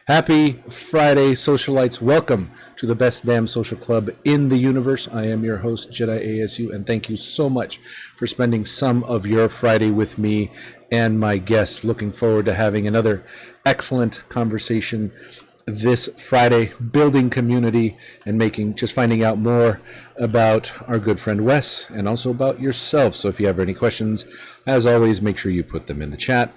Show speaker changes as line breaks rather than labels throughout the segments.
Happy Friday, socialites. Welcome to the best damn social club in the universe. I am your host, Jedi ASU, and thank you so much for spending some of your Friday with me and my guest. Looking forward to having another excellent conversation this Friday, building community and finding out more about our good friend Wes and also about yourself. So if you have any questions, as always, make sure you put them in the chat.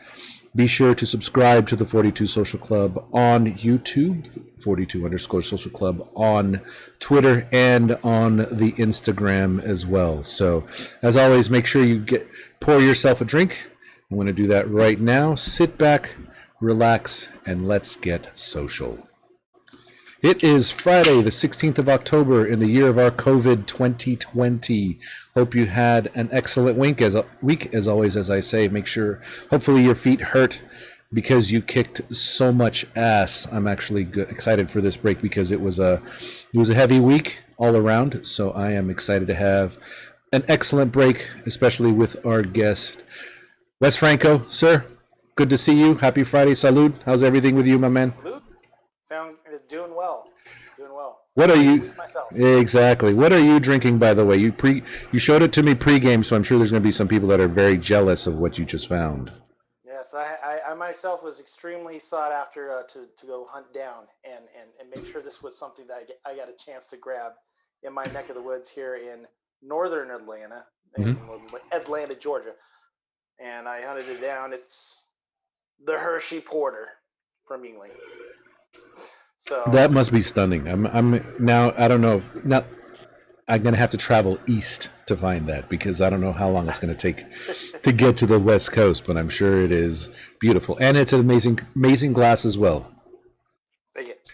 Be sure to subscribe to the 42 Social Club on YouTube, 42_Social Club on Twitter, and on the Instagram as well. So as always, make sure you pour yourself a drink. I'm going to do that right now. Sit back, relax, and let's get social. It is Friday, the 16th of October in the year of our COVID 2020. Hope you had an excellent week. As always, as I say, make sure, hopefully your feet hurt because you kicked so much ass. I'm actually excited for this break because it was a heavy week all around. So I am excited to have an excellent break, especially with our guest, Wes Franco. Sir, good to see you. Happy Friday. Salud. How's everything with you, my man?
Salud. Sounds doing well.
What are you? Exactly. What are you drinking, by the way? You showed it to me pre-game, so I'm sure there's going to be some people that are very jealous of what you just found.
Yes, I myself was extremely sought after to go hunt down and make sure this was something that I got a chance to grab in my neck of the woods here in northern Atlanta, in Atlanta, Georgia, and I hunted it down. It's the Hershey Porter from England. So
that must be stunning. I'm now. I don't know if now. I'm gonna have to travel east to find that because I don't know how long it's gonna take to get to the West Coast. But I'm sure it is beautiful, and it's an amazing glass as well.
Take it.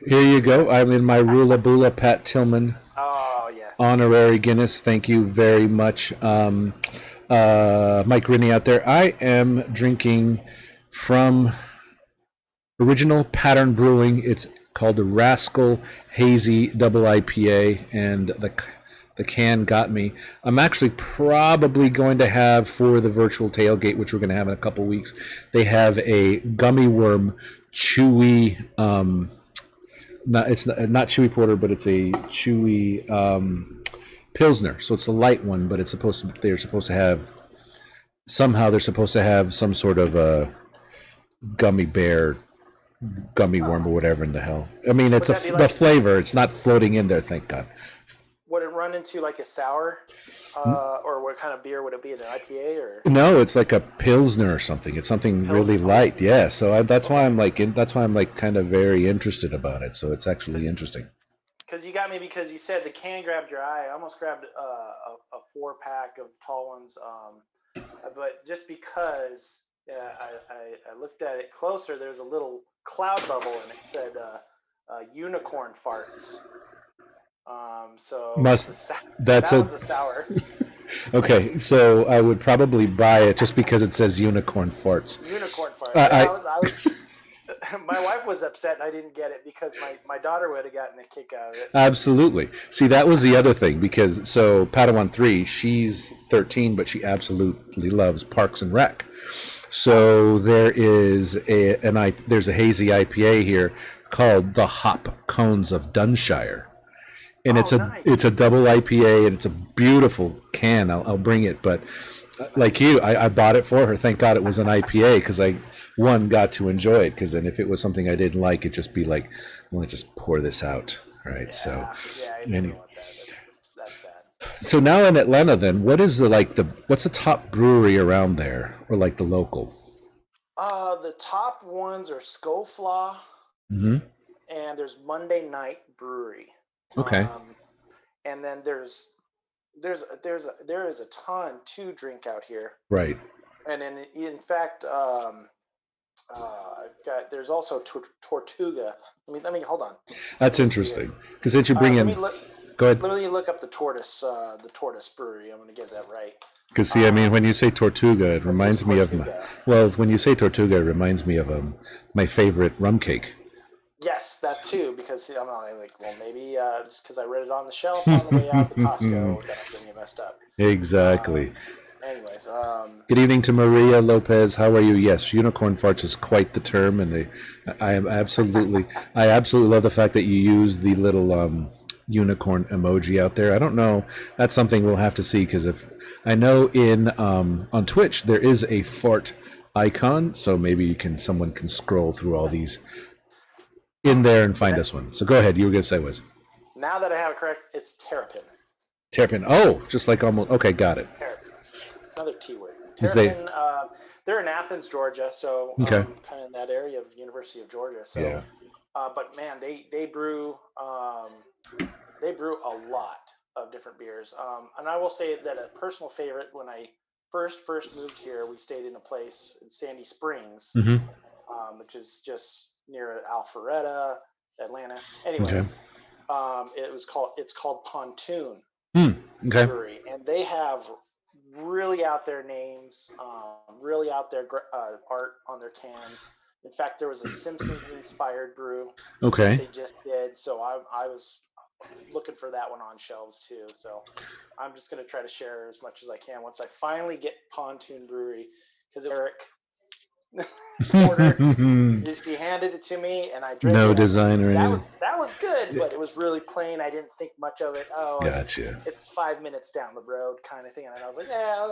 Here you go. I'm in my Rula Bula Pat Tillman.
Oh yes.
Honorary Guinness. Thank you very much, Mike Rinney out there. I am drinking from Original Pattern Brewing. It's called the Rascal Hazy Double IPA, and the can got me. I'm actually probably going to have, for the virtual tailgate, which we're going to have in a couple weeks, they have a gummy worm chewy, it's not chewy porter, but it's a chewy Pilsner. So it's a light one, but they're supposed to have some sort of a gummy worm or whatever in the hell. I mean, it's the flavor. It's not floating in there, thank God.
Would it run into like a sour, or what kind of beer would it be? An IPA or?
No, it's like a Pilsner or something. It's something really light. Yeah, so that's why I'm kind of very interested about it. So it's actually interesting.
Because you got me because you said the can grabbed your eye. I almost grabbed a 4-pack of tall ones, but just because. Yeah, I looked at it closer. There's a little cloud bubble, and it said unicorn farts. So that's a sour.
Okay, so I would probably buy it just because it says unicorn farts.
Unicorn farts. My wife was upset I didn't get it because my daughter would have gotten a kick out of it.
Absolutely. See, that was the other thing because Padawan 3, she's 13, but she absolutely loves Parks and Rec. So there's a hazy IPA here called the Hop Cones of Dunshire, and it's a double IPA, and it's a beautiful can. I'll bring it, but like you, I bought it for her. Thank God it was an IPA because I got to enjoy it. Because then if it was something I didn't like, it'd just be like, let me just pour this out, right?
Yeah, I didn't want that. That's sad.
So now in Atlanta, then, what's the top brewery around there, or like the local?
The top ones are Scoflaw, and there's Monday Night Brewery.
Okay.
And then there is a ton to drink out here.
Right.
And then in fact, there's also Tortuga. Let me hold on.
That's interesting because since you bring in. Go ahead.
Literally look up the Tortoise Brewery. I'm going to get that right.
Because see, I mean, when you say Tortuga, it reminds me of when you say Tortuga, it reminds me of my favorite rum cake.
Yes, that too. Because I'm like, well, maybe just because I read it on the shelf on the way out to Costco, that I'm getting it messed up.
Exactly.
Anyways,
Good evening to Maria Lopez. How are you? Yes, unicorn farts is quite the term, and I absolutely love the fact that you use the little unicorn emoji out there. I don't know. That's something we'll have to see because if I know in on Twitch there is a fart icon, so maybe someone can scroll through all these in there and
so
find us one. So go ahead. You were gonna say was
now that I have it correct, it's terrapin.
Terrapin. Oh, just like almost. Okay, got it.
Terrapin. It's another T word.
Is they
Terrapin. They're in Athens, Georgia, so
okay?
kind of in that area of University of Georgia. So,
Yeah.
but man, they brew a lot of different beers. And I will say that a personal favorite when I first moved here, we stayed in a place in Sandy Springs,
Mm-hmm.
which is just near Alpharetta, Atlanta.
Okay.
Anyways, it's called Pontoon
Okay.
Brewery, and they have really out there names, really out there art on their cans. In fact, there was a Simpsons inspired brew that
Okay.
they just did, so I was looking for that one on shelves too. So I'm just going to try to share as much as I can once I finally get Pontoon Brewery, because Eric ordered. He handed it to me, and I drank
No
it.
design or
That
anything.
was good, but it was really plain. I didn't think much of it. Oh,
Gotcha.
it's 5 minutes down the road, kind of thing. And I was like, yeah.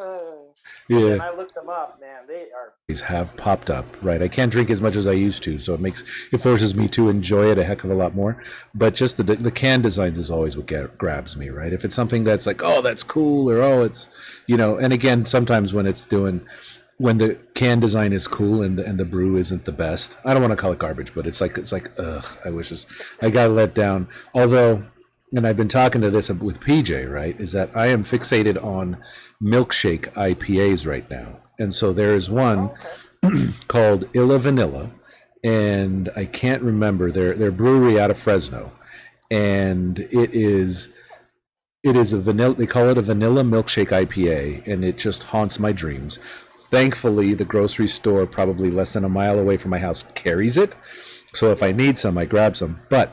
Yeah.
And I looked them up, man. They are.
These have popped up, right? I can't drink as much as I used to, so it forces me to enjoy it a heck of a lot more. But just the can designs is always what grabs me, right? If it's something that's like, oh, that's cool, or oh, it's, and again, sometimes when the can design is cool and the brew isn't the best, I don't want to call it garbage, but it's like ugh, I got let down. Although, and I've been talking to this with PJ, right? Is that I am fixated on milkshake IPAs right now, and so there is one called Illa Vanilla, and I can't remember their brewery out of Fresno, and it is a vanilla. They call it a vanilla milkshake IPA, and it just haunts my dreams. Thankfully, the grocery store, probably less than a mile away from my house, carries it. So if I need some, I grab some. But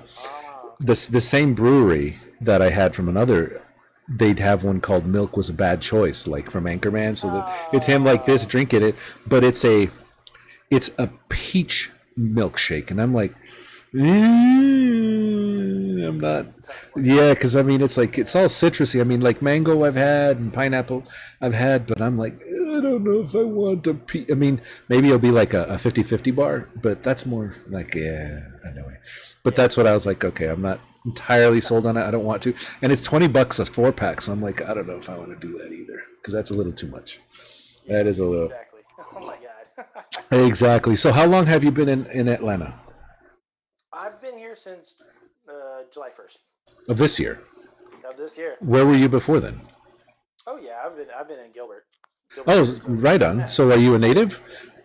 the same brewery that I had from another, they'd have one called Milk Was a Bad Choice, like from Anchorman. So it's him like this drinking it, but it's a peach milkshake, and I'm like, I'm not. Yeah, because I mean, it's like it's all citrusy. I mean, like mango I've had and pineapple I've had, but I'm like, I don't know if I want I mean, maybe it'll be like a 50-50 bar, but that's more like, yeah, anyway. But that's what I was like, okay, I'm not entirely sold on it. I don't want to. And it's $20 a 4-pack, so I'm like, I don't know if I want to do that either, because that's a little too much. That is a little.
Exactly. Oh my God.
Exactly. So how long have you been in Atlanta?
I've been here since July 1st
Of this year?
of this year.
Where were you before then?
Oh yeah, I've been in Gilbert.
Oh,
Arizona.
right on. So are you a native?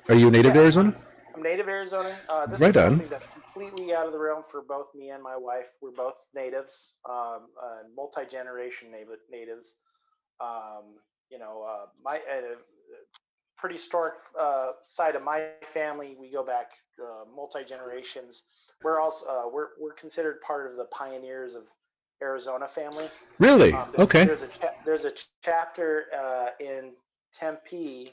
Are you a native to Arizona?
I'm native Arizonan. This
Right
is
on.
something that's completely out of the realm for both me and my wife. We're both natives, multi-generation natives. My pretty historic side of my family. We go back multi generations. We're also we're considered part of the pioneers of Arizona family.
Really? Okay.
There's a chapter in Tempe.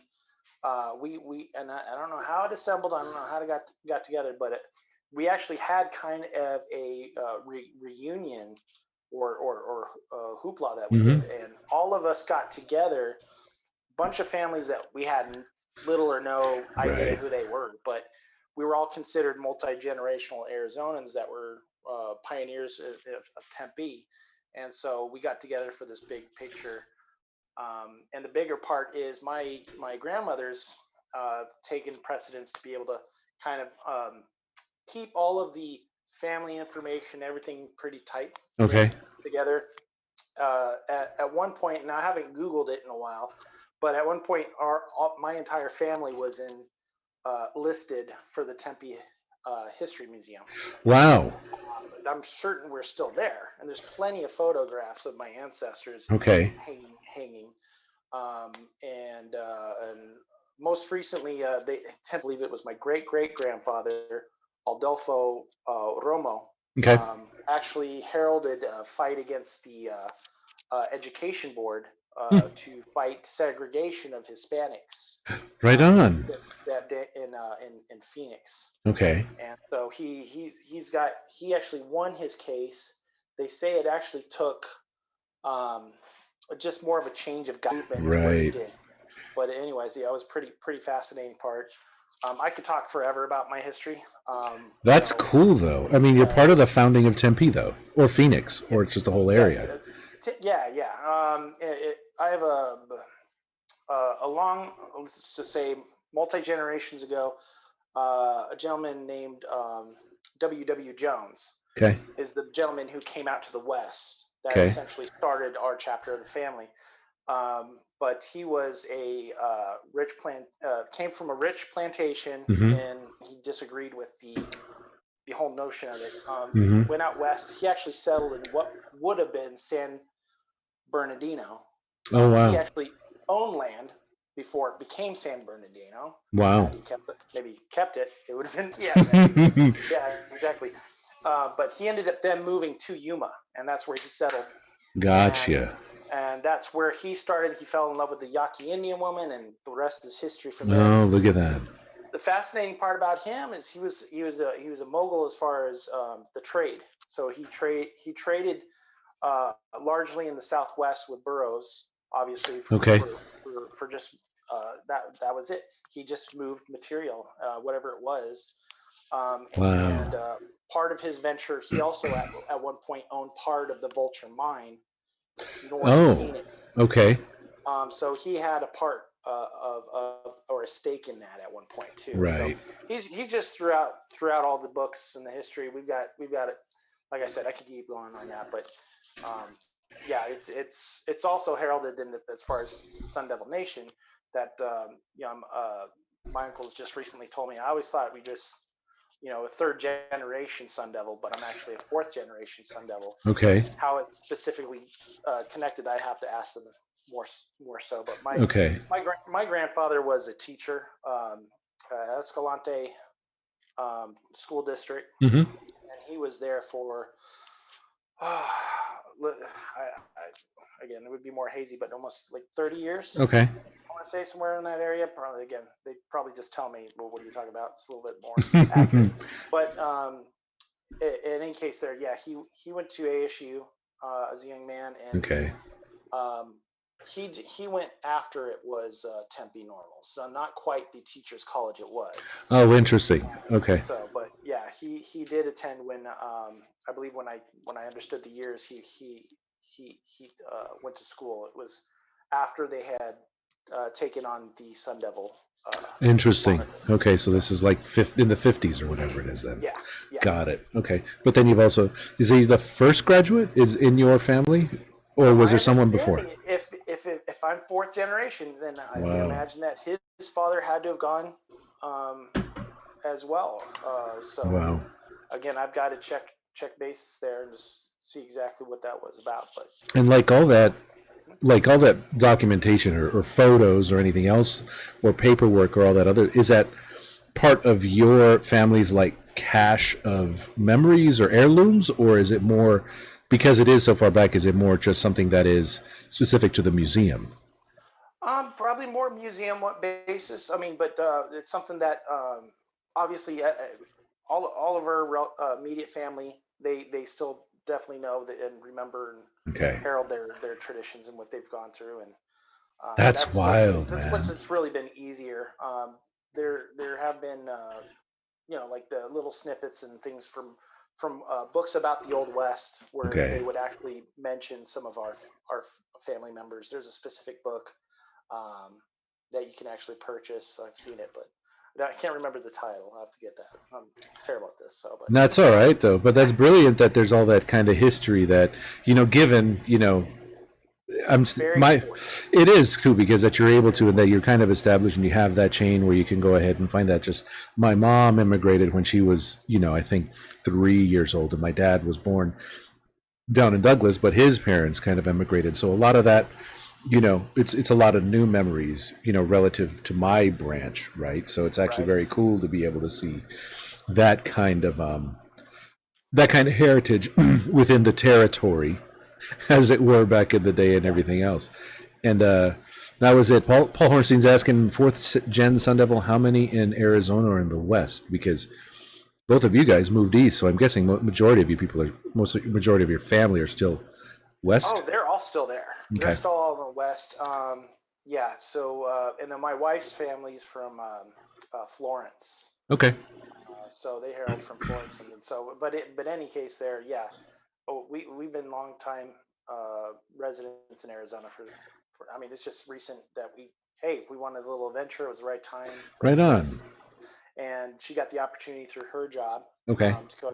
We and I don't know how it assembled. I don't know how it got together, but we actually had kind of a reunion or hoopla that we did, and all of us got together. Bunch of families that we had little or no idea who they were, but we were all considered multi-generational Arizonans that were pioneers of Tempe, and so we got together for this big picture. And the bigger part is my grandmother's taken precedence to be able to kind of keep all of the family information, everything pretty tight together. At one point, and I haven't Googled it in a while, but at one point, my entire family was listed for the Tempe History Museum.
Wow.
I'm certain we're still there, and there's plenty of photographs of my ancestors hanging. And most recently, they tend to believe it was my great grandfather, Adolfo Romo, actually heralded a fight against the education board to fight segregation of Hispanics.
Right on.
That day in Phoenix.
Okay.
And so he actually won his case. They say it actually took just more of a change of government to what he
Right.
did. But anyways, yeah, it was pretty fascinating part. I could talk forever about my history.
That's cool, though. I mean, you're part of the founding of Tempe, though, or Phoenix, or it's just the whole area.
Yeah. I have a long, let's just say, multi generations ago, a gentleman named W. Jones.
Okay.
Is the gentleman who came out to the West that
Okay.
essentially started our chapter of the family. But he was a came from a rich plantation, and he disagreed with the whole notion of it. Went out west. He actually settled in what would have been San Bernardino.
Oh, wow.
He actually owned land before it became San Bernardino.
Wow.
He kept it. It would have been, yeah, exactly. But he ended up then moving to Yuma, and that's where he settled.
Gotcha.
And that's where he started. He fell in love with the Yaqui Indian woman, and the rest is history from there.
Oh, look at that.
The fascinating part about him is he was a mogul as far as the trade. So he traded largely in the Southwest with burros, obviously. For just that was it. He just moved material, whatever it was.
Wow.
And part of his venture, he also at one point owned part of the Vulture Mine.
Oh, okay.
So he had a part or a stake in that at one point too.
Right.
So he's just throughout all the books and the history. We've got it. Like I said, I could keep going on that, but yeah, it's also heralded in as far as Sun Devil Nation that my uncle's just recently told me. I always thought we just a third generation Sun Devil, but I'm actually a fourth generation Sun Devil.
Okay.
How it's specifically connected, I have to ask them more so. But my grandfather was a teacher, Escalante school district, and he was there for. Again, it would be more hazy, but almost like 30 years.
Okay.
I want to say somewhere in that area. Probably, again, they probably just tell me, well, what are you talking about? It's a little bit more accurate. But in any case there, yeah, he went to ASU as a young man. And
okay.
He went after it was Tempe Normal. So not quite the teacher's college it was.
Oh, interesting. Okay.
So, but yeah, he did attend when I believe when I understood the years he went to school. It was after they had taken on the Sun Devil.
Interesting.
Moniker.
Okay, so this is like in the 50s or whatever it is then.
Yeah.
Got it. Okay. But then you've also, is he the first graduate is in your family, or was there someone before?
If I'm fourth generation, then I can imagine that his father had to have gone as well. So again, I've got to check bases there and just see exactly what that was about. But
and like all that documentation or photos or anything else or paperwork or all that other, is that part of your family's like cache of memories or heirlooms, or is it more, because it is so far back, is it more just something that is specific to the museum?
Probably more museum basis. I mean, but it's something that obviously all of our immediate family, they still definitely know that and remember and herald their traditions and what they've gone through. And
that's wild.
That's what's it's really been easier. There have been like the little snippets and things from books about the Old West where they would actually mention some of our family members. There's a specific book that you can actually purchase. I've seen it, but I can't remember the title. I'll have to get that. I'm terrible at this. So, but
that's all right though. But that's brilliant that there's all that kind of history that given it is too, because that you're able to, and that you're kind of established and you have that chain where you can go ahead and find that. Just my mom immigrated when she was I think 3 years old, and my dad was born down in Douglas, but his parents kind of immigrated. So a lot of that, it's a lot of new memories, relative to my branch, right? So it's actually very cool to be able to see that kind of heritage within the territory, as it were, back in the day, and everything else. And that was it. Paul Hornstein's asking fourth gen Sun Devil, how many in Arizona or in the West? Because both of you guys moved east, so I'm guessing majority of you people are majority of your family are still west.
Oh, they're all still there.
Okay.
They're still all in the West. Yeah. So, and then my wife's family's from Florence.
Okay.
So they hailed from Florence, and so, but any case, there, yeah. Oh, we've been long time residents in Arizona for. I mean, it's just recent that we wanted a little adventure. It was the right time.
Right on.
And she got the opportunity through her job.
Okay.
To go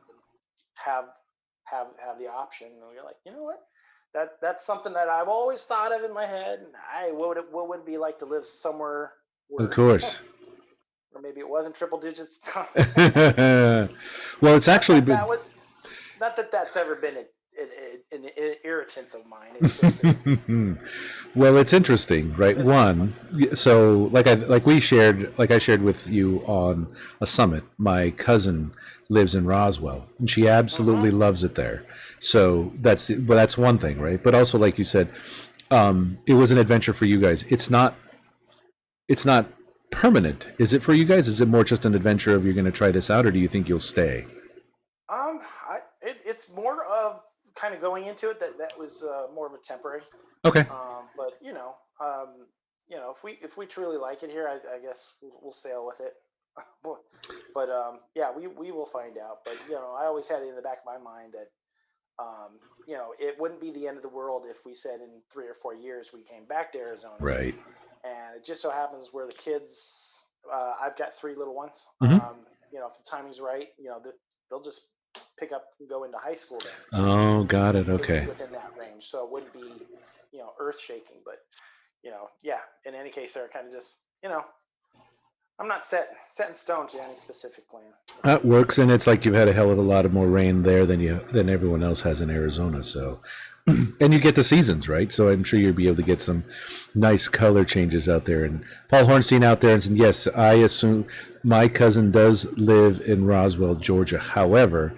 have the option, and we are like, you know what? That's something that I've always thought of in my head. And what would it be like to live somewhere where,
of course,
or maybe it wasn't triple digits.
Well, it's actually been.
Not that that's ever been an irritant of mine. It's just,
well, it's interesting, right? So like I shared with you on a summit. My cousin lives in Roswell, and she absolutely loves it there. So that's one thing, right? But also, like you said, it was an adventure for you guys. It's not permanent, is it for you guys? Is it more just an adventure of you're going to try this out, or do you think you'll stay?
It's more of kind of going into it that was more of a temporary.
Okay.
But if we truly like it here, I guess we'll sail with it. but yeah, we will find out. But I always had it in the back of my mind that it wouldn't be the end of the world if we said in 3 or 4 years we came back to Arizona.
Right.
And it just so happens where the kids, I've got 3 little ones.
Mm-hmm.
If the timing's right, they'll just pick up and go into high school then.
Oh, got it. Okay.
Within that range, so it wouldn't be, earth shaking. But, yeah. In any case, they're kind of just, I'm not set in stone to any specific plan.
That works, and it's like you've had a hell of a lot of more rain there than everyone else has in Arizona. So, and you get the seasons, right? So I'm sure you'll be able to get some nice color changes out there. And Paul Hornstein out there and said, yes, I assume my cousin does live in Roswell, Georgia. However,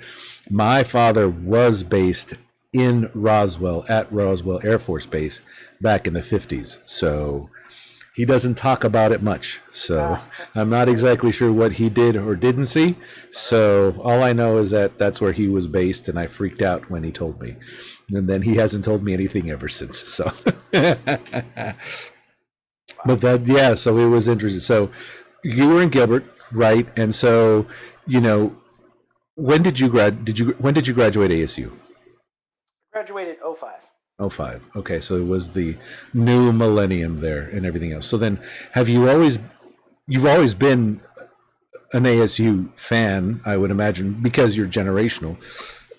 my father was based in Roswell at Roswell Air Force Base back in the 50s. So he doesn't talk about it much. So I'm not exactly sure what he did or didn't see. So all I know is that that's where he was based, and I freaked out when he told me. And then he hasn't told me anything ever since. So, but so it was interesting. So you were in Gilbert, right? And so, when did you graduate ASU?
Graduated 05.
05. Okay, so it was the new millennium there and everything else. So then, you've always been an ASU fan, I would imagine, because you're generational.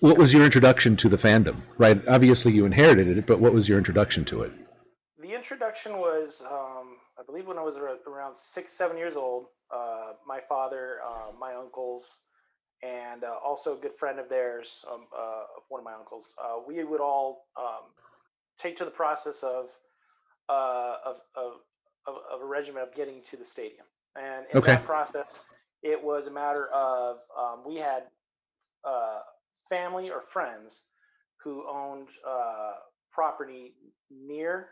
What was your introduction to the fandom? Right, obviously you inherited it, but what was your introduction to it?
The introduction was, I believe, when I was around 6-7 years old. My father, my uncles, and also a good friend of theirs, of one of my uncles, we would all take to the process of a regimen of getting to the stadium. And in that process, it was a matter of we had family or friends who owned property near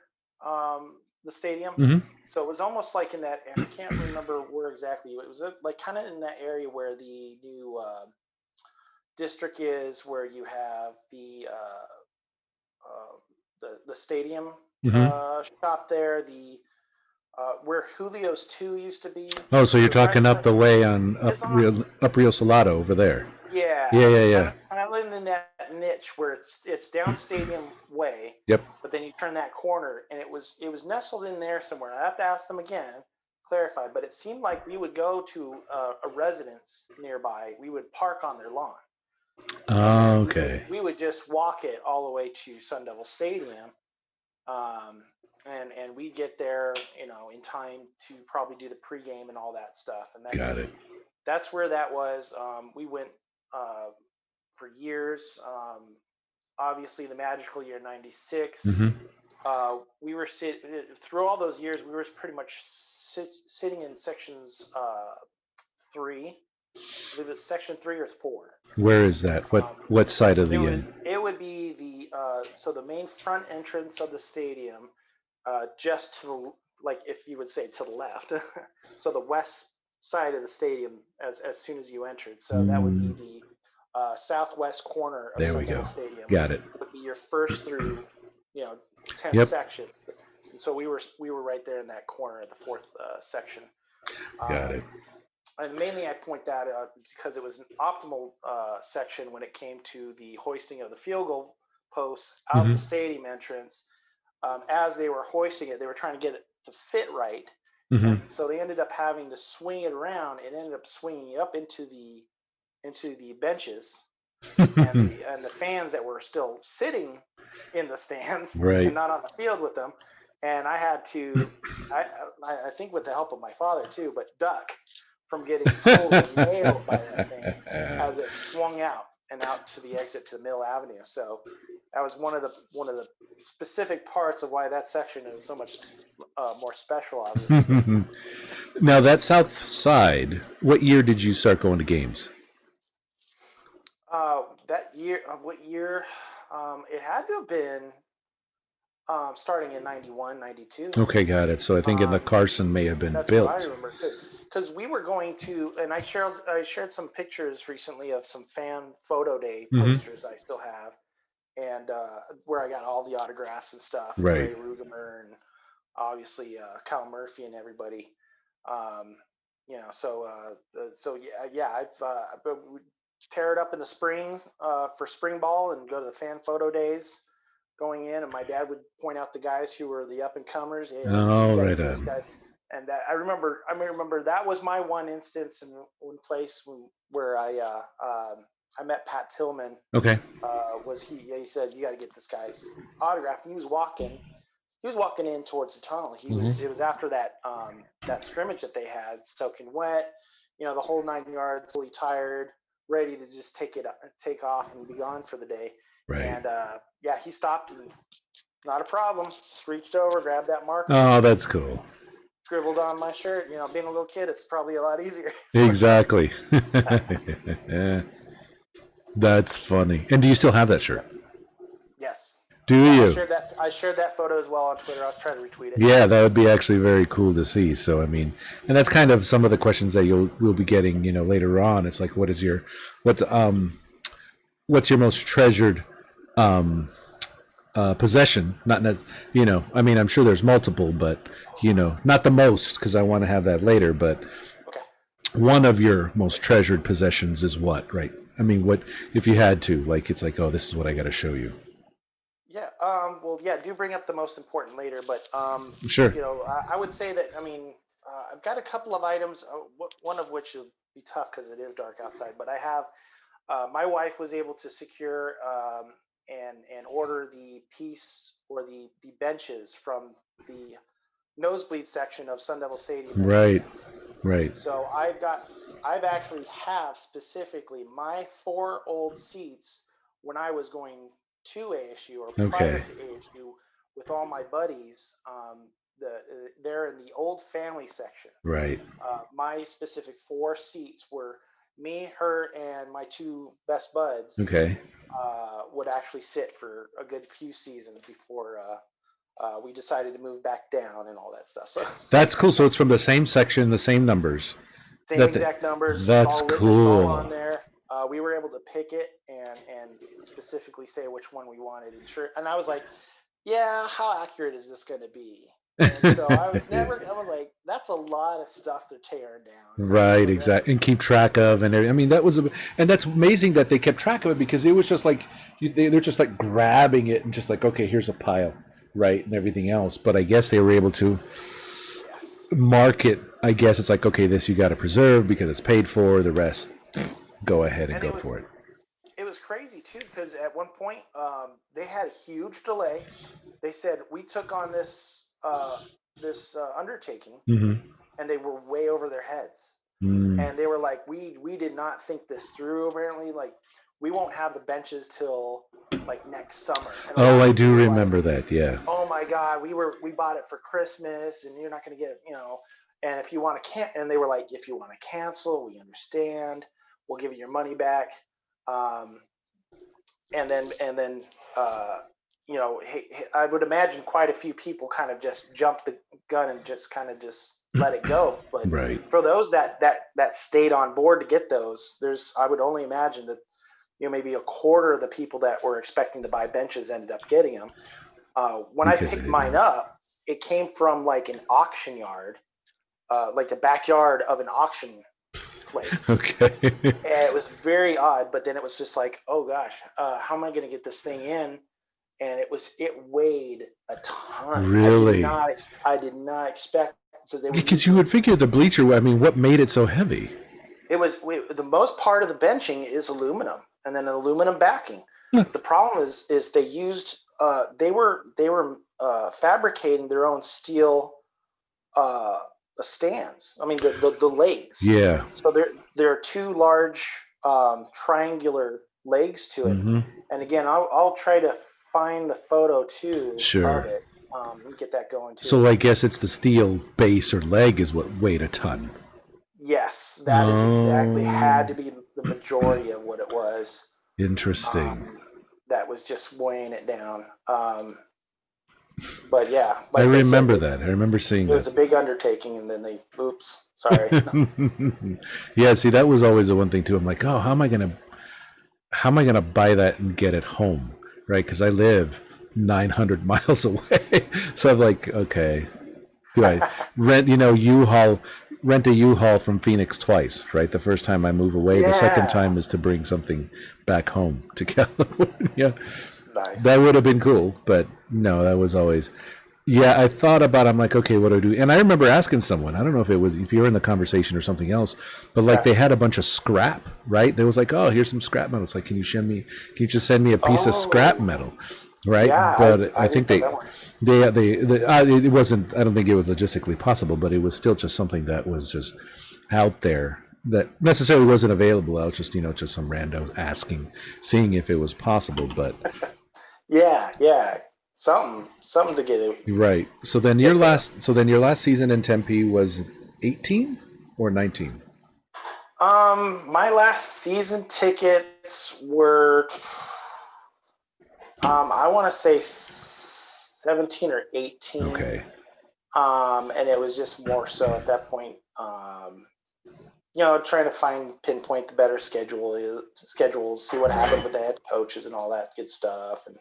the stadium.
Mm-hmm.
So it was almost like in that, I can't remember where exactly, it was like kind of in that area where the new district is, where you have the stadium shop there, where Julio's 2 used to be.
Oh, so you're talking up the way on up Rio Salado over there.
Yeah.
Yeah.
I live in that niche where it's down Stadium Way.
Yep.
But then you turn that corner, and it was nestled in there somewhere. I have to ask them again, clarify. But it seemed like we would go to a residence nearby. We would park on their lawn.
Oh, okay.
We would just walk it all the way to Sun Devil Stadium, and we'd get there, in time to probably do the pregame and all that stuff. And
Got it.
That's where that was. We went for years. Obviously, the magical year '96.
Mm-hmm.
We were through all those years. We were pretty much sitting in sections 3. I believe it's section 3 or 4.
Where is that? What side of the inn?
It would be the main front entrance of the stadium. just to like if you would say to the left, so the west side of the stadium as soon as you entered. So that would be the southwest corner of
There we
Sun Devil
go.
Stadium.
Got it.
Would be your first through, 10th
Yep.
section. And so we were right there in that corner at the fourth section.
Got it.
And mainly I point that out because it was an optimal section when it came to the hoisting of the field goal posts out the stadium entrance. As they were hoisting it, they were trying to get it to fit right. And so they ended up having to swing it around. It ended up swinging up into the benches, and the fans that were still sitting in the stands and not on the field with them. And I had to, I think with the help of my father too, but duck from getting totally nailed by that thing as it swung out and out to the exit to Mill Avenue. So that was one of the specific parts of why that section is so much more special, obviously.
Now that south side, what year did you start going to games?
That year, what year? It had to have been starting in 91, 92.
Okay, got it. So I think in the Carson may have been
That's
built.
what I remember too. Because we were going to, and I shared some pictures recently of some fan photo day posters I still have, and where I got all the autographs and stuff.
Right.
Ray Rugemer and obviously Kyle Murphy and everybody. So I've we tear it up in the springs for spring ball and go to the fan photo days going in, and my dad would point out the guys who were the up and comers. Hey,
right on.
And that I remember that was my one instance in one place where I met Pat Tillman.
Okay.
He said, you got to get this guy's autograph, and he was walking in towards the tunnel. It was after that scrimmage that they had, soaking wet, the whole 9 yards, fully tired, ready to just take off and be gone for the day.
Right.
And he stopped, and not a problem. Just reached over, grabbed that marker.
Oh, that's cool.
Scribbled on my shirt. Being a little kid, it's probably a lot easier.
Exactly. That's funny. And do you still have that shirt?
Yes.
Do you?
I shared that photo as well on Twitter. I'll try to retweet it.
Yeah, that would be actually very cool to see. So, I mean, and that's kind of some of the questions that we'll be getting, later on. It's like, what's your most treasured possession? Not, I mean, I'm sure there's multiple, but not the most, because I want to have that later. But
okay.
One of your most treasured possessions is what, right? I mean, what if you had to? Like, it's like, oh, this is what I got to show you.
Yeah. Do bring up the most important later, but
sure.
I would say that I've got a couple of items. One of which will be tough because it is dark outside. But I have my wife was able to secure and order the piece or the benches from the nosebleed section of Sun Devil Stadium.
Right.
So I've actually have specifically my 4 old seats when I was going to ASU or prior to ASU with all my buddies. They're in the old family section.
Right.
My specific 4 seats were me, her, and my 2 best buds.
Okay.
Would actually sit for a good few seasons before we decided to move back down and all that stuff. So
that's cool. So it's from the same section, the same numbers.
Same exact numbers.
That's cool.
It's all on there. We were able to pick it and specifically say which one we wanted. And I was like, yeah, how accurate is this going to be? And so I was like, that's a lot of stuff to tear down.
Right, exactly. And keep track of. And I mean, and that's amazing that they kept track of it, because it was just like, they're just like grabbing it and just like, okay, here's a pile, right, and everything else. But I guess they were able to mark it. I guess it's like, okay, this you got to preserve because it's paid for. The rest, go ahead and go for it.
It was crazy too, because at one point they had a huge delay. They said, we took on this undertaking, and they were way over their heads. And they were like, we did not think this through. Apparently, like, we won't have the benches till like next summer. And
I do remember that. Yeah.
Oh my God, we bought it for Christmas, and you're not going to get it, And if you want to and they were like, if you want to cancel, we understand. We'll give you your money back. And then I would imagine quite a few people kind of just jumped the gun and just kind of just let it go. But
Right.
for those that stayed on board to get those, I would only imagine that maybe a quarter of the people that were expecting to buy benches ended up getting them. When
Because
I picked mine up, it came from like an auction yard, like the backyard of an auction place.
Okay.
And it was very odd, but then it was just like, oh gosh, how am I going to get this thing in? And it weighed a ton.
Really?
I did not expect,
because you would figure the bleacher. I mean, what made it so heavy?
The most part of the benching is aluminum, and then an aluminum backing. The problem is they used they were fabricating their own steel stands. I mean the legs.
Yeah.
So there are two large triangular legs to it.
Mm-hmm.
And again, I'll try to find the photo too.
Sure.
Of it. Let me get that going too.
So I guess it's the steel base or leg is what weighed a ton.
Yes, that is exactly had to be the majority of what it was.
Interesting.
That was just weighing it down. But yeah,
I remember that. I remember seeing
it was a big undertaking, and then sorry.
Yeah, see, that was always the one thing too. I'm like, oh, how am I gonna buy that and get it home, right? Because I live 900 miles away, so I'm like, okay, do I rent a U-Haul from Phoenix twice, right? The first time I move away, the second time is to bring something back home to California.
Nice.
That would have been cool, but no, that was always. Yeah, I thought about it. I'm like, okay, what do I do? And I remember asking someone, I don't know if you were in the conversation or something else, but like they had a bunch of scrap, right? They was like, oh, here's some scrap metal. It's like, can you just send me a piece of scrap metal, right?
Yeah,
but I think it wasn't, I don't think it was logistically possible, but it was still just something that was just out there that necessarily wasn't available. I was just, just some rando seeing if it was possible, but.
Yeah. Something to get it.
Right. So then your last season in Tempe was 18 or 19?
My last season tickets were I want to say 17 or 18.
Okay.
And it was just more so at that point trying to pinpoint the better schedules, see what happened with the head coaches and all that good stuff. And,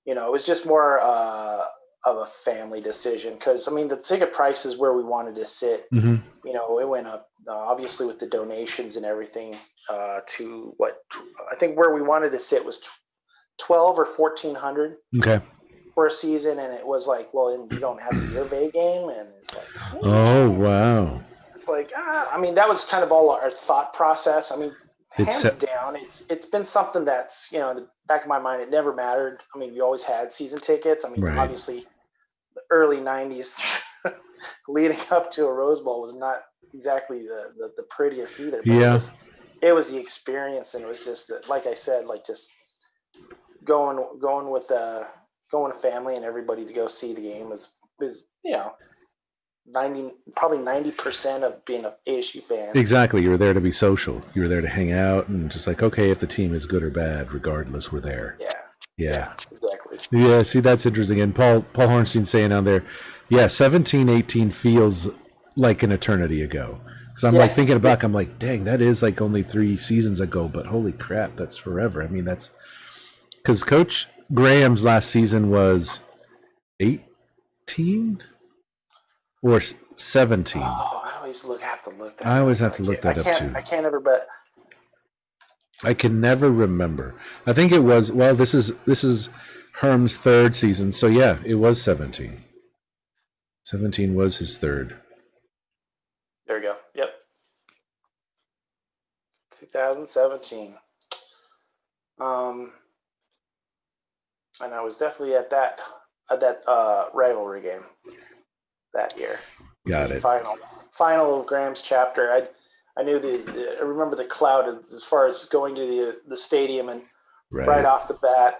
it was just more of a family decision because, I mean, the ticket prices where we wanted to sit,
mm-hmm.
It went up, obviously with the donations and everything to what I think where we wanted to sit was 12 or 1,400
okay.
for a season. And it was like, well, and you don't have the Yearvay game. And it's like,
oh, wow.
It's like, I mean, that was kind of all our thought process. I mean, hands down, it's been something that's, in the back of my mind, it never mattered. I mean, we always had season tickets. I mean, obviously the early 90s leading up to a Rose Bowl was not exactly the prettiest either. But it was the experience. And it was just, like I said, like just going with family and everybody to go see the game was 90% of being an ASU fan.
Exactly. You were there to be social. You were there to hang out and just like, okay, if the team is good or bad, regardless, we're there. Yeah.
Exactly.
Yeah, see, that's interesting. And Paul Hornstein saying on there, 17, 18 feels like an eternity ago. Because I'm like thinking back, I'm like, dang, that is like only 3 seasons ago, but holy crap, that's forever. I mean, that's because Coach Graham's last season was 18 or 17.
Oh, I always have to look that.
I always have to look that up too.
I can't ever bet.
I can never remember. I think it was. Well, this is Herm's 3rd season, so yeah, it was 17. 17 was his 3rd.
There we go. Yep. 2017. And I was definitely at that rivalry game that year.
Got it.
Final of Graham's chapter. I knew I remember the cloud as far as going to the stadium and right off the bat,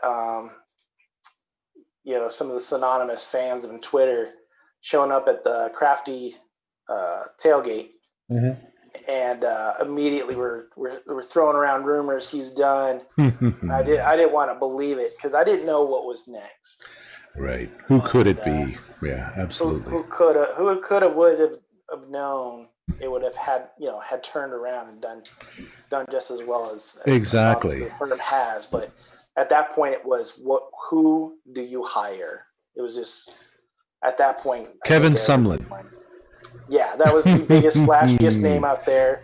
some of the synonymous fans on Twitter showing up at the Crafty tailgate.
Mm-hmm.
and immediately we're throwing around rumors he's done. I didn't want to believe it because I didn't know what was next.
Right. Who could it be? Yeah, absolutely.
Who could have would have known it would have had turned around and done just as well as
exactly
the firm has. But at that point, it was who do you hire? It was just at that point.
Kevin Sumlin.
Yeah, that was the biggest, flashiest name out there,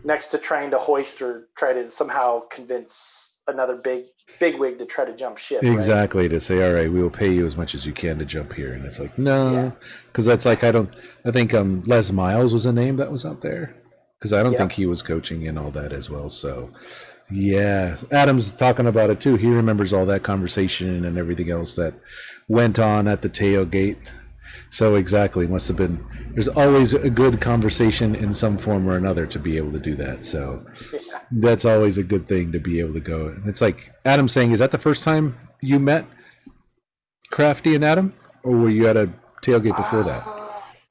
next to trying to hoist or try to somehow convince another big wig to try to jump ship.
Exactly, right? To say, all right, we will pay you as much as you can to jump here. And it's like, no, because that's like, I think Les Miles was a name that was out there, because I don't think he was coaching and all that as well. So, yeah, Adam's talking about it too. He remembers all that conversation and everything else that went on at the tailgate. So exactly, must have been, there's always a good conversation in some form or another to be able to do that. So that's always a good thing to be able to go. And it's like Adam saying, is that the first time you met Crafty and Adam, or were you at a tailgate before that?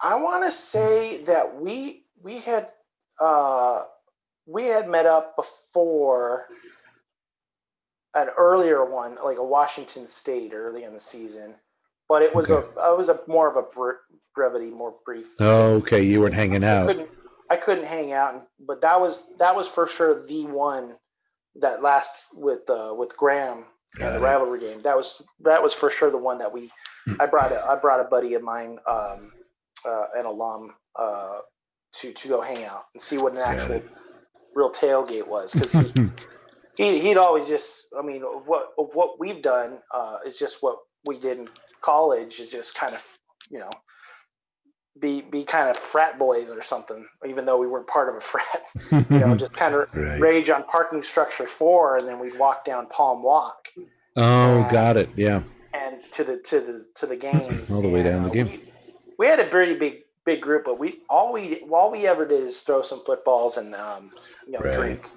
I want to say that we had met up before an earlier one, like a Washington State early in the season. But it was more of a brevity, more brief.
Oh, okay. You weren't hanging out.
I couldn't hang out, but that was for sure the one that last with Graham and the rivalry game. That was for sure the one that I brought a buddy of mine, an alum, to go hang out and see what an actual real tailgate was, because he'd always just, I mean, what we've done is just what we did in college, is just kind of, be kind of frat boys or something, even though we weren't part of a frat, just kind of rage on parking structure 4, and then we'd walk down Palm Walk.
Oh, got it. Yeah.
And to the games.
All the way down the game.
We had a very big group, but all we ever did is throw some footballs and drink.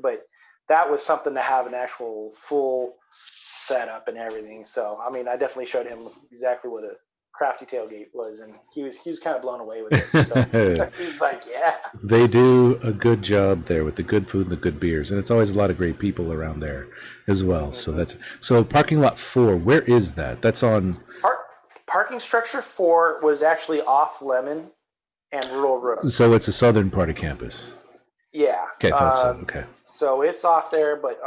But that was something to have an actual full setup and everything. So, I mean, I definitely showed him exactly what a Crafty tailgate was, and he was kind of blown away with it. So he's like, yeah. They
do a good job there with the good food and the good beers, and it's always a lot of great people around there as well. Mm-hmm. So parking lot 4, where is that? That's on
parking structure 4 was actually off Lemon and Rural Road.
So it's a southern part of campus.
Yeah.
Okay, okay.
So it's off there, but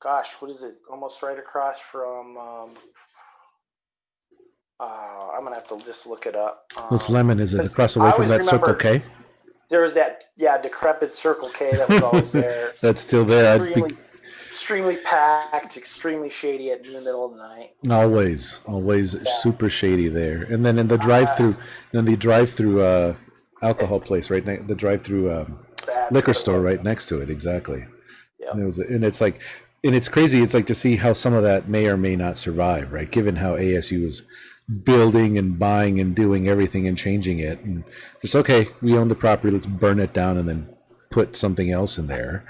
gosh, what is it? Almost right across from. I'm gonna have to just look it up.
What's Lemon? Is it across the way from that Circle K?
There was that, decrepit Circle K that was always there.
That's still there.
Extremely packed, extremely shady at the middle of the night.
Always super shady there. And then in the drive-through, alcohol place right next, the drive-through liquor store right next to it. Exactly. Yep. And it's crazy. It's like to see how some of that may or may not survive, right? Given how ASU is building and buying and doing everything and changing it, and just, okay, we own the property, let's burn it down and then put something else in there,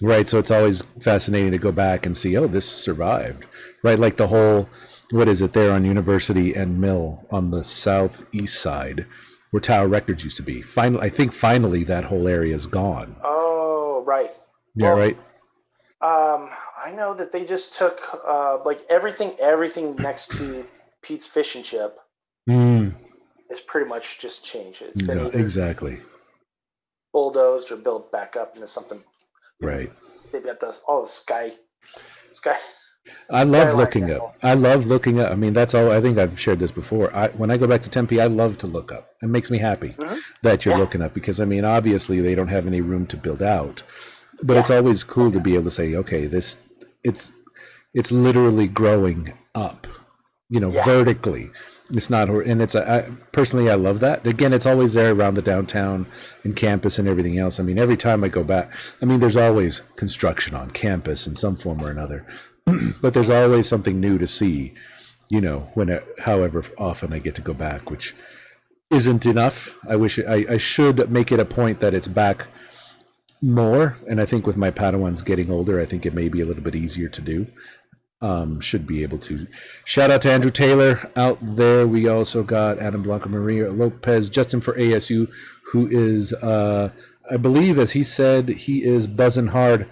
right? So it's always fascinating to go back and see, oh, this survived, right? Like the whole, what is it there on University and Mill on the southeast side, where Tower Records used to be. Finally, that whole area is gone.
Oh, right.
Yeah, well, right.
I know that they just took everything next to Pete's Fish and Chip. It's pretty much just changed. It's been
exactly
bulldozed or built back up into something.
Right.
They've got the sky.
I love looking up. I mean, that's all. I think I've shared this before. When I go back to Tempe, I love to look up. It makes me happy that you're looking up, because, I mean, obviously they don't have any room to build out, but it's always cool to be able to say, okay, it's literally growing up, vertically. It's not, and personally, I love that. Again, it's always there around the downtown and campus and everything else. I mean, every time I go back, I mean, there's always construction on campus in some form or another, but there's always something new to see, however often I get to go back, which isn't enough. I should make it a point that it's back more. And I think with my Padawans getting older, I think it may be a little bit easier to do. Should be able to. Shout out to Andrew Taylor out there. We also got Adam Blanca, Maria Lopez, Justin for ASU, who is, I I believe, as he said, he is buzzing hard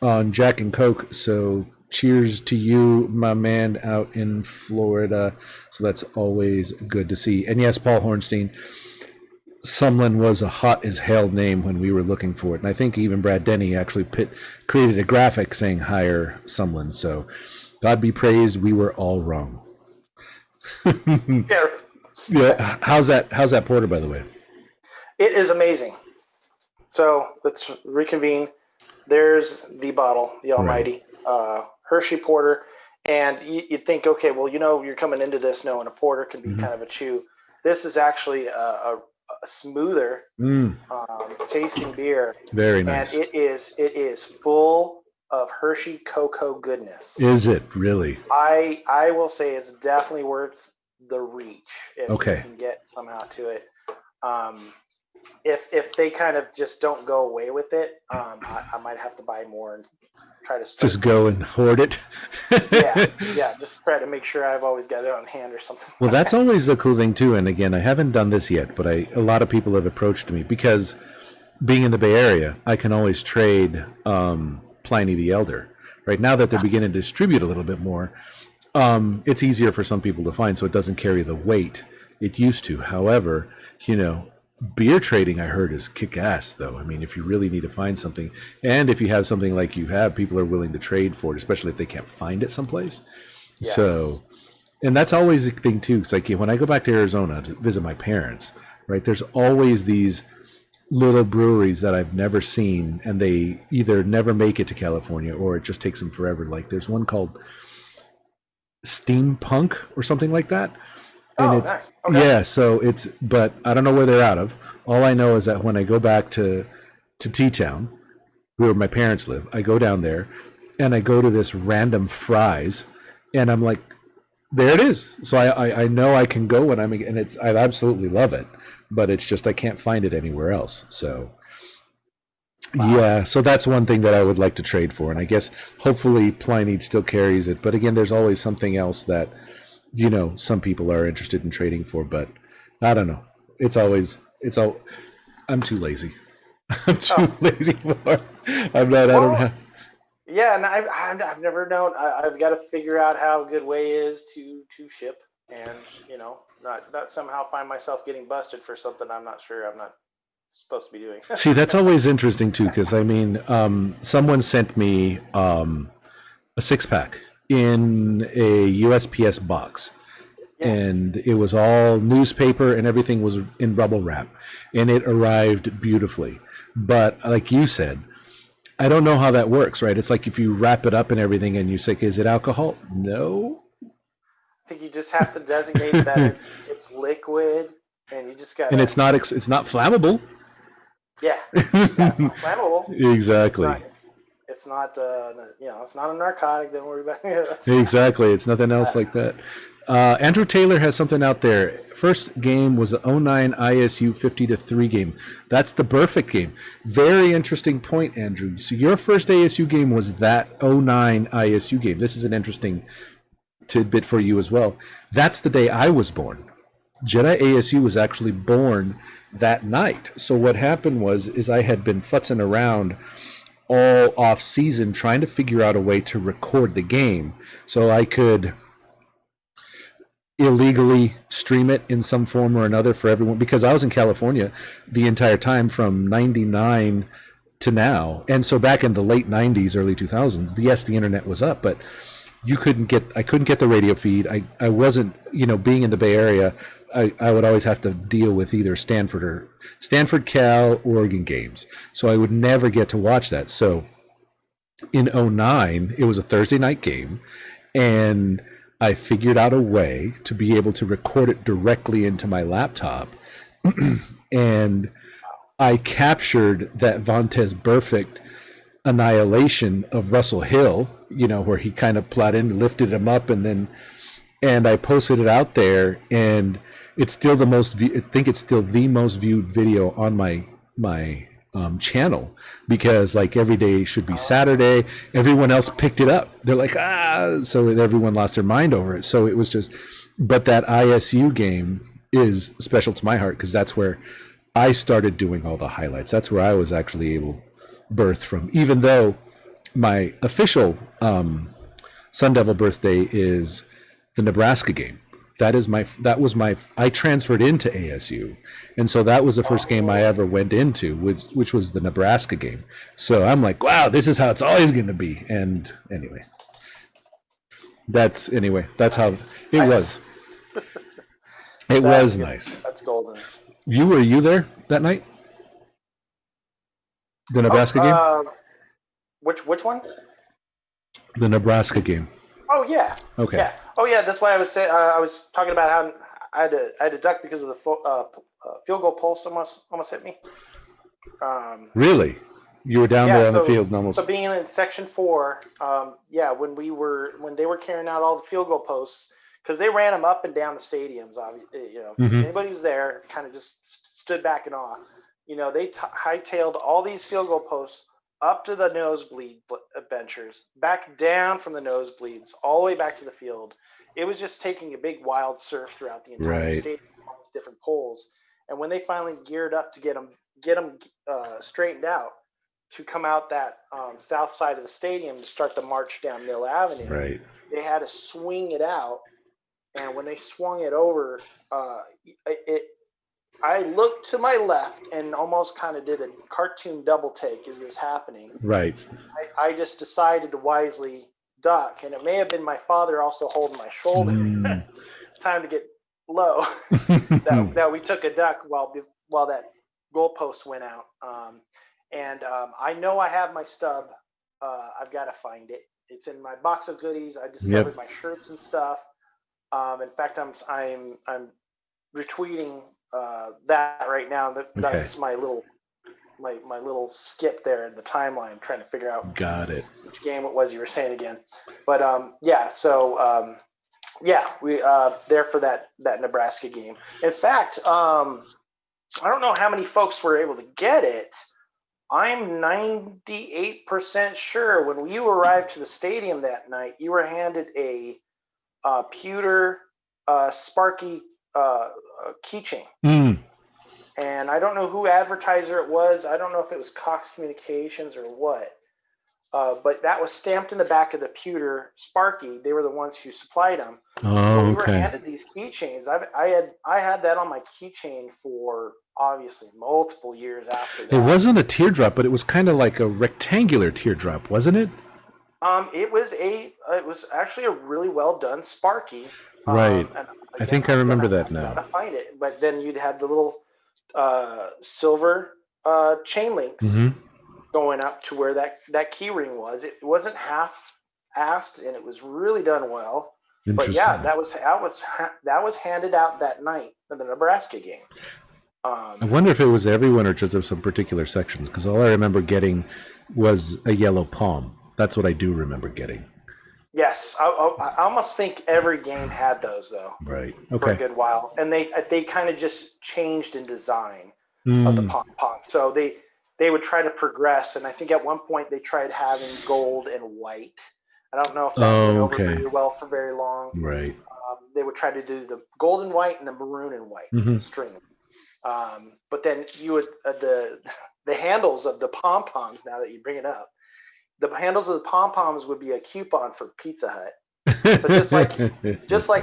on Jack and Coke. So cheers to you, my man, out in Florida. So that's always good to see. And yes, Paul Hornstein, Sumlin was a hot as hell name when we were looking for it. And I think even Brad Denny actually created a graphic saying hire Sumlin. So God be praised, we were all wrong.
Yeah.
Yeah. How's that porter, by the way?
It is amazing. So let's reconvene. There's the bottle, the almighty Hershey Porter. And you'd think, okay, well, you're coming into this knowing a porter can be kind of a chew. This is actually a smoother tasting beer.
Very nice.
And it is full of Hershey cocoa goodness.
Is it really?
I will say it's definitely worth the reach if you can get somehow to it. If they kind of just don't go away with it, I might have to buy more and try to start.
Just go and hoard it.
yeah. Just try to make sure I've always got it on hand or something.
Well, that's always the cool thing too. And again, I haven't done this yet, but a lot of people have approached me because being in the Bay Area, I can always trade Pliny the Elder. Right now that they're beginning to distribute a little bit more, it's easier for some people to find, so it doesn't carry the weight it used to. However, beer trading, I heard, is kick-ass, though. I mean, if you really need to find something, and if you have something like you have, people are willing to trade for it, especially if they can't find it someplace. Yes. So, and that's always the thing, too. It's like when I go back to Arizona to visit my parents, right, there's always these little breweries that I've never seen, and they either never make it to California or it just takes them forever. Like there's one called Steampunk or something like that. And
nice. Okay.
Yeah, so but I don't know where they're out of. All I know is that when I go back to T-Town, where my parents live, I go down there and I go to this random Fry's and I'm like, there it is. So I know I can go and I absolutely love it, but it's just I can't find it anywhere else. So yeah, so that's one thing that I would like to trade for, and I guess hopefully Pliny still carries it. But again, there's always something else that some people are interested in trading for, but I don't know. I'm too lazy. I'm too lazy for it. I don't have.
Yeah, and I've never known. I've got to figure out how good way is to ship, and not somehow find myself getting busted for something I'm not sure I'm not supposed to be doing.
See, that's always interesting too, because I mean, someone sent me a 6-pack in a USPS box. Yeah. And it was all newspaper and everything was in bubble wrap, and it arrived beautifully. But like you said, I don't know how that works, right? It's like if you wrap it up and everything and you say, is it alcohol? No.
I think you just have to designate that it's liquid, and you just got.
And it's not flammable.
Yeah, it's not flammable.
Exactly.
It's not it's not a narcotic. Don't worry about it.
Exactly. It's nothing else like that. Andrew Taylor has something out there. First game was the 09 ISU 50-3 game. That's the perfect game. Very interesting point, Andrew. So your first ASU game was that 09 ISU game. This is an interesting tidbit for you as well. That's the day I was born. Jedi ASU was actually born that night. So what happened is I had been futzing around all off season trying to figure out a way to record the game so I could illegally stream it in some form or another for everyone, because I was in California the entire time from 99 to now. And so back in the late 90s, early 2000s, yes, the internet was up, but I couldn't get the radio feed. I wasn't, being in the Bay Area, I would always have to deal with either Stanford, Cal, Oregon games. So I would never get to watch that. So in 09, it was a Thursday night game, and I figured out a way to be able to record it directly into my laptop. And I captured that Vontaze Burfict annihilation of Russell Hill, where he kind of lifted him up, and I posted it out there, and it's still I think it's still the most viewed video on my channel, because like every day should be Saturday. Everyone else picked it up. They're like, so everyone lost their mind over it. So it was just, but that ISU game is special to my heart because that's where I started doing all the highlights. That's where I was actually able birth from, even though my official Sun Devil birthday is the Nebraska game. I transferred into ASU, and so that was the first game I ever went into, which was the Nebraska game. So I'm like, wow, this is how it's always going to be. And anyway, that's how it was. It was nice.
That's golden.
Were you there that night? The Nebraska game?
Which one?
The Nebraska game.
Oh yeah.
Okay.
Yeah. Oh yeah. That's why I was saying. I was talking about how I had to duck because of the field goal pulse almost hit me.
Really? You were down there on the field and almost.
So being in section 4, when they were carrying out all the field goal posts, because they ran them up and down the stadiums. Obviously, anybody who's there kind of just stood back in awe. They hightailed all these field goal posts up to the nosebleed benchers, back down from the nosebleeds, all the way back to the field. It was just taking a big wild surf throughout the entire stadium, all these different poles. And when they finally geared up to get them straightened out to come out that south side of the stadium to start the march down Mill Avenue, they had to swing it out. And when they swung it over, I looked to my left and almost kind of did a cartoon double take. Is this happening?
Right.
I just decided to wisely duck, and it may have been my father also holding my shoulder. Time to get low. that we took a duck while that goalpost went out. I know I have my stub. I've got to find it. It's in my box of goodies. I discovered my shirts and stuff. In fact, I'm retweeting that right now. That's my little skip there in the timeline. I'm trying to figure out which game it was you were saying again. But we there for that Nebraska game. In fact, I don't know how many folks were able to get it. I'm 98% sure when you arrived to the stadium that night, you were handed a pewter Sparky keychain. And I don't know who advertiser it was. I don't know if it was Cox Communications or what. But that was stamped in the back of the pewter Sparky. They were the ones who supplied them. We were handed these keychains. I had that on my keychain for obviously multiple years after that.
It wasn't a teardrop, but it was kind of like a rectangular teardrop, wasn't it?
It was actually a really well done Sparky.
Right. I think I remember that now.
I gotta find it. But then you'd have the little silver chain links going up to where that key ring was. It wasn't half-assed, and it was really done well. But yeah, that was handed out that night for the Nebraska game.
I wonder if it was everyone or just of some particular sections, because all I remember getting was a yellow palm. That's what I do remember getting.
Yes, I almost think every game had those though.
Right.
Okay. For a good while, and they kind of just changed in design of the pom pom. So they would try to progress, and I think at one point they tried having gold and white. I don't know if that went over very well for very long.
Right.
They would try to do the gold and white and the maroon and white string. But then you would the handles of the pom poms. Now that you bring it up. The handles of the pom-poms would be a coupon for Pizza Hut. But just like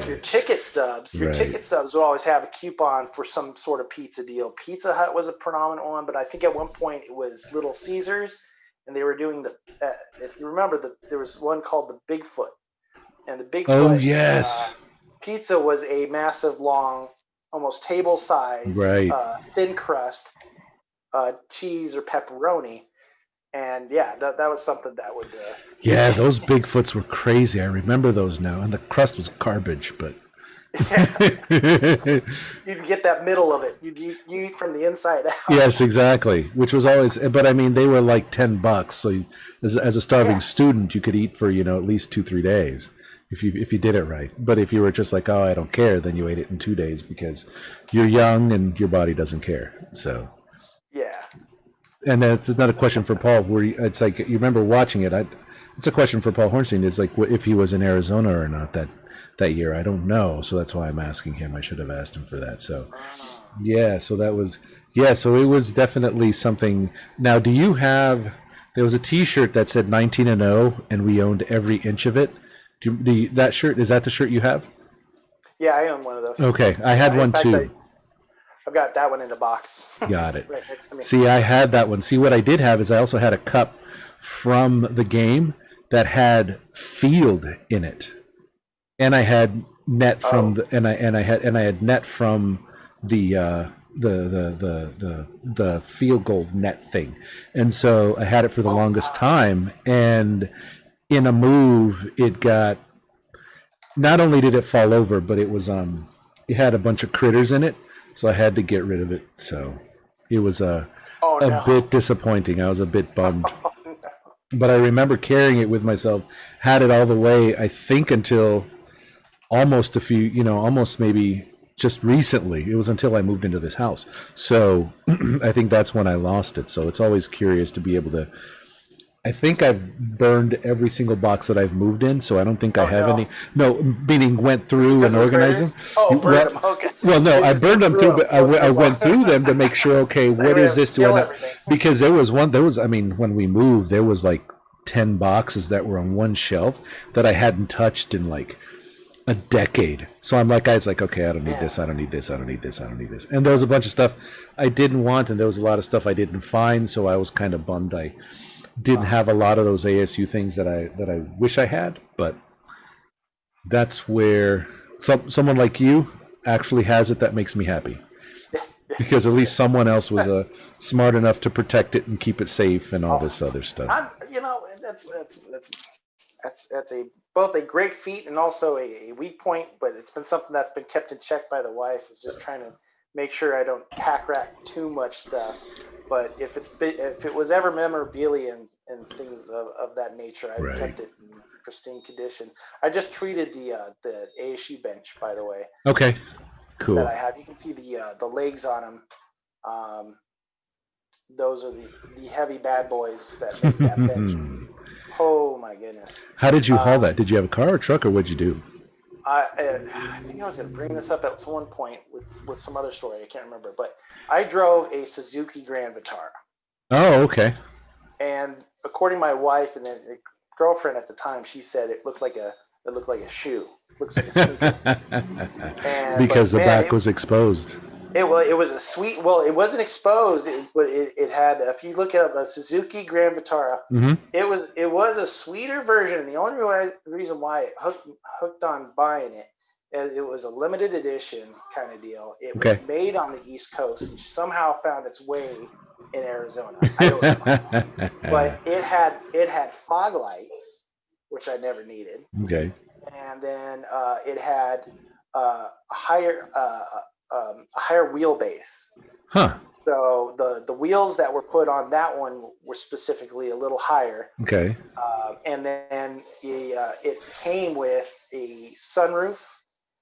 your ticket stubs, ticket stubs would always have a coupon for some sort of pizza deal. Pizza Hut was a predominant one, but I think at one point it was Little Caesars, and they were doing if you remember, there was one called the Bigfoot. And the Bigfoot pizza was a massive, long, almost table size, thin crust, cheese or pepperoni. And yeah, that was something that would.
Those Bigfoots were crazy. I remember those now, and the crust was garbage. But
you'd get that middle of it. You eat from the inside out.
Yes, exactly. Which was always. But I mean, they were like $10. So as a starving student, you could eat for at least 2-3 days if you did it right. But if you were just like, oh, I don't care, then you ate it in 2 days because you're young and your body doesn't care. So.
Yeah.
And it's not a question for Paul. It's like you remember watching it. It's a question for Paul Hornstein. It's like if he was in Arizona or not that year. I don't know. So that's why I'm asking him. I should have asked him for that. So, yeah. So that was Yeah, so it was definitely something. Now, do you have? There was a T-shirt that said 19 and 0, and we owned every inch of it. That shirt, is that the shirt you have?
Yeah, I own one of those.
Okay, I had
In
one
fact,
too.
I've got that one in the box.
Got it.
Right next to me.
See, I had that one. See, what I did have is I also had a cup from the game that had field in it, and I had net from the and I had net from the field goal net thing, and so I had it for the longest time. And in a move, it got, not only did it fall over, but it had a bunch of critters in it, so I had to get rid of it. So it was a bit disappointing. I was a bit bummed. But I remember carrying it with myself, had it all the way, I think, until almost almost maybe just recently. It was until I moved into this house. So I think that's when I lost it. So it's always curious to be able to. I think I've burned every single box that I've moved in, so I don't think I have any. No, meaning went through and organized them.
Burned them. Okay.
Well, no, I burned them too, but I went through them to make sure. Okay, what is this? Because there was one. I mean, when we moved, there was like 10 boxes that were on one shelf that I hadn't touched in like a decade. So I'm like, I was like, okay, I don't need this. I don't need this. I don't need this. I don't need this. And there was a bunch of stuff I didn't want, and there was a lot of stuff I didn't find. So I was kind of bummed. I didn't have a lot of those ASU things that I wish I had, but that's where someone like you actually has it. That makes me happy, because at least someone else was smart enough to protect it and keep it safe and all this other stuff.
That's both a great feat and also a weak point, but it's been something that's been kept in check by the wife. Is just trying to make sure I don't pack rack too much stuff. But if it was ever memorabilia and things of that nature, I've kept it in pristine condition. I just treated the ASU bench, by the way.
Okay, cool.
That I have. You can see the legs on them. Those are the heavy bad boys that make that bench. Oh my goodness!
How did you haul that? Did you have a car or truck, or what'd you do?
I think I was going to bring this up at one point with some other story. I can't remember, but I drove a Suzuki Grand Vitara.
Oh, okay.
And according to my wife and then a girlfriend at the time, she said it looked like a shoe. It looks like a sneaker.
Because the back was exposed.
It was a sweet. Well, it wasn't exposed, but it had. If you look at a Suzuki Grand Vitara, it was a sweeter version. And the only reason why it hooked on buying it, it was a limited edition kind of deal. It was made on the East Coast and somehow found its way in Arizona. I don't know. But it had fog lights, which I never needed.
Okay.
And then it had a higher wheelbase.
Huh.
So the wheels that were put on that one were specifically a little higher.
Okay.
And then it came with a sunroof.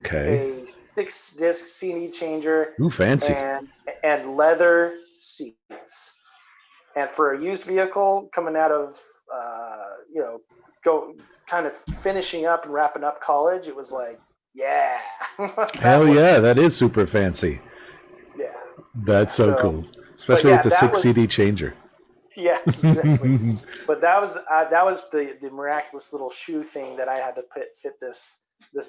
Okay.
A 6-disc CD changer.
Ooh, fancy.
And leather seats. And for a used vehicle coming out of go kind of finishing up and wrapping up college, it was like, yeah.
Hell yeah, that is super fancy.
Yeah.
That's so cool. Especially with the 6 CD changer.
Yeah, exactly. But that was the miraculous little shoe thing that I had to fit this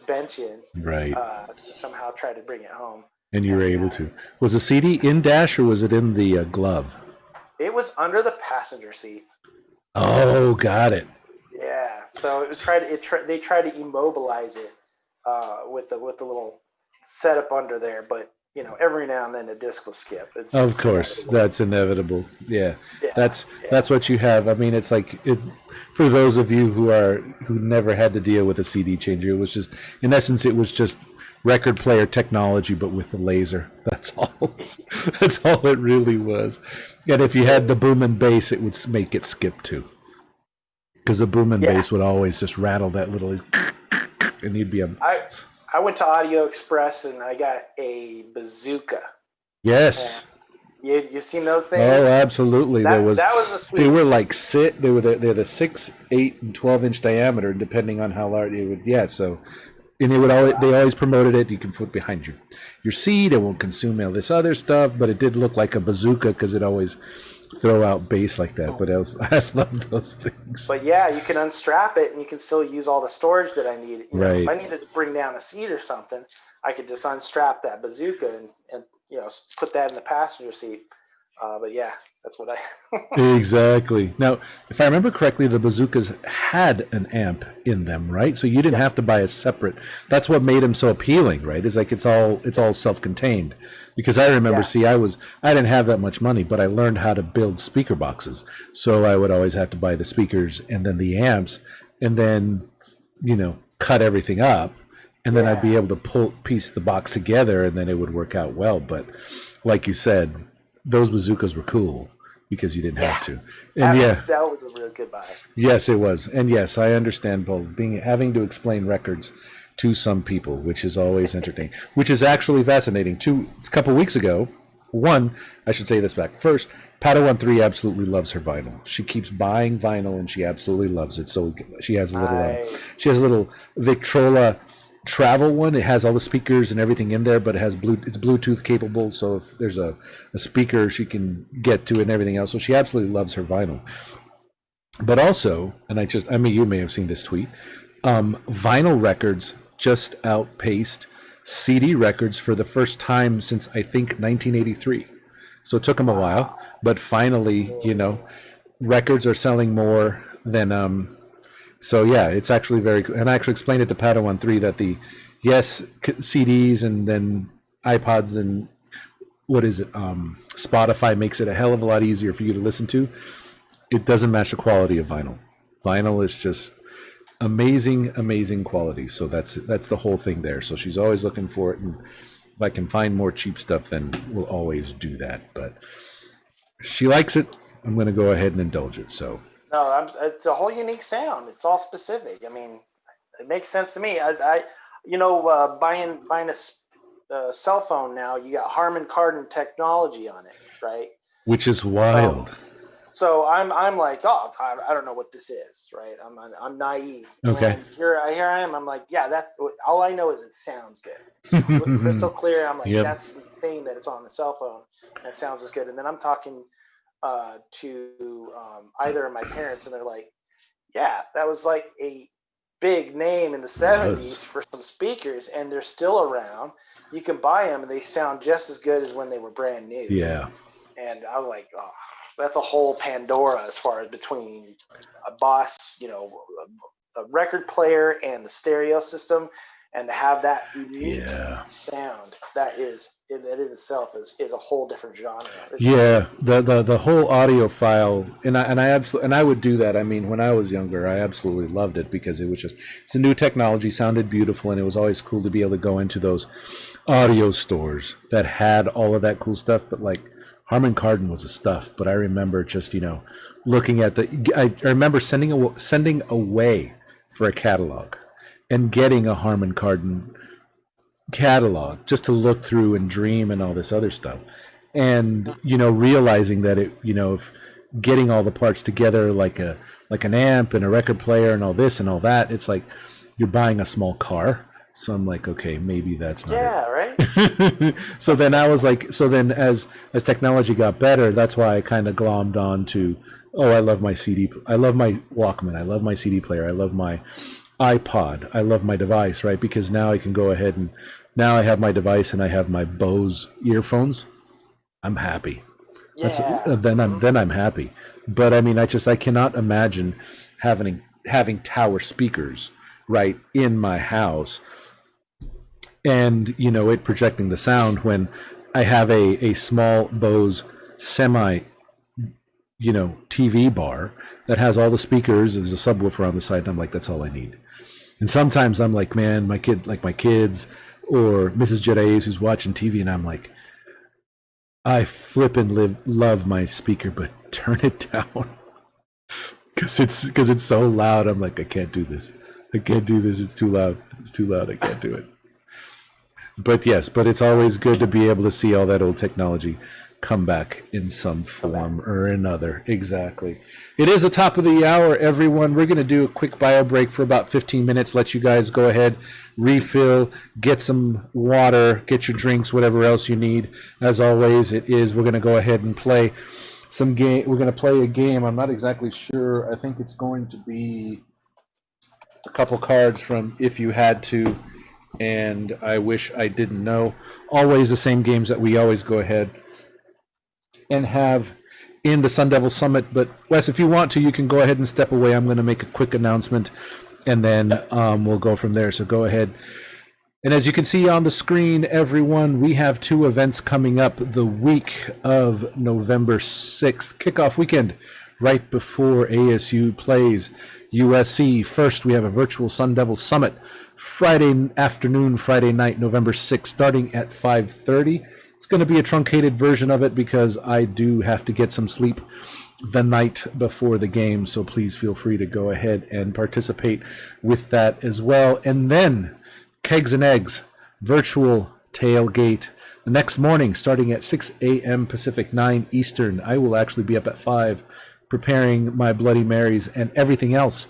bench in.
Right.
To somehow try to bring it home.
And you were able to. Was the CD in dash or was it in the glove?
It was under the passenger seat.
Oh, got it.
Yeah. So they tried to immobilize it with the little setup under there, but every now and then a disc will skip. It's
of course, that's inevitable. Yeah. That's what you have. I mean, it's like for those of you who never had to deal with a CD changer, it was just, in essence, it was just record player technology, but with the laser. That's all. That's all it really was. And if you had the boom and bass, it would make it skip too, because the boom and bass would always just rattle that little, and you'd be
I went to Audio Express and I got a bazooka.
Yes.
You've seen those things?
Oh, absolutely.
That was the sweet.
They were like they're the 6, 8, and 12 inch diameter, depending on how large it would. Yeah. So And they always promoted it. You can put behind your seat. It won't consume all this other stuff, but it did look like a bazooka because it always throw out bass like that. But I love those things.
But yeah, you can unstrap it and you can still use all the storage that I need. You know,
Right.
if I needed to bring down a seat or something, I could just unstrap that bazooka and put that in the passenger seat. But yeah, that's what I.
Exactly. Now, if I remember correctly, the bazookas had an amp in them, right? So you didn't have to buy a separate. That's what made them so appealing, right? It's like it's all self-contained. Because I remember, I didn't have that much money, but I learned how to build speaker boxes. So I would always have to buy the speakers and then the amps, and then cut everything up, and then I'd be able to piece the box together, and then it would work out well. But like you said, those bazookas were cool because you didn't have to. And
that was a real good buy.
Yes, it was. And yes, I understand both having to explain records to some people, which is always entertaining, which is actually fascinating. A couple weeks ago, I should say this back first, Padawan3 absolutely loves her vinyl. She keeps buying vinyl and she absolutely loves it. So she has a little Victrola travel one. It has all the speakers and everything in there, but it's Bluetooth capable. So if there's a speaker, she can get to it and everything else. So she absolutely loves her vinyl. But also, you may have seen this tweet, vinyl records just outpaced CD records for the first time since I think 1983. So it took them a while, but finally, records are selling more than so yeah, it's actually very cool. And I actually explained it to Padawan3 that CDs and then iPods and Spotify makes it a hell of a lot easier for you to listen to. It doesn't match the quality of vinyl. Vinyl is just amazing quality. So that's the whole thing there. So she's always looking for it, and if I can find more cheap stuff, then we'll always do that. But she likes it. I'm going to go ahead and indulge it. So
no, it's a whole unique sound. It's all specific. I mean, it makes sense to me. Buying a cell phone now, you got Harman Kardon technology on it, right?
Which is wild.
So I'm like, I don't know what this is, right? I'm naive.
Okay.
And here I am. I'm like, yeah, that's all I know is it sounds good. It's crystal clear. I'm like, That's insane that it's on the cell phone and it sounds as good. And then I'm talking to either of my parents, and they're like, yeah, that was like a big name in the 70s for some speakers, and they're still around. You can buy them and they sound just as good as when they were brand new.
Yeah.
And I was like, that's a whole Pandora as far as between a Boss, a record player and the stereo system, and to have that unique sound, that is in itself is a whole different genre.
The whole audio file, and I would do that. I mean, when I was younger, I absolutely loved it because it's a new technology, sounded beautiful, and it was always cool to be able to go into those audio stores that had all of that cool stuff. But like Harman Kardon was a stuff. But I remember just looking at I remember sending away for a catalog and getting a Harman Kardon catalog just to look through and dream and all this other stuff. And, realizing that if getting all the parts together like an amp and a record player and all this and all that, it's like you're buying a small car. So I'm like, okay, maybe that's not it.
Right?
So then I was like, as technology got better, that's why I kind of glommed on to, I love my CD, I love my Walkman, I love my CD player, I love my iPod, I love my device, right? Because now I can go ahead and now I have my device and I have my Bose earphones. I'm happy. Then I'm happy. But I mean, I cannot imagine having tower speakers right in my house and it projecting the sound when I have a small Bose semi TV bar that has all the speakers. There's a subwoofer on the side, and I'm like, that's all I need. And sometimes I'm like, man, my kids or Mrs. Jedi who's watching TV, and I'm like, I flippin' love my speaker, but turn it down because it's so loud. I'm like, I can't do this. It's too loud. I can't do it. But yes, it's always good to be able to see all that old technology come back in some form or another. Exactly. It is the top of the hour, everyone. We're going to do a quick bio break for about 15 minutes. Let you guys go ahead, refill, get some water, get your drinks, whatever else you need. As always, we're going to go ahead and play some game. We're going to play a game. I'm not exactly sure. I think it's going to be a couple cards from If You Had To and I Wish I Didn't Know. Always the same games that we always go ahead and have in the Sun Devil Summit. But Wes, if you want to, you can go ahead and step away. I'm going to make a quick announcement, and then we'll go from there. So go ahead. And as you can see on the screen, everyone, we have two events coming up the week of November 6th, kickoff weekend, right before ASU plays USC. First, we have a virtual Sun Devil Summit, Friday afternoon, Friday night, November 6th, starting at 5:30. It's going to be a truncated version of it because I do have to get some sleep the night before the game, so please feel free to go ahead and participate with that as well. And then Kegs and Eggs, virtual tailgate the next morning starting at 6 a.m. Pacific, 9 Eastern. I will actually be up at 5 preparing my Bloody Marys and everything else.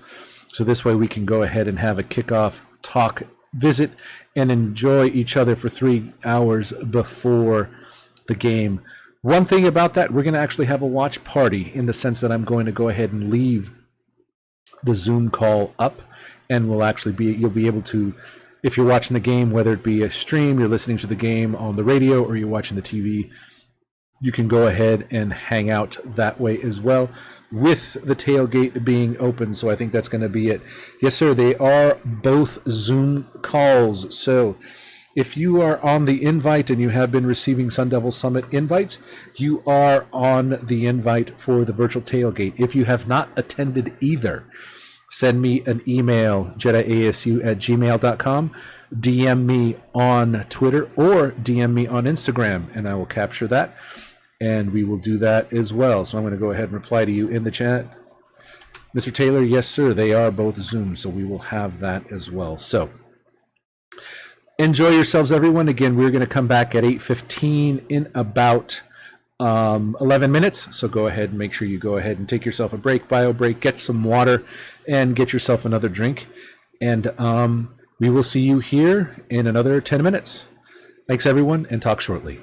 So this way we can go ahead and have a kickoff, talk, visit, and enjoy each other for 3 hours before the game. One thing about that, we're going to actually have a watch party in the sense that I'm going to go ahead and leave the Zoom call up, and you'll be able to, if you're watching the game, whether it be a stream, you're listening to the game on the radio, or you're watching the TV, you can go ahead and hang out that way as well, with the tailgate being open. So I think that's going to be it. Yes, sir, they are both Zoom calls. So if you are on the invite and you have been receiving Sun Devil Summit invites, you are on the invite for the virtual tailgate. If you have not attended either, send me an email, jediasu@gmail.com, DM me on Twitter, or DM me on Instagram, and I will capture that, and we will do that as well. So I'm going to go ahead and reply to you in the chat. Mr. Taylor, yes, sir, they are both Zoom, so we will have that as well. So enjoy yourselves, everyone. Again, we're going to come back at 8:15 in about 11 minutes. So go ahead and make sure you go ahead and take yourself a bio break, get some water, and get yourself another drink. And we will see you here in another 10 minutes. Thanks, everyone, and talk shortly.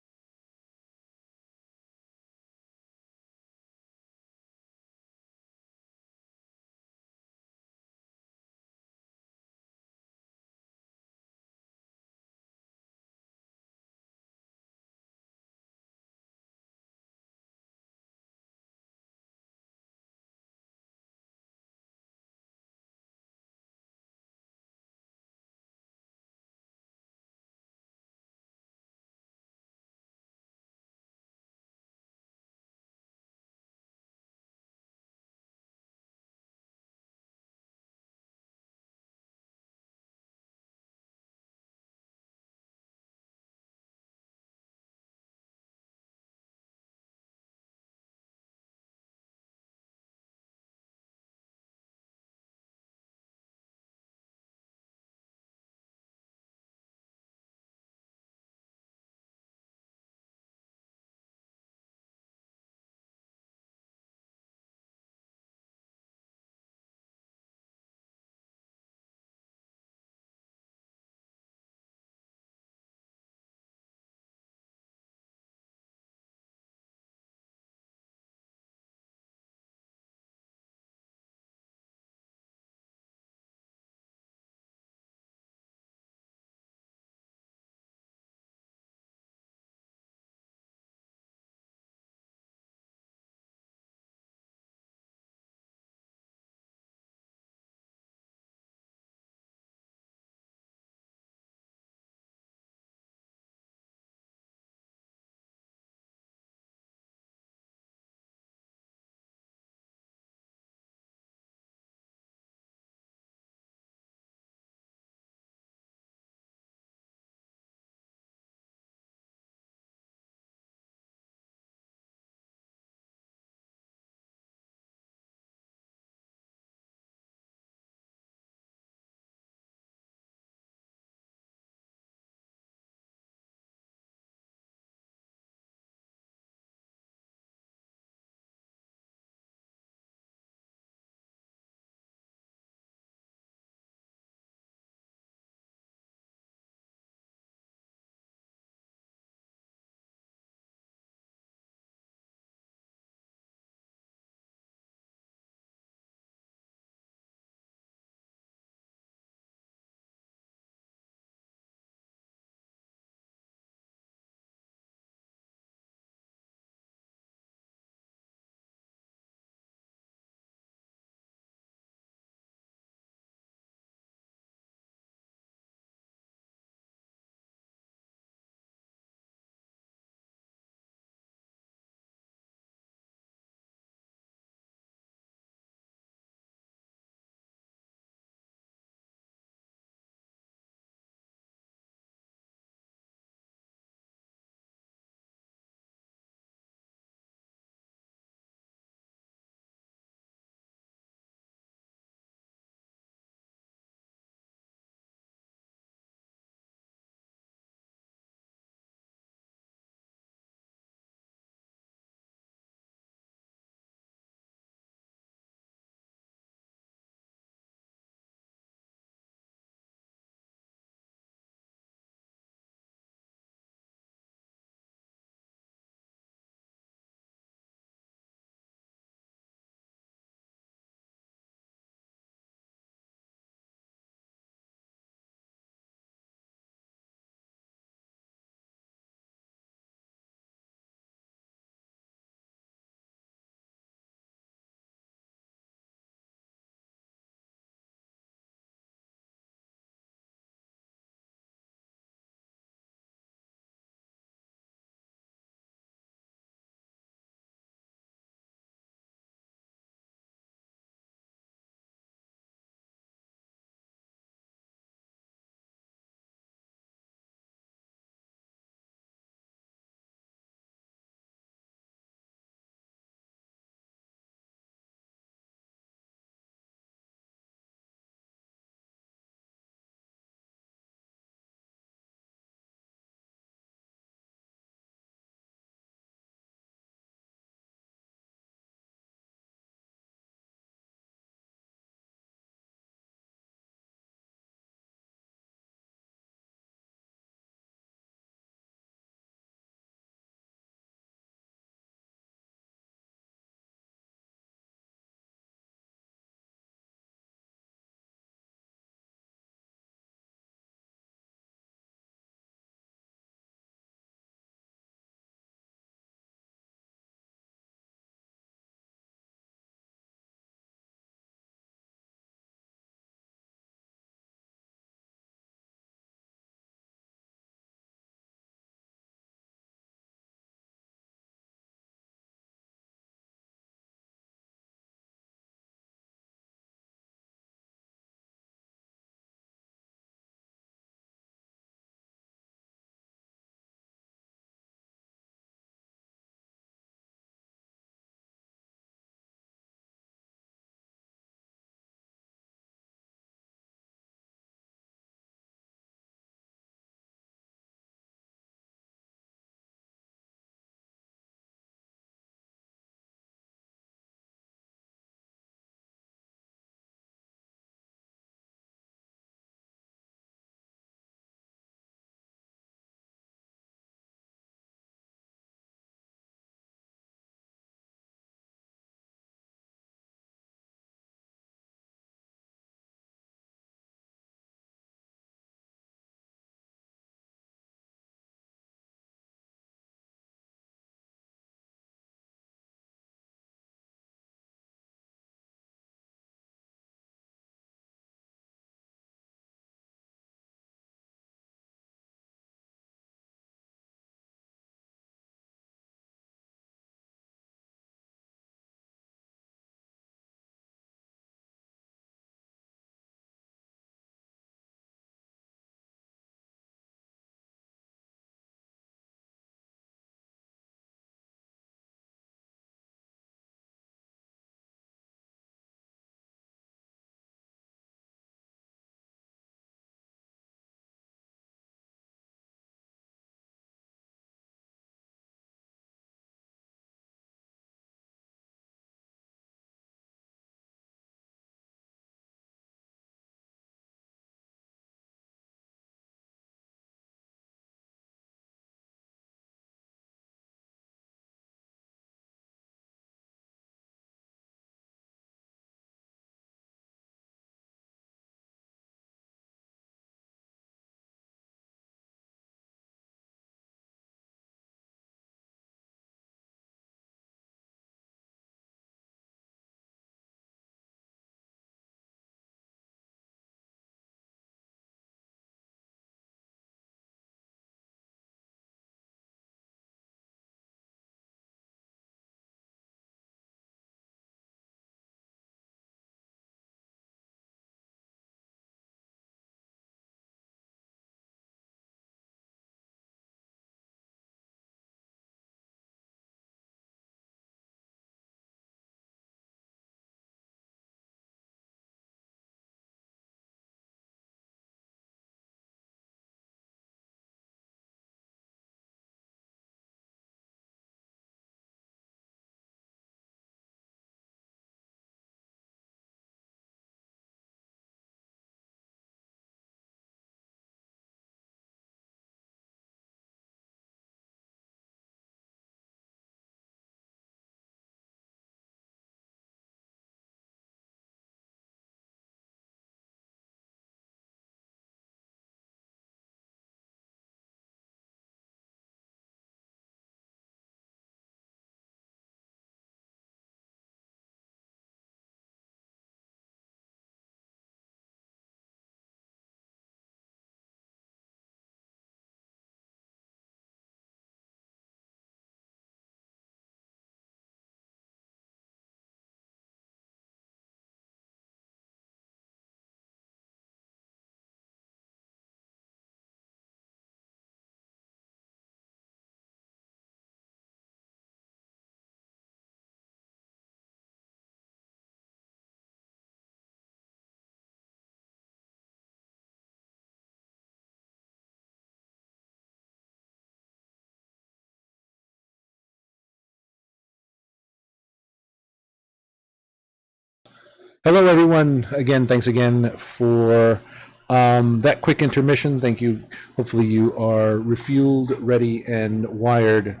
Hello, everyone. Again, thanks again for that quick intermission. Thank you. Hopefully, you are refueled, ready, and wired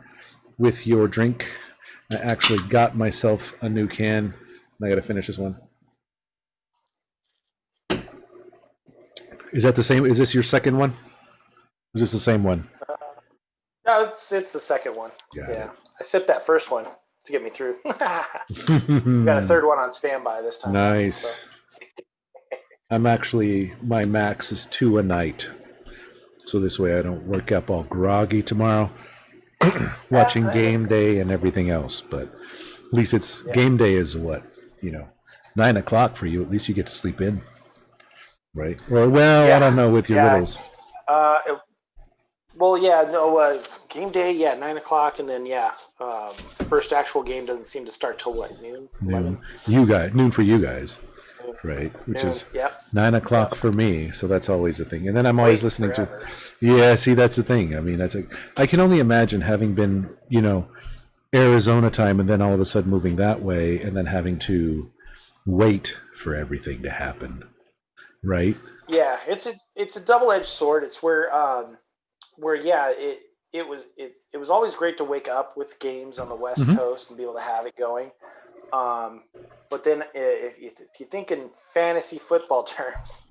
with your drink. I actually got myself a new can. I got to finish this one. Is that the same? Is this your second one? Is this the same one?
No, it's the second one.
Got
Yeah, I sipped that first one to get me through. We got a
it.
third one on standby this time.
Nice.
So.
My max is 2 a night. So this way I don't wake up all groggy tomorrow, watching game day and everything else. But at least it's game day is what, 9 o'clock for you. At least you get to sleep in, right? Or, I don't know with your littles.
Game day, 9 o'clock, and then first actual game doesn't seem to start till what, noon?
Noon for you guys. Right, which is 9 o'clock for me, so that's always the thing. And then I'm always listening to, see, that's the thing. I mean, I can only imagine having been, Arizona time, and then all of a sudden moving that way, and then having to wait for everything to happen, right?
Yeah, it's a double-edged sword. It's where it was always great to wake up with games on the West Coast and be able to have it going. But then if you think in fantasy football terms,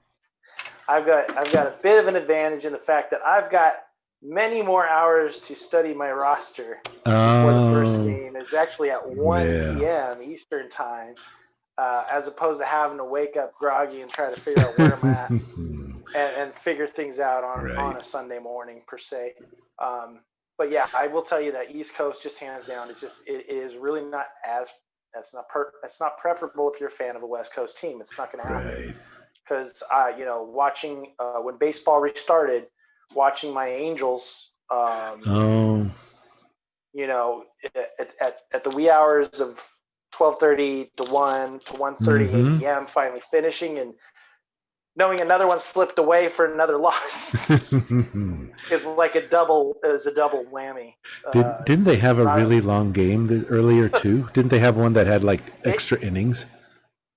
I've got a bit of an advantage in the fact that I've got many more hours to study my roster before the first game is actually at 1 p.m. Eastern time, as opposed to having to wake up groggy and try to figure out where I'm at and figure things out on a Sunday morning per se. But yeah, I will tell you that East Coast, just hands down, it is really not as it's not preferable if you're a fan of a West Coast team. It's not going to happen because watching when baseball restarted, watching my Angels, at the wee hours of 12:30 to 1 to 1:30 a.m. finally finishing and knowing another one slipped away for another loss. It's like a double whammy.
Didn't they have a really long game earlier too? Didn't they have one that had like extra innings?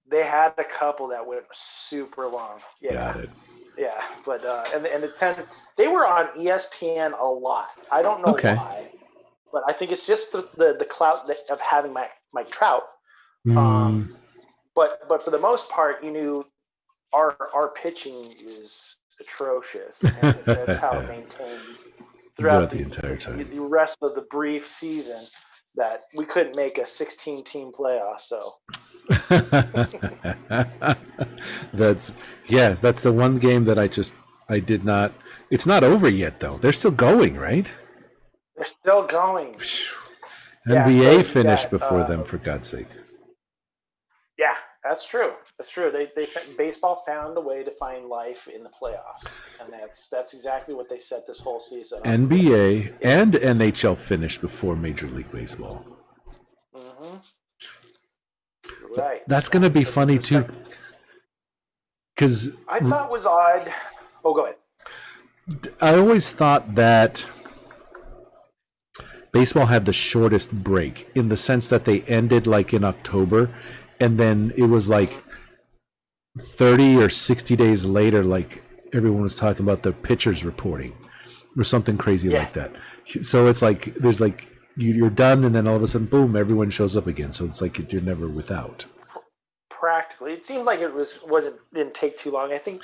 They had a couple that went super long. Yeah.
Got it.
Yeah, but and the 10 they were on ESPN a lot. I don't know why, but I think it's just the clout of having Mike Trout. But for the most part, our pitching is atrocious, and that's how it maintained throughout the entire time. The rest of the brief season that we couldn't make a 16-team playoff. So
that's the one game that I did not. It's not over yet, though. They're still going, right?
They're still going.
NBA finished before them, for God's sake.
Yeah, that's true. That's true. They baseball found a way to find life in the playoffs, and that's exactly what they set this whole season.
NBA and NHL finished before Major League Baseball.
Right.
That's going to be funny too, because
I thought it was odd. Oh, go ahead.
I always thought that baseball had the shortest break in the sense that they ended like in October, and then it was like 30 or 60 days later, like everyone was talking about the pitchers reporting or something crazy like that. So it's like there's like you're done, and then all of a sudden, boom, everyone shows up again. So it's like you're never without.
Practically, it seemed like it didn't take too long. I think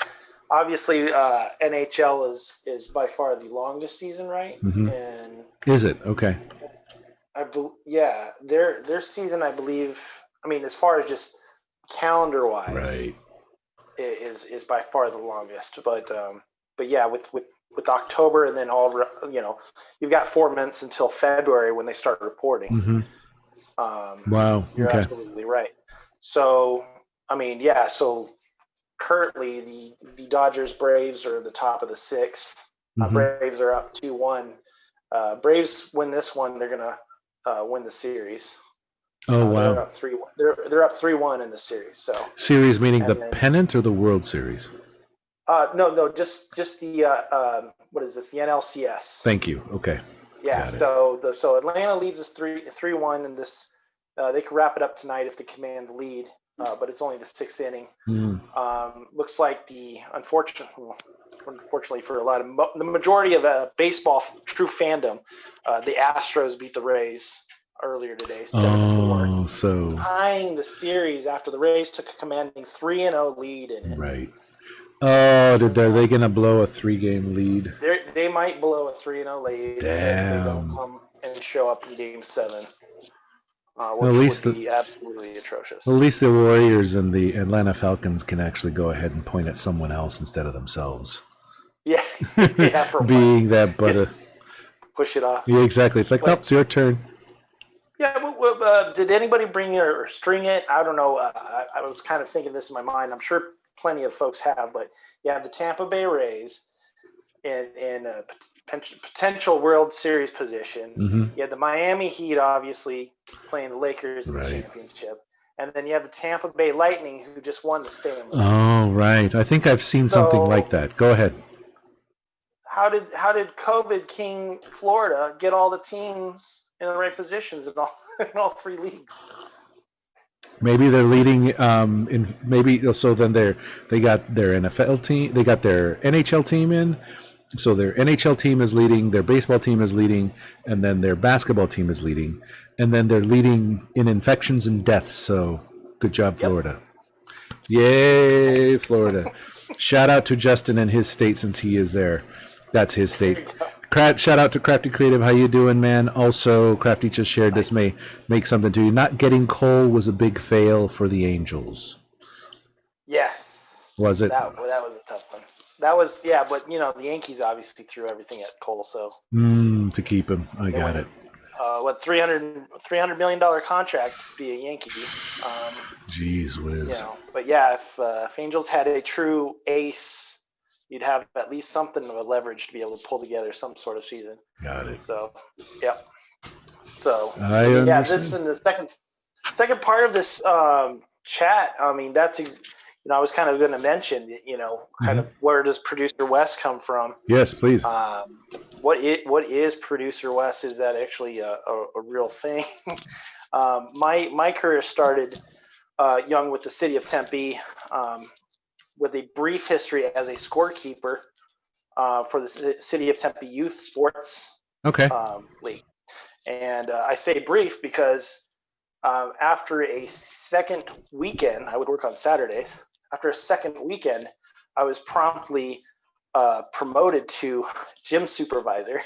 obviously NHL is by far the longest season, right? And
is it okay?
Their season, I believe. I mean, as far as just calendar wise,
right,
is by far the longest. But yeah, with October and then you've got 4 months until February when they start reporting.
Wow,
you're absolutely right. So I mean, so currently the Dodgers Braves are at the top of the 6th. Braves are up 2-1. Braves win this one, they're gonna win the series.
Oh wow!
They're up 3-1. They're up 3-1 in the series. So
series meaning the pennant or the World Series?
No, just the what is this? The NLCS.
Thank you. Okay.
Yeah. So Atlanta leads us 3-1 in this. They could wrap it up tonight if the Command lead. but it's only the 6th inning.
Mm.
Looks like unfortunately for a lot of the majority of baseball true fandom, the Astros beat the Rays earlier today, 7-4,
So
tying the series after the Rays took a commanding 3-0 lead in it.
right. Oh, are they gonna blow a 3-game lead?
They might blow a 3-0 lead if they don't
Damn.
come and show up in Game 7,
Well,
which would be absolutely atrocious.
at least the Warriors and the Atlanta Falcons can actually go ahead and point at someone else instead of themselves.
Yeah, for
being that butter.
Push it off.
Yeah, exactly. It's like, nope, it's your turn.
Yeah, did anybody bring it or string it? I don't know. I was kind of thinking this in my mind. I'm sure plenty of folks have, but you have the Tampa Bay Rays in a potential World Series position.
Mm-hmm.
You had the Miami Heat, obviously, playing the Lakers in the championship. And then you have the Tampa Bay Lightning, who just won the Stanley.
Oh, right. I think I've seen something like that. Go ahead.
How did COVID King Florida get all the teams in the right positions in all 3 leagues?
Maybe they're leading so then they got their NFL team, they got their NHL team in. So their NHL team is leading, their baseball team is leading, and then their basketball team is leading, and then they're leading in infections and deaths. So good job, Florida. Yay, Florida. Shout out to Justin and his state since he is there. That's his state. Shout out to Crafty Creative. How you doing, man? Also, Crafty just shared this may make something to you. Not getting Cole was a big fail for the Angels.
Yes.
Was it?
That was a tough one. That was, yeah, but, the Yankees obviously threw everything at Cole, so.
To keep him. I got it.
$300 million contract to be a Yankee.
Jeez whiz.
But yeah, if Angels had a true ace, you'd have at least something of a leverage to be able to pull together some sort of season.
Got it.
So, yeah. So,
understand.
This is in the second part of this chat. I mean, that's, I was kind of going to mention, kind of where does Producer Wes come from?
Yes, please.
What is Producer Wes? Is that actually a real thing? My career started young with the city of Tempe, with a brief history as a scorekeeper for the city of Tempe Youth Sports League. And I say brief because after a second weekend, I would work on Saturdays. After a second weekend, I was promptly promoted to gym supervisor,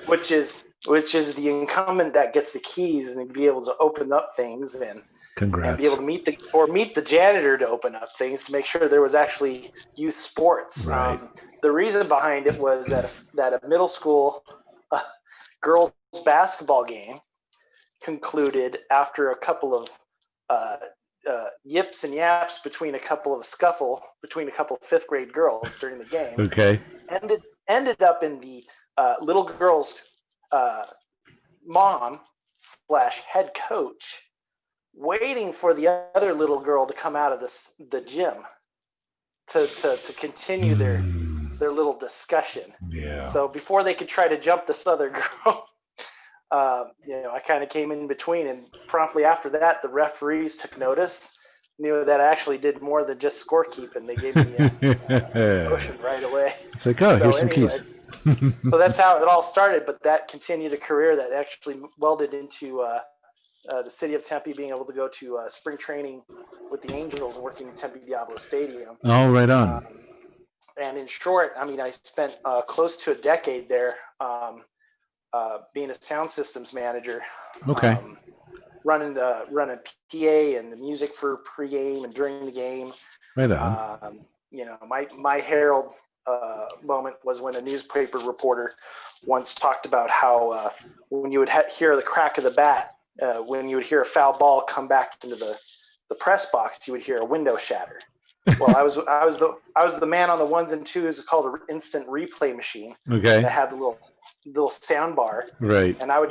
which is the incumbent that gets the keys and be able to open up things and
Congrats.
be able to meet the janitor to open up things to make sure there was actually youth sports.
Right.
The reason behind it was that a middle school girls basketball game concluded after a couple of yips and yaps between a couple of 5th grade girls during the game.
Okay.
Ended up in the little girl's mom / head coach waiting for the other little girl to come out of the gym to continue their little discussion.
Yeah.
So before they could try to jump this other girl, I kind of came in between, and promptly after that, the referees took notice, knew that I actually did more than just scorekeep, and they gave me a motion right away.
It's like, here's some keys.
So that's how it all started, but that continued a career that actually welded into the city of Tempe being able to go to spring training with the Angels, working in Tempe Diablo Stadium.
Oh, right on.
And in short, I mean, I spent close to a decade there being a sound systems manager.
Okay.
Running PA and the music for pregame and during the game.
Right on.
My herald moment was when a newspaper reporter once talked about how when you would hear the crack of the bat, when you would hear a foul ball come back into the press box, you would hear a window shatter. Well, I was the man on the ones and twos called an instant replay machine.
Okay.
That had the little sound bar.
Right.
And I would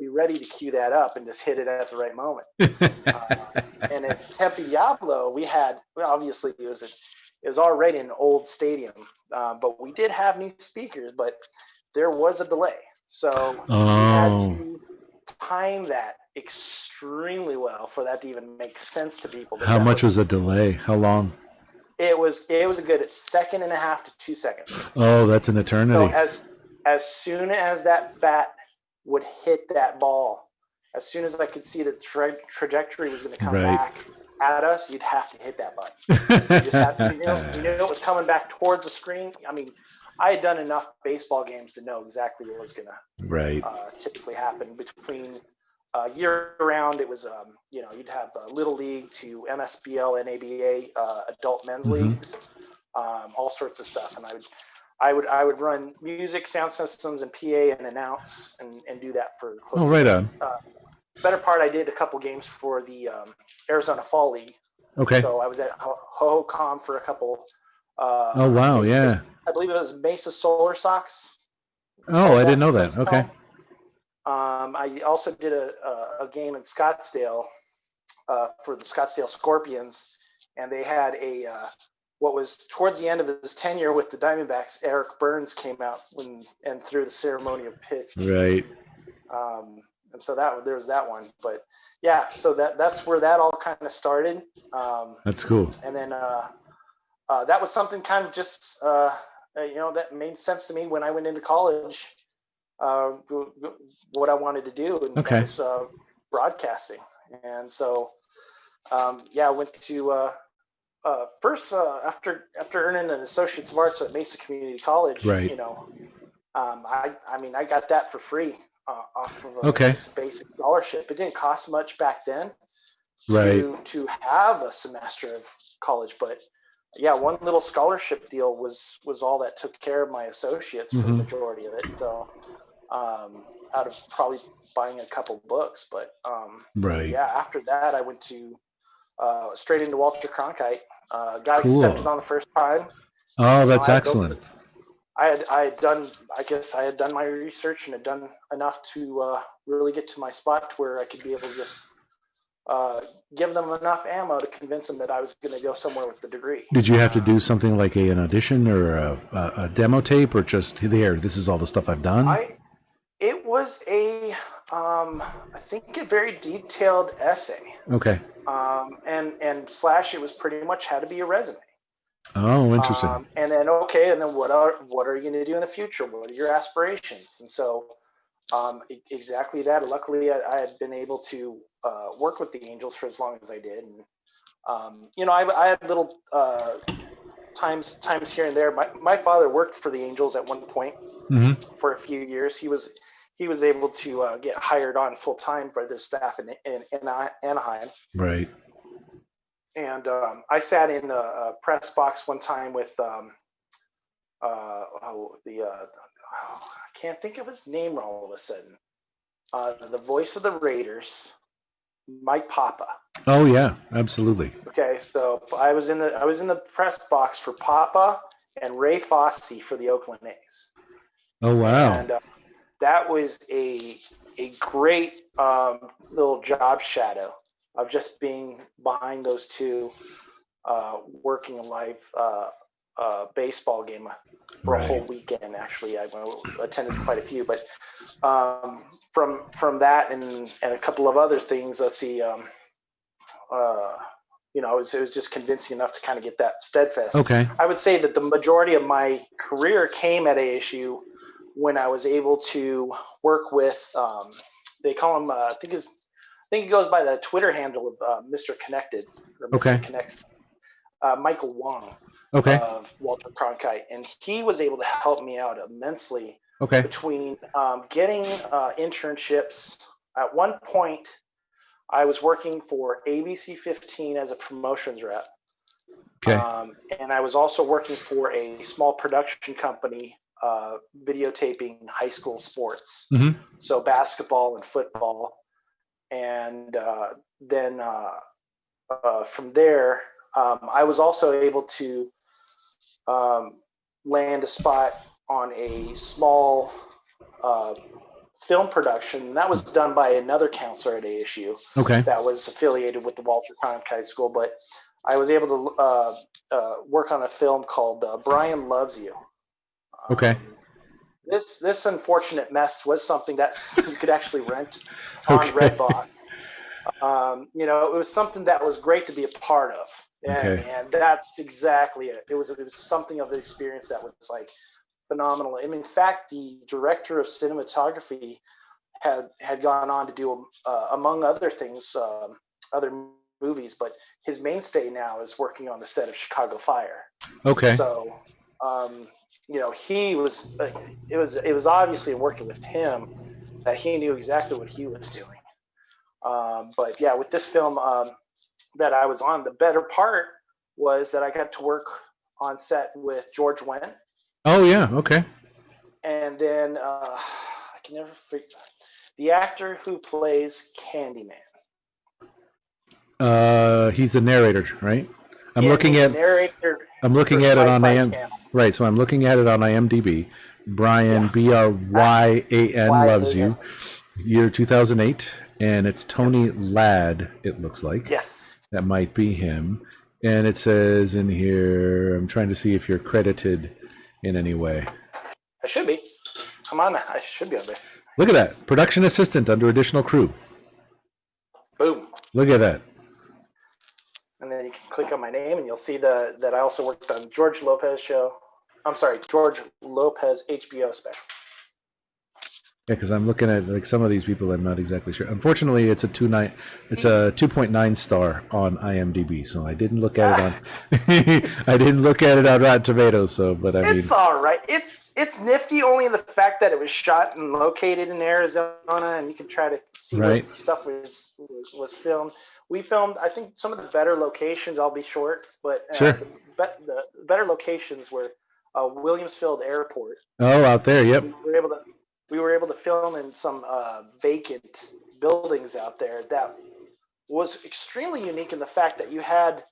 be ready to cue that up and just hit it at the right moment. And at Tempe Diablo, obviously it was already an old stadium, but we did have new speakers, but there was a delay. So we had to time that extremely well for that to even make sense to people.
How much was the delay? How long?
It was a good 1.5 to 2 seconds.
Oh, that's an eternity.
So as soon as that bat would hit that ball, as soon as I could see the trajectory was going to come back at us, you'd have to hit that button. You just had to, you knew it was coming back towards the screen. I mean, I had done enough baseball games to know exactly what was going to typically happen between year round. It was, you'd have Little League to MSBL, NABA, adult men's leagues, all sorts of stuff. And I would run music, sound systems, and PA and announce and do that for close to
right on.
Better part, I did a couple games for the Arizona Fall League.
Okay.
So I was at Ho-Ho-Com for a couple.
Oh, wow. Yeah.
I believe it was Mesa Solar Sox.
Oh, I didn't know that. Okay.
I also did a game in Scottsdale for the Scottsdale Scorpions, and they had what was towards the end of his tenure with the Diamondbacks. Eric Burns came out and threw the ceremonial pitch.
Right.
And so there was that one, but yeah, so that's where that all kind of started.
That's cool.
And then that was something kind of just that made sense to me when I went into college. What I wanted to do, and that was broadcasting. And so I went to first after earning an Associate's of Arts at Mesa Community College.
Right.
I got that for free. Off of a basic scholarship. It didn't cost much back then to have a semester of college, but yeah, one little scholarship deal was all that took care of my associates for the majority of it. So out of probably buying a couple books, but after that I went to straight into Walter Cronkite. Got accepted on the first time.
Oh, that's excellent.
I had done my research and had done enough to really get to my spot where I could be able to just give them enough ammo to convince them that I was going to go somewhere with the degree.
Did you have to do something like an audition or a demo tape, or just this is all the stuff I've done?
It was I think a very detailed essay.
Okay.
And it was pretty much had to be a resume.
Oh, interesting.
And then what are you going to do in the future? What are your aspirations? And so exactly that. Luckily, I had been able to work with the Angels for as long as I did, and I had little times here and there. My father worked for the Angels at one point for a few years. He was able to get hired on full time by their staff in Anaheim. Right. And I sat in the press box one time with I can't think of his name all of a sudden. The voice of the Raiders, Mike Papa.
Oh yeah, absolutely.
Okay, so I was in the press box for Papa and Ray Fosse for the Oakland A's.
Oh wow.
And that was a great little job shadow of just being behind those two, working a live baseball game for a whole weekend. Actually, I attended quite a few, but from that and a couple of other things, let's see, it was just convincing enough to kind of get that steadfast. Okay. I would say that the majority of my career came at ASU when I was able to work with, they call him, I think he goes by the Twitter handle of Mr. Connected, or Mr. Connects, Michael Wong of Walter Cronkite. And he was able to help me out immensely between getting internships. At one point, I was working for ABC 15 as a promotions rep. Okay. And I was also working for a small production company videotaping high school sports. So basketball and football. And then from there, I was also able to land a spot on a small film production. That was done by another counselor at ASU that was affiliated with the Walter Cronkite School. But I was able to work on a film called Brian Loves You. This unfortunate mess was something that you could actually rent on Redbox. You know, it was something that was great to be a part of.
Okay.
And that's exactly it. It was something of the experience that was like phenomenal. And in fact, the director of cinematography had gone on to do, among other things, other movies, but his mainstay now is working on the set of Chicago Fire.
Okay.
So, you know, he was. It was obviously working with him that he knew exactly what he was doing. But yeah, with this film that I was on, the better part was that I got to work on set with George Wendt,
Oh yeah. Okay.
and then I can never forget the actor who plays Candyman.
He's the narrator, right? I'm
Yeah,
looking
he's the
at
narrator
I'm
for
looking at it on
Sci-Fi
IM.
Channel.
Right, so I'm looking at it on IMDb. Brian
Yeah,
Bryan loves
YAN.
you. Year 2008, and it's
Yep.
Tony Ladd. It looks like
Yes,
that might be him. And it says in here, I'm trying to see if you're credited in any way.
I should be. Come on, I should be on there.
Look at that, production assistant under additional crew.
Boom.
Look at that.
And then you can click on my name, and you'll see that I also worked on George Lopez show. I'm sorry, George Lopez HBO special.
Yeah, because I'm looking at like some of these people. I'm not exactly sure. Unfortunately, it's a 2.9 star on IMDb. So I didn't look at it on. I didn't look at it on Rotten Tomatoes. So, but I mean,
It's all right. It's nifty only in the fact that it was shot and located in Arizona, and you can try to see where
right,
stuff was filmed. We filmed, I think, some of the better locations. I'll be short, but
sure.
the better locations were Williamsfield Airport.
Oh, out there. Yep.
We were able to film in some vacant buildings out there. That was extremely unique in the fact that you had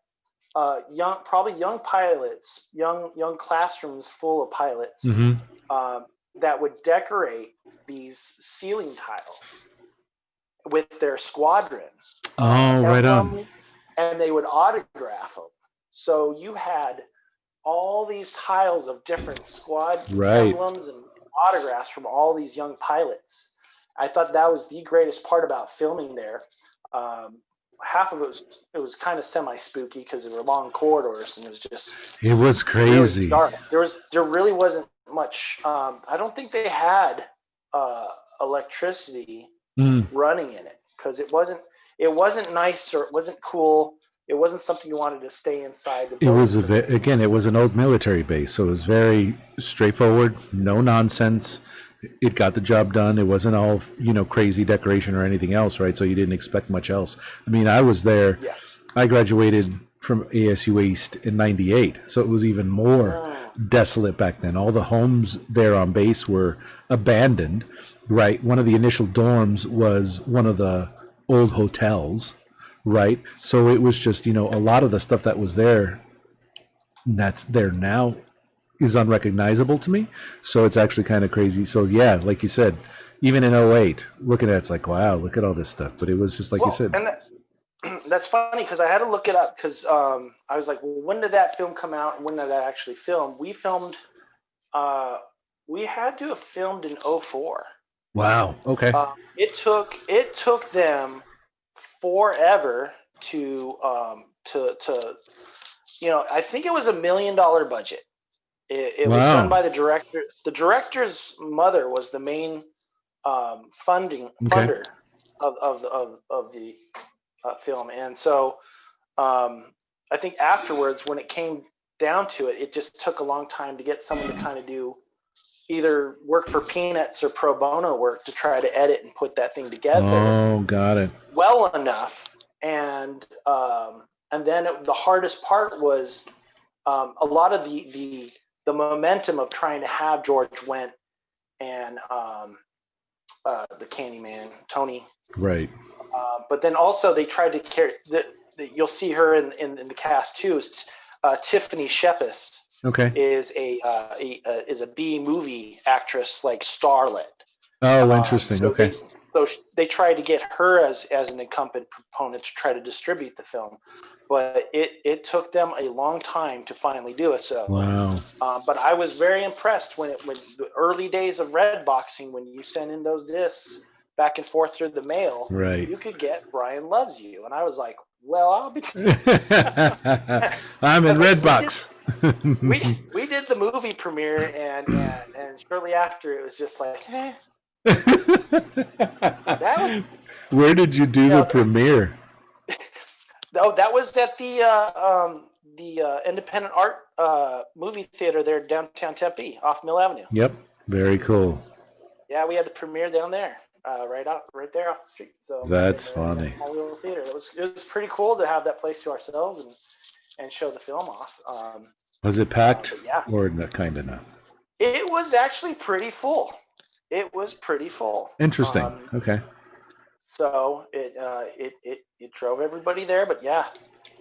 probably young pilots, young classrooms full of pilots
Mm-hmm.
that would decorate these ceiling tiles with their squadron
Oh, right on.
emblem, and they would autograph them. So you had all these tiles of different squad
Right.
emblems and autographs from all these young pilots. I thought that was the greatest part about filming there. Half of it was kind of semi spooky because there were long corridors and it was just
It was
really
crazy.
dark. There really wasn't much. I don't think they had electricity
Mm.
running in it because it wasn't nice or it wasn't cool. It wasn't something you wanted to stay inside the
It
building.
was again. It was an old military base, so it was very straightforward, no nonsense. It got the job done. It wasn't all crazy decoration or anything else, right? So you didn't expect much else. I mean, I was there.
Yeah.
I graduated from ASU East in '98, so it was even more desolate back then. All the homes there on base were abandoned, right? One of the initial dorms was one of the old hotels, right? So it was just, a lot of the stuff that was there that's there now is unrecognizable to me. So it's actually kind of crazy. So yeah, like you said, even in '08, looking at it's like, wow, look at all this stuff. But it was just like you said.
And that's funny because I had to look it up because I was like, well, when did that film come out? And when did I actually film? We had to have filmed in 04.
Wow. Okay.
It took them forever to I think it was $1 million budget. It was
Wow.
done by the director. The director's mother was the main funder of the film, and so I think afterwards, when it came down to it, it just took a long time to get someone to kind of do either work for peanuts or pro bono work to try to edit and put that thing together.
Oh, got it.
Well enough, and then the hardest part was a lot of the momentum of trying to have George Wendt and the Candyman Tony,
right?
But then also they tried to carry you'll see her in the cast too. Is Tiffany Shepis.
Okay.
Is a B movie actress like starlet.
Oh, interesting.
So
okay.
They tried to get her as an incumbent proponent to try to distribute the film, but it took them a long time to finally do it. So
wow.
But I was very impressed when the early days of red boxing, when you send in those discs, back and forth through the mail,
Right.
you could get Brian Loves You. And I was like, well, I'll be.
I'm in Redbox.
We did the movie premiere, and shortly after, it was just like, that was.
Where did you do the premiere?
Oh, that was at the Independent Art movie theater there downtown Tempe, off Mill Avenue.
Yep, very cool.
Yeah, we had the premiere down there, right there off the street. So
that's funny.
Small little theater. It was pretty cool to have that place to ourselves and show the film off.
Was it packed?
Yeah.
Or kind of not?
It was actually pretty full. It was pretty full.
Interesting. Okay.
So it drove everybody there, but yeah,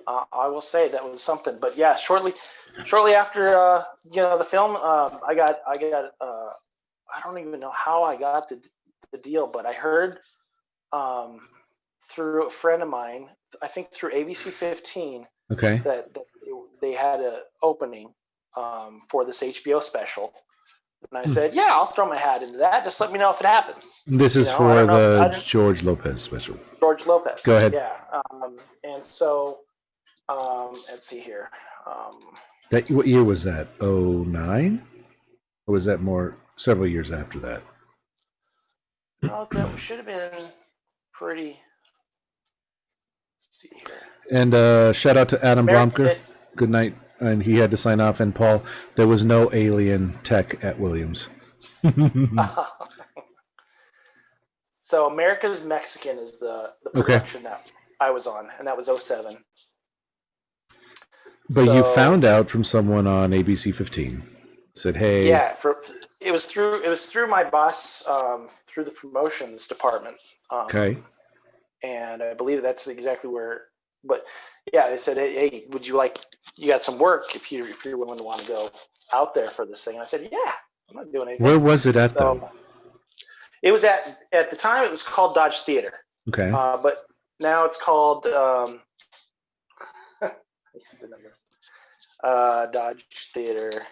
I will say that was something. But yeah, shortly after the film, I got I don't even know how I got the deal, but I heard through a friend of mine, I think through ABC 15,
okay,
that they had an opening for this HBO special. And I said, yeah, I'll throw my hat into that. Just let me know if it happens.
This is for the George Lopez special.
George Lopez.
Go ahead.
Yeah. And so, let's see here.
What year was that? 09? Or was that more several years after that?
No, that should have been pretty. Let's see here.
And shout out to Adam Blomker. Good night. And he had to sign off. And Paul, there was no alien tech at Williams.
So America's Mexican is the production that I was on, and that was 07.
But you found out from someone on ABC 15. Said, hey.
Yeah, it was through my boss, through the promotions department.
Okay.
And I believe that's exactly where. But yeah, they said, hey, would you got some work if you're willing to want to go out there for this thing? And I said, yeah, I'm not doing anything.
Where was it at though?
It was at the time it was called Dodge Theater.
Okay.
But now it's called Dodge Theater.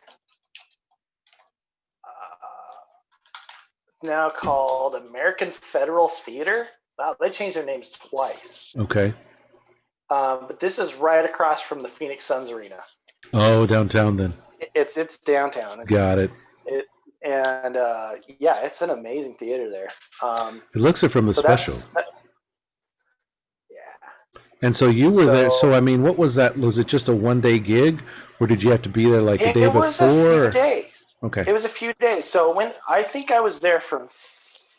Now called American Federal Theater. Wow, they changed their names twice.
Okay.
But this is right across from the Phoenix Suns Arena.
Oh, downtown then.
It's downtown.
Got it.
And yeah, it's an amazing theater there.
It looks it from the special.
Yeah.
And so you were there. So I mean, what was that? Was it just a one-day gig, or did you have to be there like a day before?
It was a few days.
Okay.
It was a few days. So I think I was there from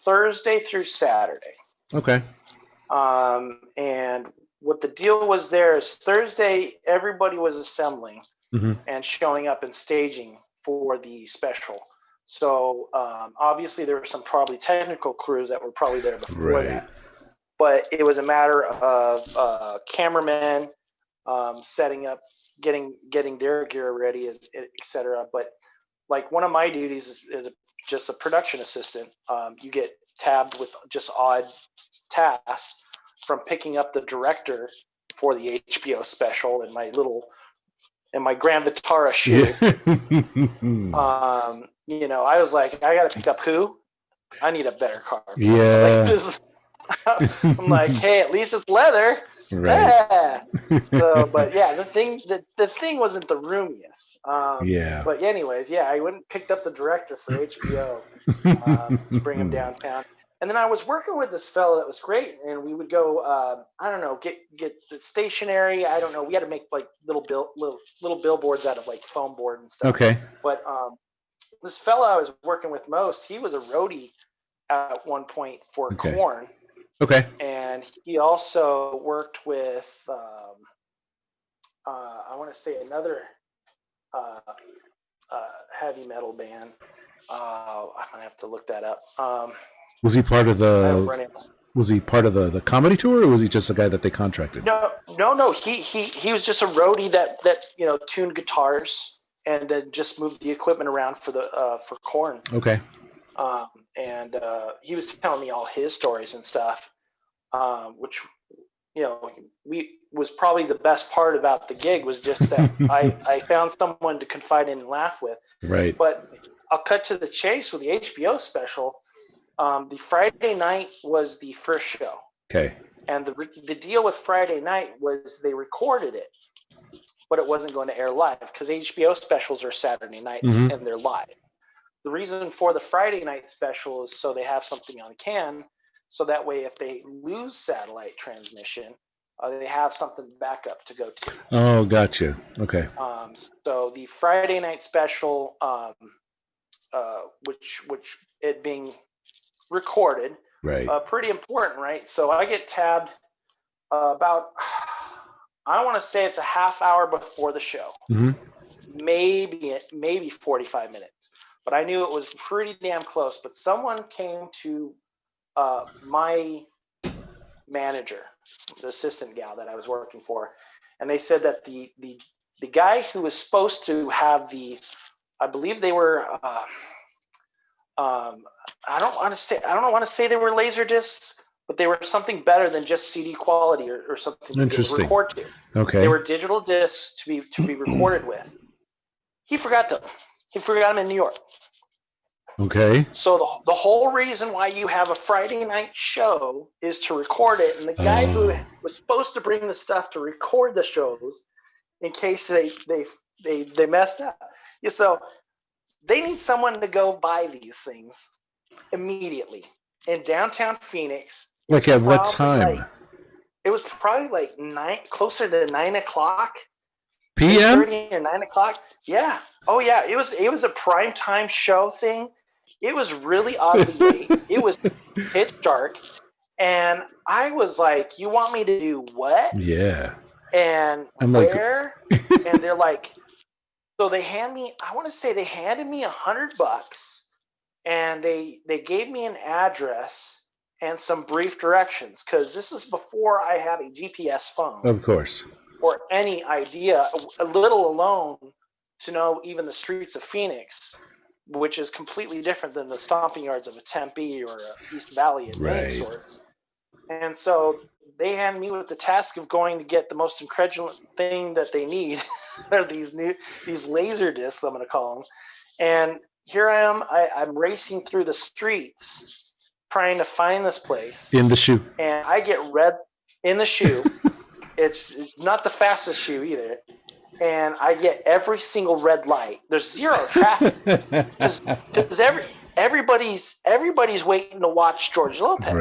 Thursday through Saturday.
Okay.
And what the deal was there is Thursday, everybody was assembling and showing up and staging for the special. So obviously there were some probably technical crews that were probably there before that. But it was a matter of cameramen setting up, getting their gear ready, et cetera. But like one of my duties is just a production assistant. You get tabbed with just odd tasks, from picking up the director for the HBO special in my Grand Vitara shoe. I was like, I got to pick up who? I need a better car.
Yeah.
I'm like, hey, at least it's leather.
Right.
Yeah. So, but yeah, the thing wasn't the roomiest.
Yeah.
But anyways, yeah, I went and picked up the director for HBO to bring him downtown. And then I was working with this fellow that was great, and we would go, I don't know, get the stationery. I don't know. We had to make like little billboards out of like foam board and stuff.
Okay.
But this fellow I was working with most, he was a roadie at one point for Korn.
Okay.
And he also worked with, I want to say another heavy metal band. I'm gonna have to look that up.
Was he part of the? Was he part of the comedy tour, or was he just a guy that they contracted?
No. He was just a roadie that tuned guitars and then just moved the equipment around for Korn.
Okay.
And he was telling me all his stories and stuff, which was probably the best part about the gig, was just that I found someone to confide in and laugh with.
Right.
But I'll cut to the chase with the HBO special. The Friday night was the first show.
Okay.
And the deal with Friday night was they recorded it, but it wasn't going to air live because HBO specials are Saturday nights and they're live. The reason for the Friday night special is so they have something on can, so that way if they lose satellite transmission, they have something backup to go to.
Oh, gotcha. Okay.
So the Friday night special, which it being recorded,
Right.
pretty important, right? So I get tabbed about, I want to say it's a half hour before the show, maybe 45 minutes. But I knew it was pretty damn close. But someone came to my manager, the assistant gal that I was working for, and they said that the guy who was supposed to have the, I believe they were, I don't want to say they were laser discs, but they were something better than just CD quality or something to record to.
Okay.
They were digital discs to be recorded with. He forgot them. He forgot them in New York.
Okay.
So the whole reason why you have a Friday night show is to record it, and the guy who was supposed to bring the stuff to record the shows, in case they messed up. Yeah, so they need someone to go buy these things immediately in downtown Phoenix.
Like at what time?
It was probably like closer to 9 o'clock.
PM?
8:30 or 9 o'clock. Yeah. Oh yeah. It was a prime time show thing. It was really oddly late. It was pitch dark, and I was like, "You want me to do what?"
Yeah.
And
I'm
where? And they're like, so they hand me. I want to say they handed me $100, and they gave me an address and some brief directions, because this is before I had a GPS phone.
Of course.
Or any idea, a little alone, to know even the streets of Phoenix, which is completely different than the stomping yards of a Tempe or a East Valley of any sorts. And so they hand me with the task of going to get the most incredible thing that they need. Are these laser discs, I'm going to call them. And here I am. I'm racing through the streets trying to find this place.
In the shoe. And
I get red in the shoe. It's not the fastest shoe either. And I get every single red light. There's zero traffic because everybody's waiting to watch George Lopez.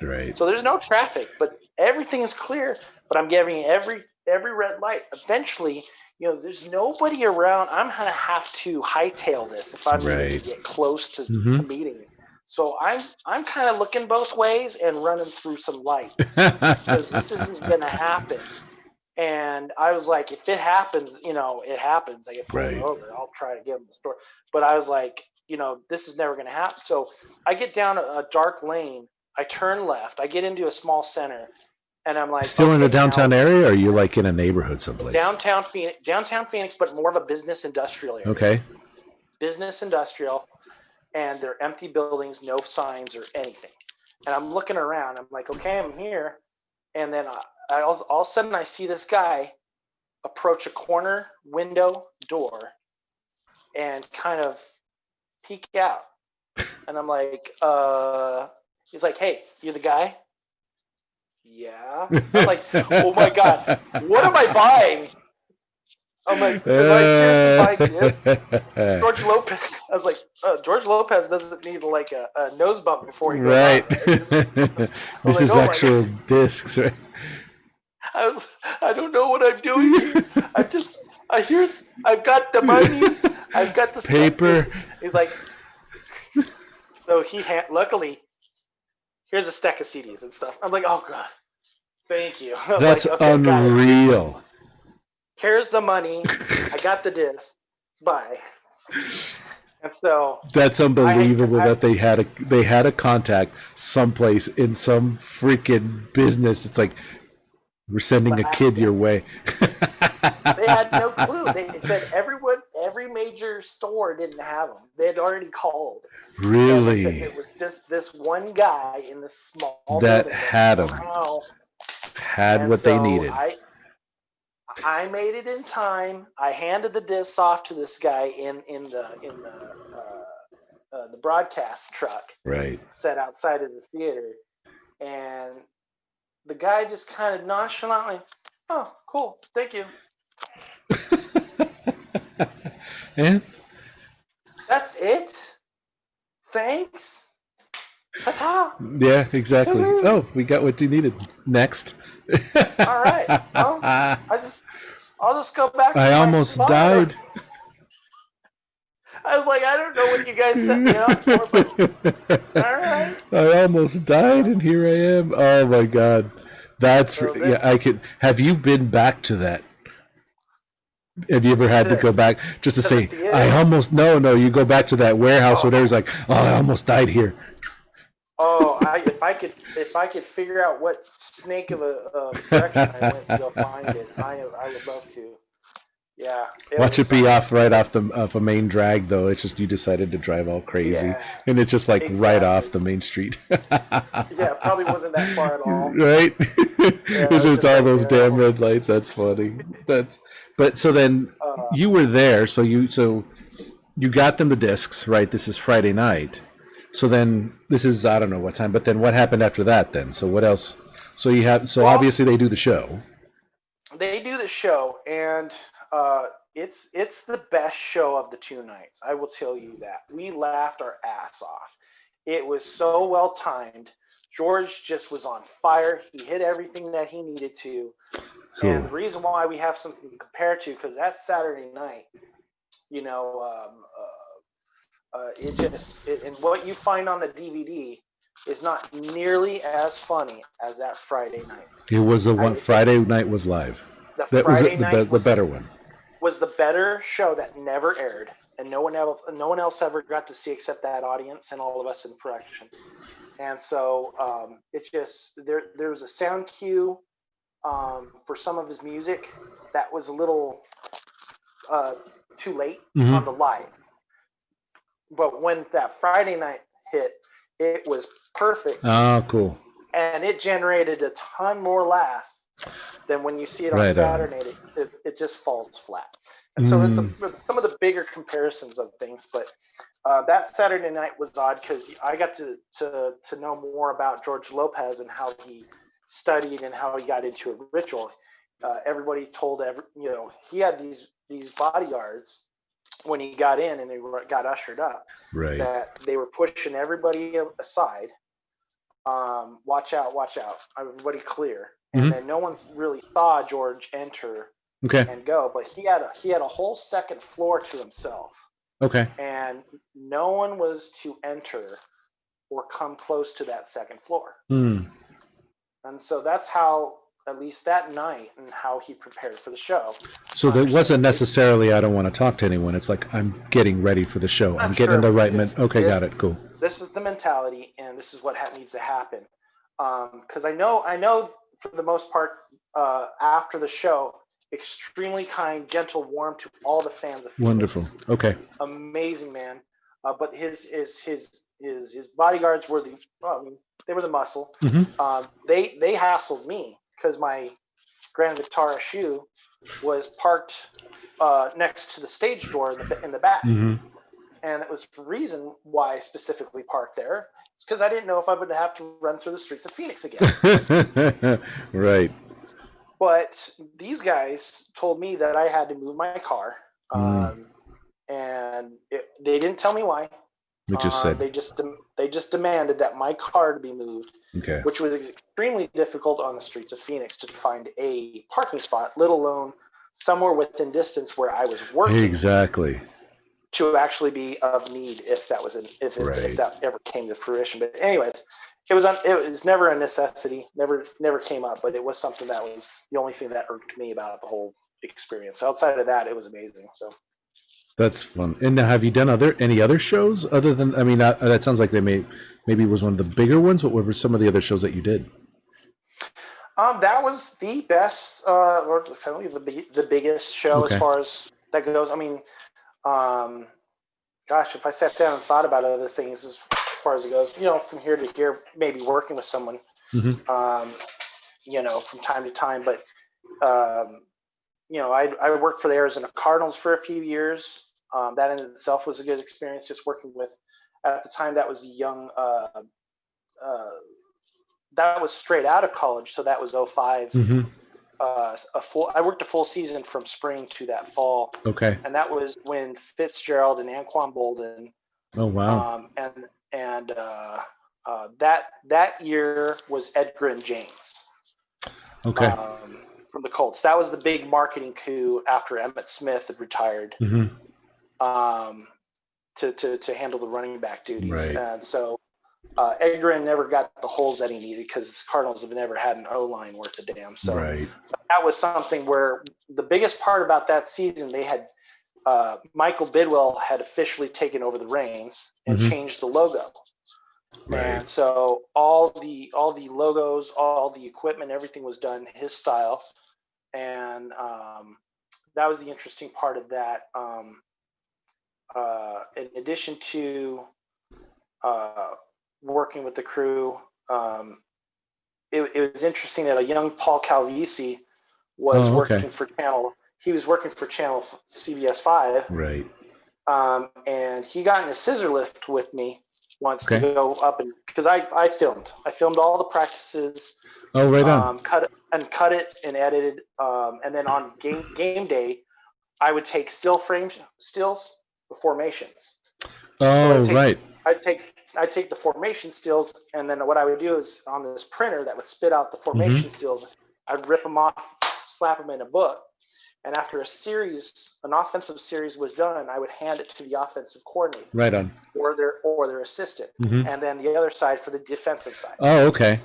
Right.
So there's no traffic, but everything's clear. But I'm getting every red light. Eventually, there's nobody around. I'm gonna have to hightail this if I'm going to get close to a meeting. So I'm kind of looking both ways and running through some lights because this isn't gonna happen. And I was like, if it happens, it happens. I get pulled over. I'll try to give them the story. But I was like, this is never going to happen. So I get down a dark lane. I turn left. I get into a small center. And I'm like,
still in the downtown area, or are you like in a neighborhood someplace?
Downtown Phoenix, but more of a business industrial area. Okay. Business industrial. And they're empty buildings, no signs or anything. And I'm looking around. I'm like, okay, I'm here. And then all of a sudden I see this guy approach a corner window door and kind of peek out. And I'm like, he's like, hey, you the guy? Yeah. I'm like, oh my God, what am I buying? I'm like, am I seriously buying this? George Lopez. I was like, George Lopez doesn't need like a nose bump before he goes
out. This is actual discs, right?
I don't know what I'm doing here. I've got the money. I've got the
paper.
He's like, so luckily, here's a stack of CDs and stuff. I'm like, oh God, thank you.
That's like, okay, unreal.
Here's the money. I got the disc. Bye. And so
that's unbelievable that they had a contact someplace in some freaking business. It's like, we're sending a kid your way.
They had no clue. They said every major store didn't have them. They had already called.
Really?
It was just this one guy in this small
that had them. Had what they needed.
I made it in time. I handed the discs off to this guy in the the broadcast truck
Right.
set outside of the theater, and the guy just kind of nonchalantly, "Oh, cool, thank you.
And
That's it. Thanks. Ta-ta.
yeah, exactly.
Toodaloo.
Oh, we got what you needed. Next.
All right. Well, I'll just go back
I
to my
almost
spot.
died.
I was like, I don't know what you guys set me up for, but all right.
I almost died, and here I am. Oh my God, that's
So
yeah.
this
I could. Have you been back to that? Have you ever had to
to
go back just to
to the
say, I
theater.
almost, no, you go back to that warehouse,
Oh,
whatever. It's like, oh, I almost died here.
if I could figure out what snake of a direction I went to go find it, I would love to. Yeah, it
Watch
was
it be
something.
off right off the off a main drag though. It's just you decided to drive all crazy,
Yeah,
and it's just like right off
exactly.
the main street.
Yeah, it probably wasn't that far at all.
Right?
Yeah,
It's
it was
just
just
all
right
those
there. The
damn
whole,
red lights. That's funny. That's but so then
uh,
you were there, so you got them the discs, right? This is Friday night. So then this is I don't know what time, but then what happened after that then? So what else? So
well,
obviously they do the show.
they do the show, and it's the best show of the 2 nights. I will tell you that. We laughed our ass off. It was so well timed. George just was on fire. He hit everything that he needed to. And
Cool.
the reason why we have something to compare to, because that Saturday night, you know, and what you find on the DVD is not nearly as funny as that Friday night.
It was the one
It
Friday night was live.
the
That was
Friday
it,
night
the better one.
was the better show that never aired, and no one else ever got to see except that audience and all of us in production. And so it just there was a sound cue for some of his music that was a little too late on the
Mm-hmm.
live. But when that Friday night hit, it was perfect,
Oh, cool.
and it generated a ton more laughs than when you see it on
Right on.
Saturday. It just falls flat. And so that's
Mm,
some of the bigger comparisons of things. But that Saturday night was odd because I got to know more about George Lopez and how he studied and how he got into a ritual. Everybody told he had these bodyguards when he got in and they got ushered up,
right.
that they were pushing everybody aside. Watch out, everybody clear. And
Mm-hmm.
then no one really saw George enter
Okay.
and go, but he had a whole second floor to himself,
Okay.
and no one was to enter or come close to that second floor.
Mm.
And so that's how, at least that night, and how he prepared for the show.
So that wasn't
Understandably,
necessarily I don't want to talk to anyone. It's like I'm getting ready for the show. I'm
I'm
getting
sure
in
it
the
was
right
just
Okay, got it. Cool.
this is the mentality, and this is what needs to happen. Because I know for the most part, after the show, extremely kind, gentle, warm to all the fans of
Wonderful.
Phoenix.
Okay.
Amazing man. But his bodyguards were they were the muscle.
Mm-hmm.
They hassled me because my Grand Vitara shoe was parked next to the stage door in the back.
Mm-hmm.
And it was the reason why I specifically parked there. It's because I didn't know if I would have to run through the streets of Phoenix again.
Right.
But these guys told me that I had to move my car,
Mm.
and they didn't tell me why.
They just said.
They just demanded that my car to be moved,
Okay.
which was extremely difficult on the streets of Phoenix to find a parking spot, let alone somewhere within distance where I was working.
Exactly.
To actually be of need if that was if
Right.
that ever came to fruition. But anyways, it was never a necessity, never came up, but it was something that was the only thing that irked me about the whole experience. Outside of that, it was amazing. So
That's fun. And now, have you done any other shows other than? I mean, that sounds like maybe it was one of the bigger ones. What were some of the other shows that you did?
that was the best, or kind of the biggest show as
Okay.
far as that goes. I mean, gosh, if I sat down and thought about other things as far as it goes, from here to here, maybe working with someone,
Mm-hmm.
from time to time. But, I worked for the Arizona Cardinals for a few years. That in itself was a good experience, just working with At the time, that was a young. That was straight out of college, so that was '05.
Mm-hmm.
I worked a full season from spring to that fall.
Okay.
And that was when Fitzgerald and Anquan Bolden.
Oh, wow.
And that year was Edgar and James.
Okay.
From the Colts. That was the big marketing coup after Emmitt Smith had retired.
Mm-hmm.
To handle the running back duties.
Right.
And so Edgerrin never got the holes that he needed because Cardinals have never had an O-line worth a damn. So
right.
that was something where the biggest part about that season, they had Michael Bidwell had officially taken over the reins and changed the logo.
Right.
And so all the logos, all the equipment, everything was done his style. And that was the interesting part of that. In addition to working with the crew, it was interesting that a young Paul Calvisi was working for Channel. He was working for Channel CBS 5.
Right.
And he got in a scissor lift with me once to go up, and because I filmed all the practices.
Oh, right on.
Cut it and edited, and then on game day, I would take stills, the formations.
Oh,
so
right.
I'd take the formation stills, and then what I would do is on this printer that would spit out the formation stills, I'd rip them off, slap them in a book, and after an offensive series was done, I would hand it to the offensive coordinator.
Right on.
Or their assistant, and then the other side for the defensive side.
Oh, okay.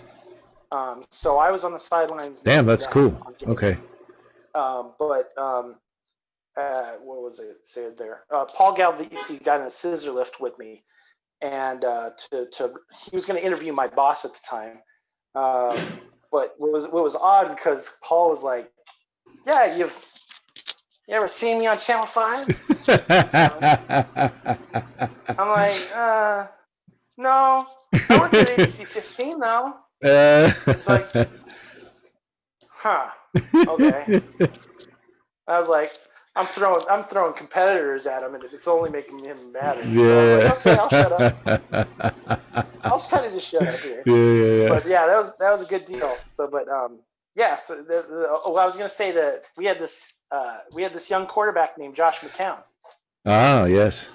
So I was on the sidelines.
Damn, that's cool. Okay.
What was it said there? Paul Galvisi got in a scissor lift with me, and he was going to interview my boss at the time. But what was odd because Paul was like, "Yeah, you ever seen me on Channel 5?" I'm like, "No, I worked at ABC 15 though." It's like, "Huh, okay." I was like, I'm throwing competitors at him, and it's only making him madder.
Yeah.
So I was like, okay, I'll shut up. I'll kind of just shut up here.
Yeah.
But yeah, that was a good deal. So, but yeah. So I was gonna say that we had this young quarterback named Josh McCown.
Ah, yes.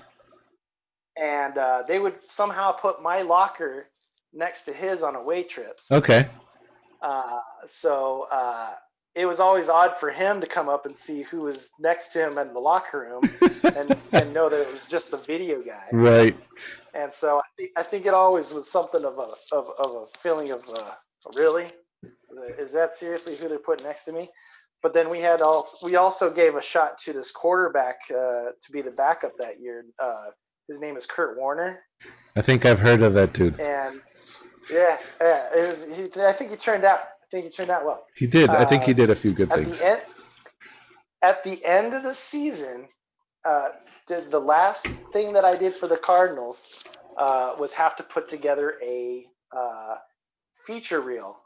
And they would somehow put my locker next to his on away trips.
Okay.
So it was always odd for him to come up and see who was next to him in the locker room and know that it was just the video guy.
Right.
And so I think it always was something of a feeling of really, is that seriously who they're putting next to me? But then we also gave a shot to this quarterback to be the backup that year. His name is Kurt Warner.
I think I've heard of that dude.
And yeah, I think he turned out well.
He did. I think he did a few good things.
At the end of the season, the last thing that I did for the Cardinals was have to put together a feature reel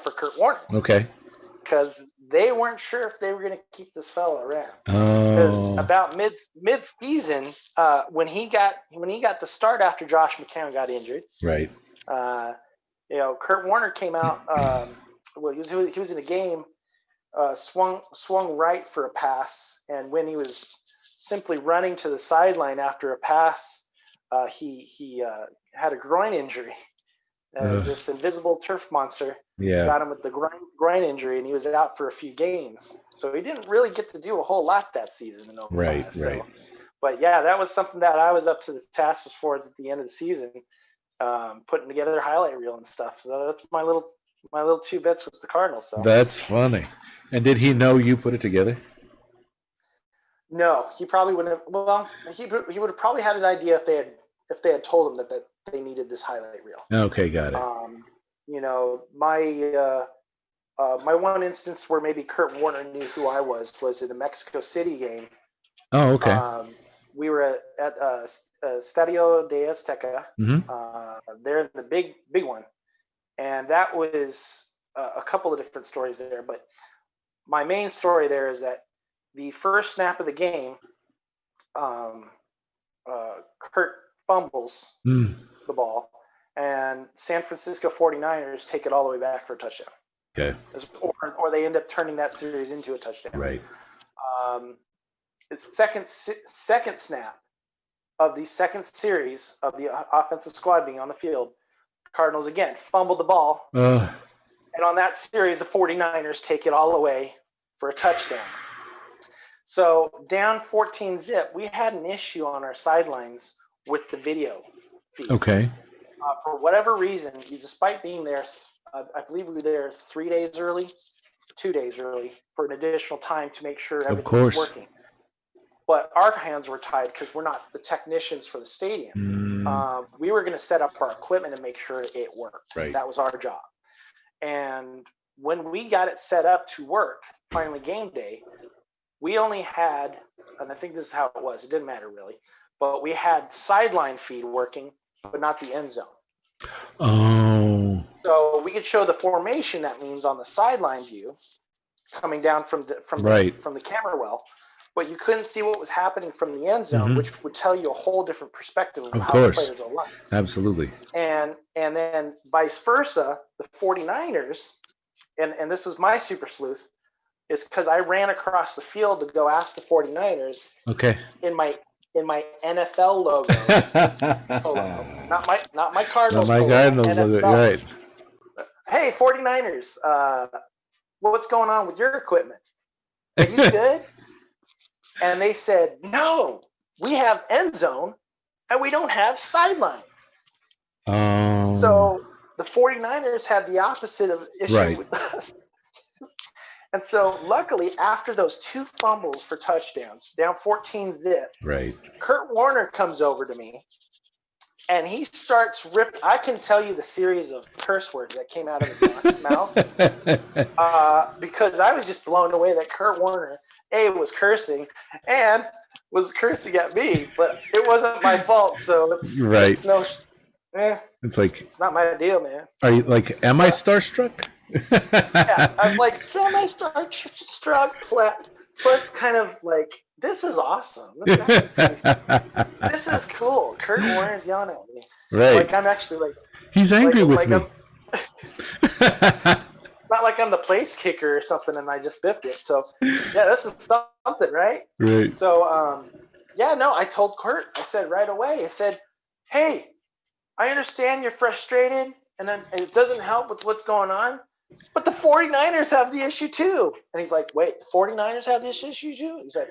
for Kurt Warner.
Okay.
Because they weren't sure if they were going to keep this fellow around.
Oh.
About mid-season, when he got the start after Josh McCown got injured.
Right.
Kurt Warner came out. He was in a game, swung right for a pass, and when he was simply running to the sideline after a pass, he had a groin injury. This invisible turf monster got him with the groin injury, and he was out for a few games. So he didn't really get to do a whole lot that season.
Right.
But yeah, that was something that I was up to the task as far as at the end of the season, putting together a highlight reel and stuff. So that's my little two bits with the Cardinals. So
that's funny. And did he know you put it together?
No, he probably wouldn't have. Well, he would have probably had an idea if they had told him that they needed this highlight reel.
Okay, got it.
My one instance where maybe Kurt Warner knew who I was in a Mexico City game.
Oh, okay.
We were at Estadio de Azteca. They're in the big one, and that was a couple of different stories there. But my main story there is that the first snap of the game, Kurt fumbles
Mm.
the ball, and San Francisco 49ers take it all the way back for a touchdown.
Okay.
Or they end up turning that series into a touchdown.
Right.
It's second snap of the second series of the offensive squad being on the field. Cardinals, again, fumbled the ball. And on that series, the 49ers take it all away for a touchdown. So down 14-zip, we had an issue on our sidelines with the video feed.
Okay.
For whatever reason, despite being there, I believe we were there 3 days early, 2 days early, for an additional time to make sure everything was working. But our hands were tied because we're not the technicians for the stadium. We were going to set up our equipment and make sure it worked.
Right.
That was our job. And when we got it set up to work, finally game day, we only had, and I think this is how it was, it didn't matter really, but we had sideline feed working, but not the end zone.
Oh.
So we could show the formation, that means on the sideline view, coming down from the camera well, but you couldn't see what was happening from the end zone, which would tell you a whole different perspective of how the players are aligned.
Absolutely.
And then vice versa, the 49ers, and this was my super sleuth, is because I ran across the field to go ask the 49ers in my NFL logo. not my Cardinals.
Not my Cardinals logo, right.
Hey, 49ers, what's going on with your equipment? Are you good? And they said, no, we have end zone and we don't have sideline. So the 49ers had the opposite of issue with us. And so luckily, after those two fumbles for touchdowns, down 14-zip, Kurt Warner comes over to me and he starts ripping. I can tell you the series of curse words that came out of his mouth because I was just blown away that Kurt Warner, was cursing and was cursing at me, but it wasn't my fault. So it's it's not my deal, man.
Are you like, am I starstruck?
Yeah, I was like semi-starstruck, plus kind of like, this is awesome. This is cool. Kurt Warner's yelling at me.
Right.
Like I'm actually like,
he's angry with me.
Not like I'm the place kicker or something and I just biffed it. So yeah, this is something, right?
Right.
So I told Kurt, I said right away, I said, hey, I understand you're frustrated and it doesn't help with what's going on, but the 49ers have the issue too. And he's like, wait, the 49ers have this issue too? He said,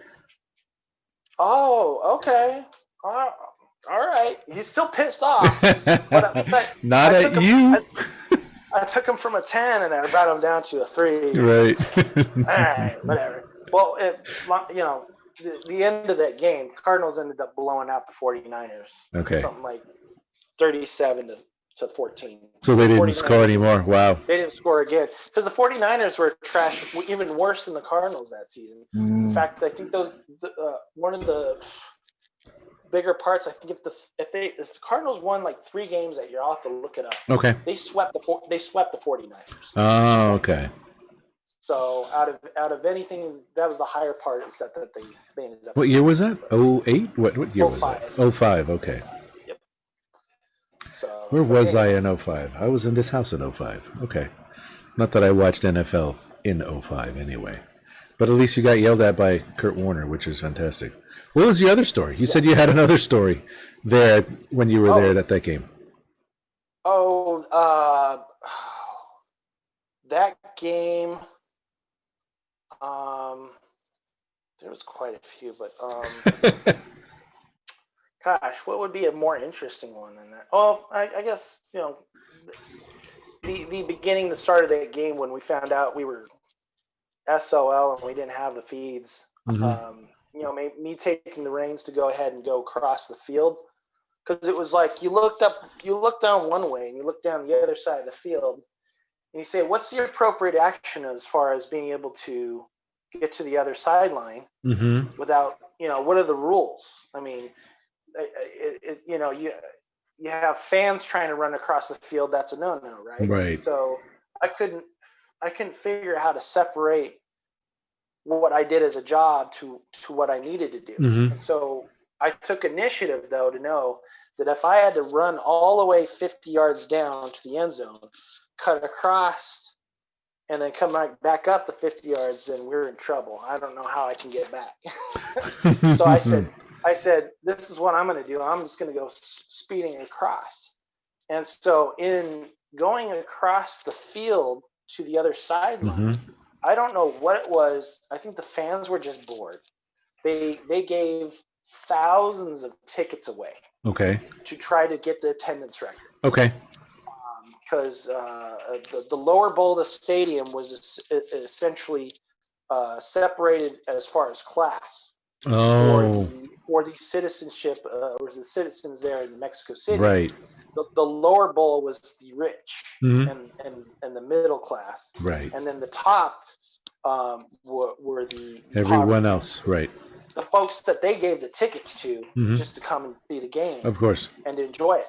oh, okay. All right. He's still pissed off. But
not at you.
I took him from a 10 and I brought him down to a 3.
Right.
All right, whatever. Well, the end of that game, Cardinals ended up blowing out the 49ers.
Okay.
Something like 37 to 14.
So they didn't score anymore. Wow.
They didn't score again because the 49ers were trash, even worse than the Cardinals that season. In fact, I think one of the bigger parts, I think if the Cardinals won like 3 games that year, I'll have to look it up.
Okay.
They swept the 49ers.
Oh, okay.
So out of anything, that was the higher part, except that they ended up.
What year was that? 08? What year was
05.
that? 05, okay.
Yep. So
where was I in 05? I was in this house in 05. Okay. Not that I watched NFL in 05 anyway. But at least you got yelled at by Kurt Warner, which is fantastic. What was the other story? You said you had another story there when you were there at that game.
That game. There was quite a few, but gosh, what would be a more interesting one than that? Oh, I guess the beginning, the start of that game when we found out we were SOL and we didn't have the feeds. Me taking the reins to go ahead and go across the field, because it was like you look down one way and you look down the other side of the field and you say, what's the appropriate action as far as being able to get to the other sideline without, what are the rules? I mean, you have fans trying to run across the field. That's a no-no, right?
Right.
So I couldn't figure out how to separate what I did as a job to what I needed to do. And so I took initiative, though, to know that if I had to run all the way 50 yards down to the end zone, cut across, and then come back up the 50 yards, then we're in trouble. I don't know how I can get back. So I said, this is what I'm going to do. I'm just going to go speeding across. And so in going across the field to the other sideline, I don't know what it was. I think the fans were just bored. They gave thousands of tickets away.
Okay.
To try to get the attendance record.
Okay.
Because the lower bowl of the stadium was essentially separated as far as class.
Oh.
For the citizenship, or the citizens there in Mexico City.
Right.
The lower bowl was the rich and the middle class.
Right.
And then the top were the
everyone
poverty.
Else. Right.
The folks that they gave the tickets to just to come and see the game,
of course,
and enjoy it.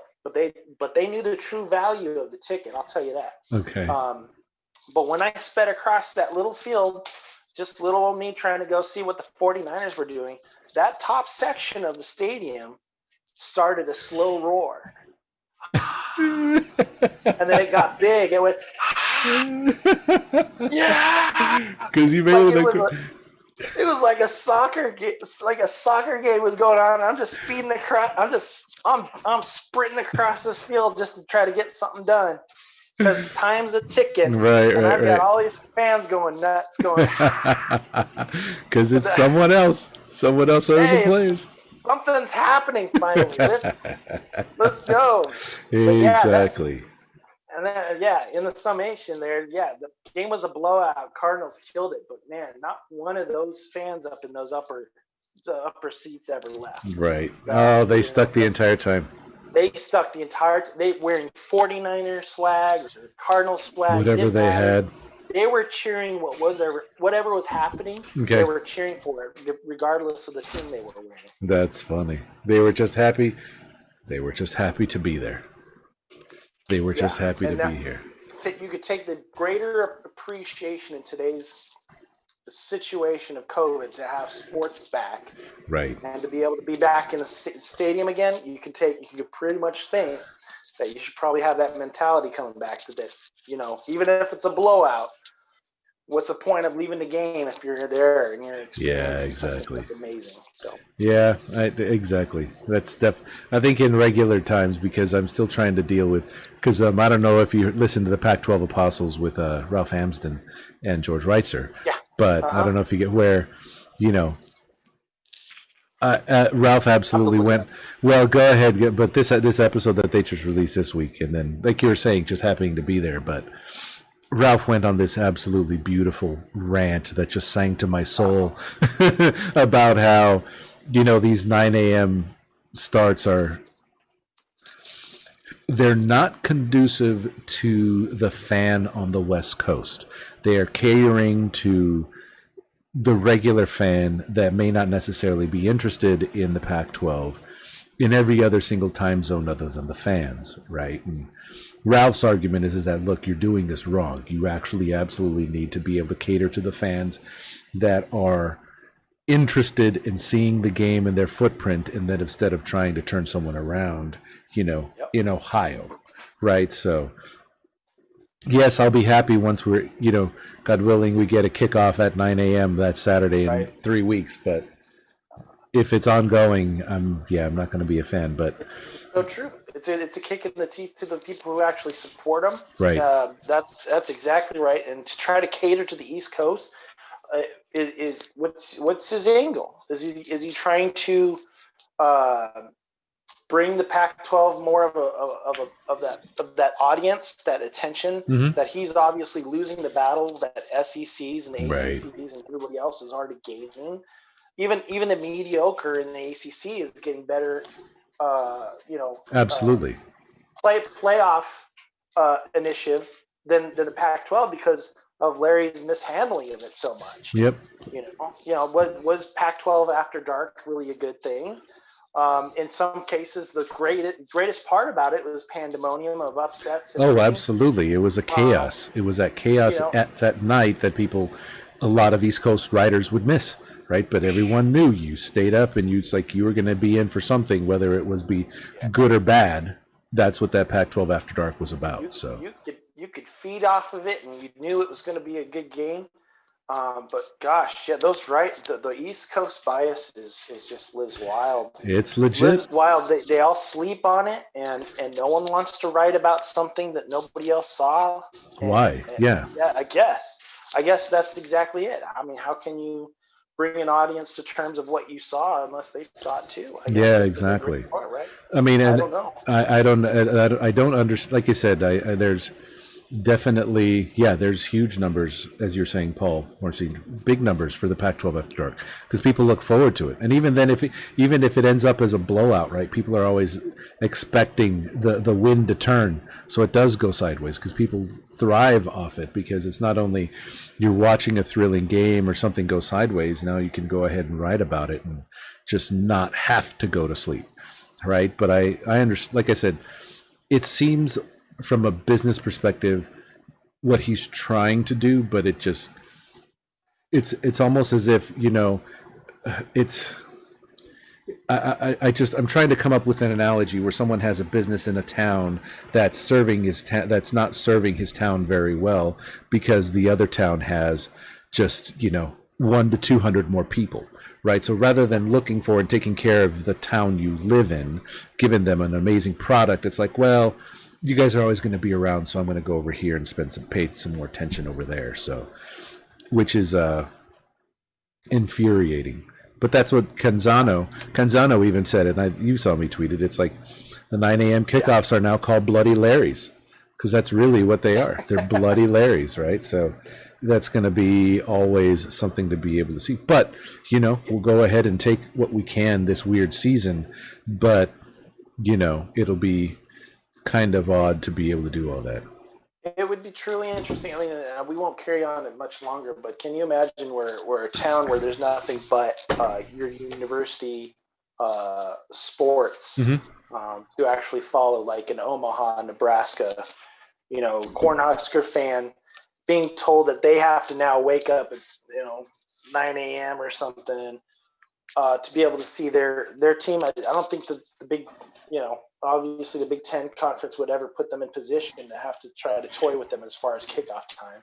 But they knew the true value of the ticket. I'll tell you that.
Okay.
But when I sped across that little field, just little old me trying to go see what the 49ers were doing, that top section of the stadium started a slow roar. And then it got big. It went, yeah!
Because you made
it was like a soccer game. Like a soccer game was going on. I'm just speeding across. I'm sprinting across this field just to try to get something done. Because time's a ticking.
Right.
I've got all these fans going nuts, going.
Because it's someone else. Someone else are the players.
Something's happening finally. Let's go.
Exactly.
And then, in the summation there, the game was a blowout. Cardinals killed it, but man, not one of those fans up in those upper seats ever left.
Right. They stuck the entire time.
They stuck the entire. They wearing 49er swag or Cardinal swag,
whatever they had.
They were cheering whatever was happening.
Okay.
They were cheering for it, regardless of the team they were wearing.
That's funny. They were just happy. They were just happy to be there. They were just happy to be here.
You could take the greater appreciation in today's situation of COVID to have sports back,
right,
and to be able to be back in a stadium again. You could pretty much think that you should probably have that mentality coming back to that. Even if it's a blowout, what's the point of leaving the game if you're there and you're experiencing something that's amazing? So
exactly. That's I think in regular times, because I'm still trying to deal with, because I don't know if you listened to the Pac-12 Apostles with Ralph Hamsden and George Reitzer, but I don't know if you get where, Ralph absolutely went. Well, go ahead. But this episode that they just released this week, and then like you were saying, just happening to be there, but Ralph went on this absolutely beautiful rant that just sang to my soul about how, these 9 a.m. starts they're not conducive to the fan on the West Coast. They are catering to the regular fan that may not necessarily be interested in the Pac-12 in every other single time zone other than the fans, right? And Ralph's argument is that, look, you're doing this wrong. You actually absolutely need to be able to cater to the fans that are interested in seeing the game and their footprint, and that instead of trying to turn someone around, in Ohio, right? So, yes, I'll be happy once we're, God willing, we get a kickoff at 9 a.m. that Saturday in 3 weeks. But if it's ongoing, I'm not going to be a fan. But
so true. It's a kick in the teeth to the people who actually support them.
Right.
That's exactly right. And to try to cater to the East Coast is what's his angle? Is he trying to bring the Pac-12 more of that audience, that attention that he's obviously losing the battle that SECs and the ACCs and everybody else is already gaining. Even the mediocre in the ACC is getting better.
Absolutely.
Playoff initiative than the Pac-12 because of Larry's mishandling of it so much.
Yep.
Was Pac-12 after dark really a good thing? In some cases, the greatest part about it was pandemonium of upsets.
Absolutely. It was a chaos. It was that chaos at night that people, a lot of East Coast riders would miss, right? But everyone knew you stayed up and it's like you were going to be in for something, whether it was be good or bad. That's what that Pac-12 After Dark was about. So
You could feed off of it, and you knew it was going to be a good game. But gosh, yeah, the East Coast bias is just lives wild.
it's legit.
Lives wild. They all sleep on it, and no one wants to write about something that nobody else saw.
Why? Yeah.
I guess that's exactly it. I mean, how can you bring an audience to terms of what you saw unless they saw it too? I guess
Yeah, exactly.
Point, right?
I mean, and
I don't know.
I don't understand. Like you said, there's definitely, there's huge numbers, as you're saying, Paul, or big numbers for the Pac-12 After Dark, because people look forward to it. And even then, even if it ends up as a blowout, right, people are always expecting the wind to turn, so it does go sideways, because people thrive off it, because it's not only you're watching a thrilling game or something go sideways, now you can go ahead and write about it and just not have to go to sleep, right? But I understand, like I said, it seems from a business perspective what he's trying to do, but it's almost as if, it's I'm trying to come up with an analogy where someone has a business in a town that's serving that's not serving his town very well, because the other town has just 1 to 200 more people, right? So rather than looking for and taking care of the town you live in, giving them an amazing product, it's like, well, you guys are always going to be around, so I'm going to go over here and pay some more attention over there. So, which is infuriating. But that's what Canzano even said, and you saw me tweet it. It's like the 9 a.m. kickoffs are now called Bloody Larrys, because that's really what they are. They're Bloody Larrys, right? So that's going to be always something to be able to see. But, we'll go ahead and take what we can this weird season, but, it'll be kind of odd to be able to do all that.
It would be truly interesting. I mean, we won't carry on it much longer, but can you imagine where a town where there's nothing but your university sports to actually follow, like in Omaha, Nebraska, Cornhusker fan being told that they have to now wake up at 9 a.m. or something to be able to see their team. I don't think the big obviously the Big Ten conference would ever put them in position to have to try to toy with them as far as kickoff time.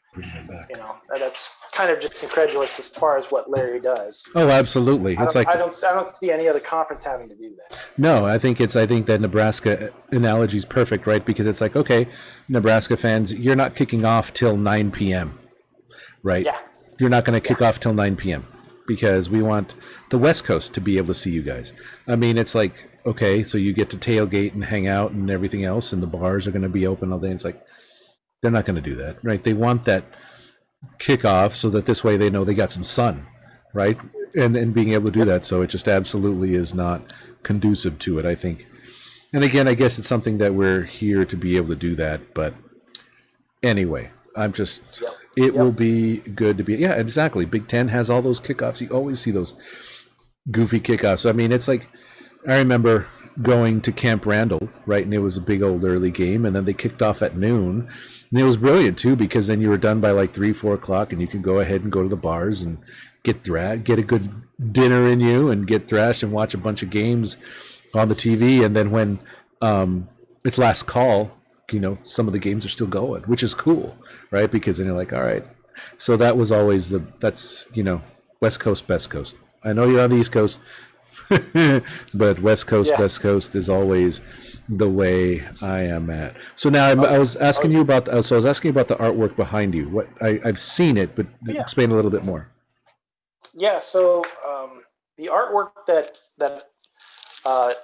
That's kind of just incredulous as far as what Larry does.
Oh, absolutely.
I don't see any other conference having to do that.
No, I think that Nebraska analogy is perfect, right? Because it's like, okay, Nebraska fans, you're not kicking off till 9 p.m., right?
Yeah.
You're not going to kick off till 9 p.m. because we want the West Coast to be able to see you guys. I mean, it's like, okay, so you get to tailgate and hang out and everything else, and the bars are going to be open all day. It's like, they're not going to do that, right? They want that kickoff so that this way they know they got some sun, right? And being able to do that. So it just absolutely is not conducive to it, I think. And again, I guess it's something that we're here to be able to do that. But anyway, it will be good to be, exactly. Big Ten has all those kickoffs. You always see those goofy kickoffs. I mean, it's like, I remember going to Camp Randall, right, and it was a big old early game, and then they kicked off at noon, and it was brilliant too, because then you were done by like 3-4 o'clock, and you could go ahead and go to the bars and get a good dinner in you, and get thrashed and watch a bunch of games on the TV, and then when it's last call, some of the games are still going, which is cool, right? Because then you're like, all right. So that was always that's West Coast, best coast. I know you're on the East Coast. But West Coast, Best Coast is always the way I am at. So now I was asking you about the artwork behind you. What I've seen it, but explain a little bit more. Yeah.
So the artwork that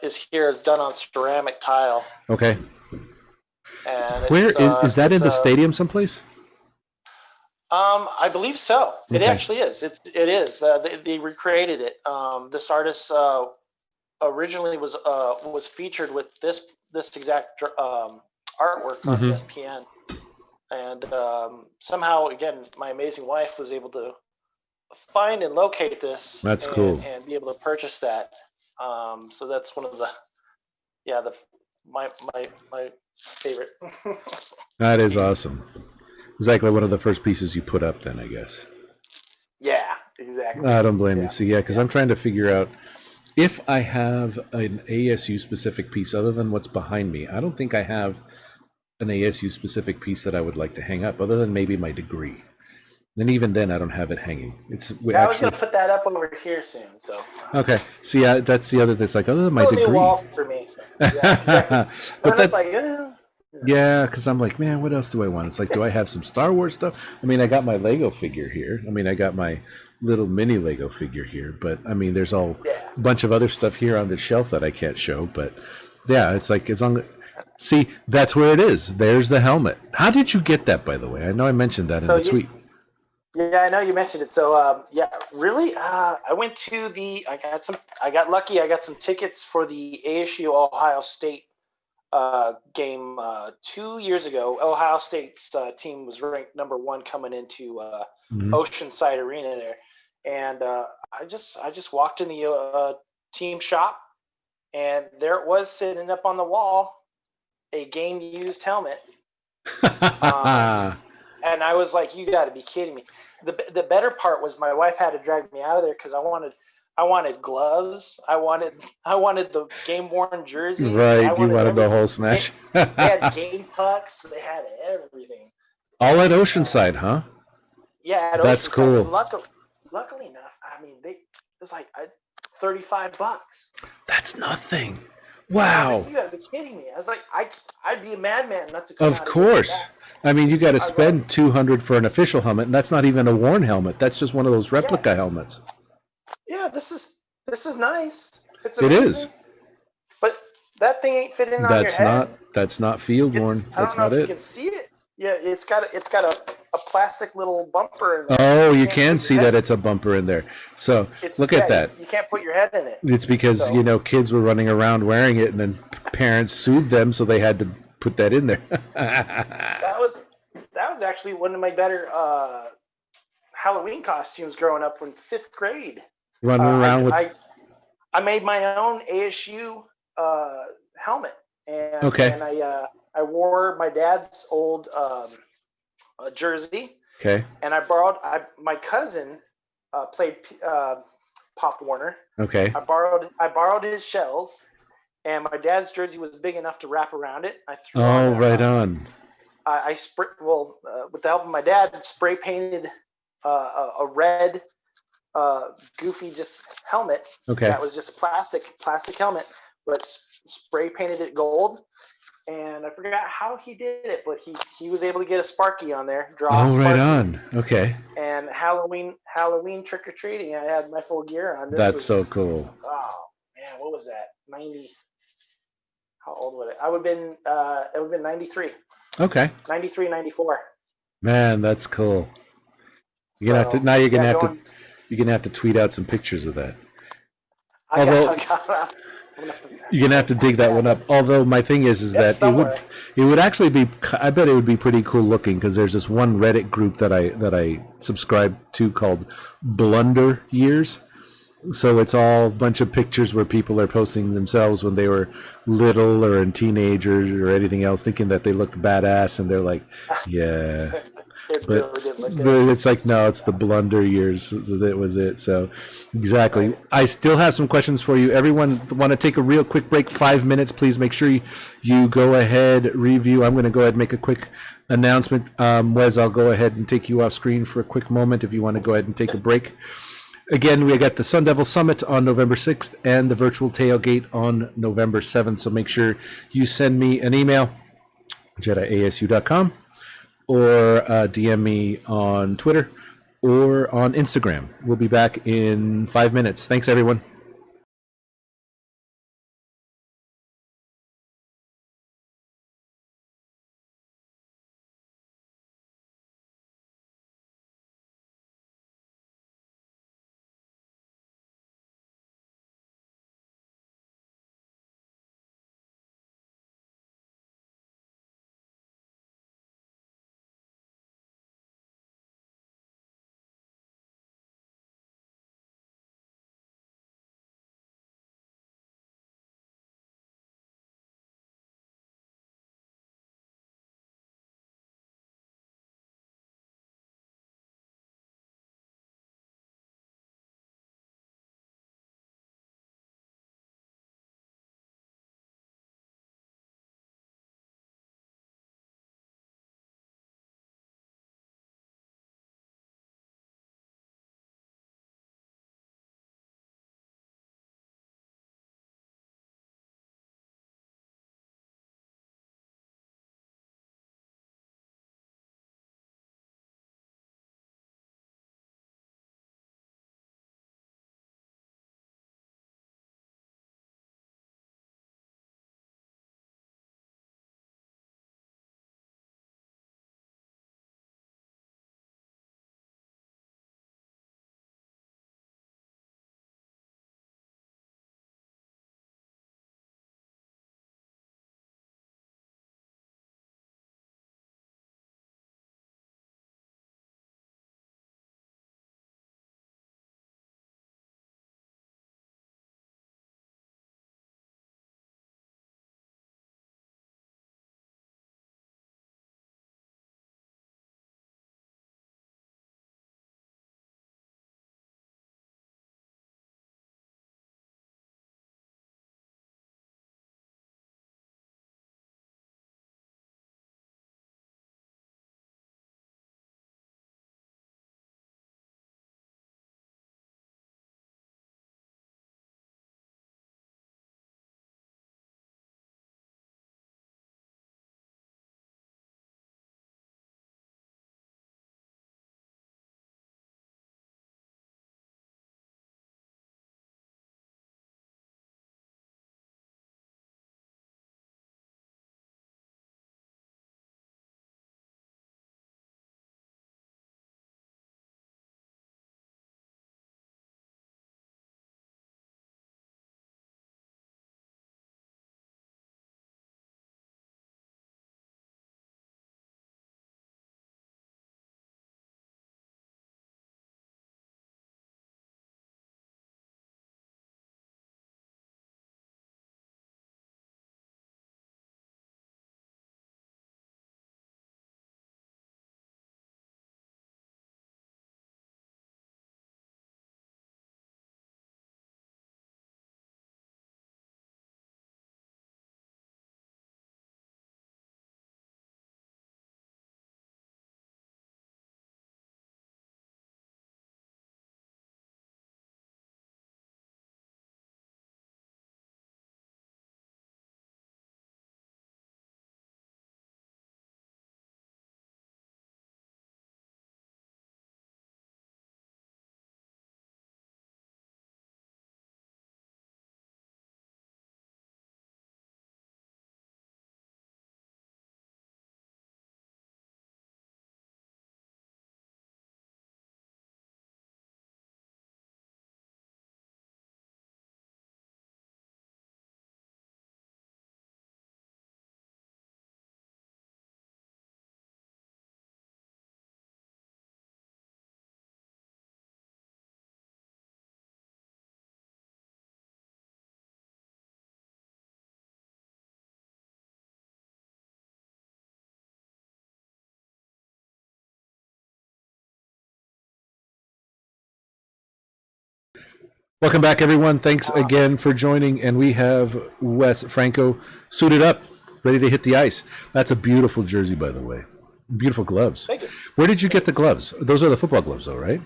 is here is done on ceramic tile.
Okay.
And
where is that in the stadium someplace?
I believe so.
Okay.
It actually is. It is. They recreated it. This artist originally was featured with this exact artwork on ESPN, and somehow, again, my amazing wife was able to find and locate this.
That's cool.
And be able to purchase that. So that's one of my favorite.
That is awesome. Exactly one of the first pieces you put up then, I guess.
exactly.
I don't blame you.
Yeah.
So yeah, because
Yeah.
I'm trying to figure out if I have an ASU specific piece other than what's behind me. I don't think I have an ASU specific piece that I would like to hang up, other than maybe my degree. And even then, I don't have it hanging. It's we
Yeah, I was gonna
actually
put that up over here soon. So
okay. See, that's the other. That's like other than my
still a new
degree.
wall for me. So, yeah, exactly.
But
I'm just
that
like,
yeah, because I'm like, man, what else do I want? It's like, do I have some Star Wars stuff? I mean, I got my Lego figure here. I mean, I got my little mini Lego figure here. But I mean, there's all
yeah.
a bunch of other stuff here on the shelf that I can't show. But yeah, it's like as long. See, that's where it is. There's the helmet. How did you get that, by the way? I know I mentioned that in
So
the tweet.
yeah, I know you mentioned it. So yeah, really, I went to I got lucky. I got some tickets for the ASU Ohio State game 2 years ago. Ohio State's team was ranked #1 coming into
Mhm.
Oceanside Arena there, and I just walked in the team shop, and there it was sitting up on the wall, a game used helmet. And I was like, "You got to be kidding me!" The better part was my wife had to drag me out of there because I wanted gloves, I wanted the game worn jerseys, I
Right, you
wanted
wanted the
everything.
whole
They,
smash.
they had game pucks, they had everything.
All at
Uh,
Oceanside, huh?
yeah, at
That's
Oceanside, and
cool.
luckily enough, I mean, it was like $35.
That's nothing.
And I was like,
Wow.
"You got to be kidding me!" I was like, I'd be a madman not to come
Of
out and get
course.
that.
I mean, you got to
I was like,
spend 200 for an official helmet, and that's not even a worn helmet. That's just one of those
"Yeah,
replica helmets.
yeah, this is nice. It's
It is.
amazing." But that thing ain't fitting on your
That's not
head.
that's not field worn.
I
That's
don't know
not
if you
it.
can see it. Yeah, it's got a plastic little bumper in there, and
Oh,
you
you
can't
can
put your
see
head.
that it's a bumper in there. So
It's
look
yeah,
at that.
you can't put your head in it.
It's because,
So
kids were running around wearing it, and then parents sued them, so they had to put that in there.
that was that was actually one of my better Halloween costumes growing up in 5th grade.
Running
Uh,
around with.
I I made my own ASU helmet, and
Okay.
I wore my dad's old jersey,
Okay.
and my cousin played Pop Warner.
Okay.
I borrowed his shells, and my dad's jersey was big enough to wrap around it. I threw on
Oh, right on.
with the help of my dad, spray painted a red goofy just helmet
Okay.
that was just a plastic helmet, but spray painted it gold. And I forgot how he did it, but he was able to get a Sparky on there, draw a
Oh, right
Sparky,
on. Okay.
and Halloween trick or treating. I had my full gear on. This
That's so
was
cool.
oh man, what was that? 90. How old would it? I would have been it would have been 93,
Okay.
93, 94.
Man, that's cool. You're gonna have to
So
now.
yeah, going.
You're gonna have to tweet out some pictures of that.
I got.
Although
I'm gonna have to,
you're gonna have to dig that one up. Although my thing is
yeah,
that
somewhere.
it would actually be. I bet it would be pretty cool looking because there's this one Reddit group that I subscribe to called Blunder Years. So it's all a bunch of pictures where people are posting themselves when they were little or in teenagers or anything else, thinking that they looked badass, and they're like, yeah.
It
But
really didn't look good.
it's like, no, it's the blunder years. So that was it. So exactly.
Right.
I still have some questions for you. Everyone want to take a real quick break, 5 minutes, please. Make sure you go ahead, review. I'm going to go ahead and make a quick announcement. Wes, I'll go ahead and take you off screen for a quick moment if you want to go ahead and take a break. Again, we got the Sun Devil Summit on November 6th and the virtual tailgate on November 7th. So make sure you send me an email, JediASU.com, or DM me on Twitter or on Instagram. We'll be back in 5 minutes. Thanks, everyone. Welcome back, everyone. Thanks again for joining. And we have Wes Franco suited up, ready to hit the ice. That's a beautiful jersey, by the way. Beautiful gloves.
Thank you.
Where did you get the gloves? Those are the football gloves, though, right?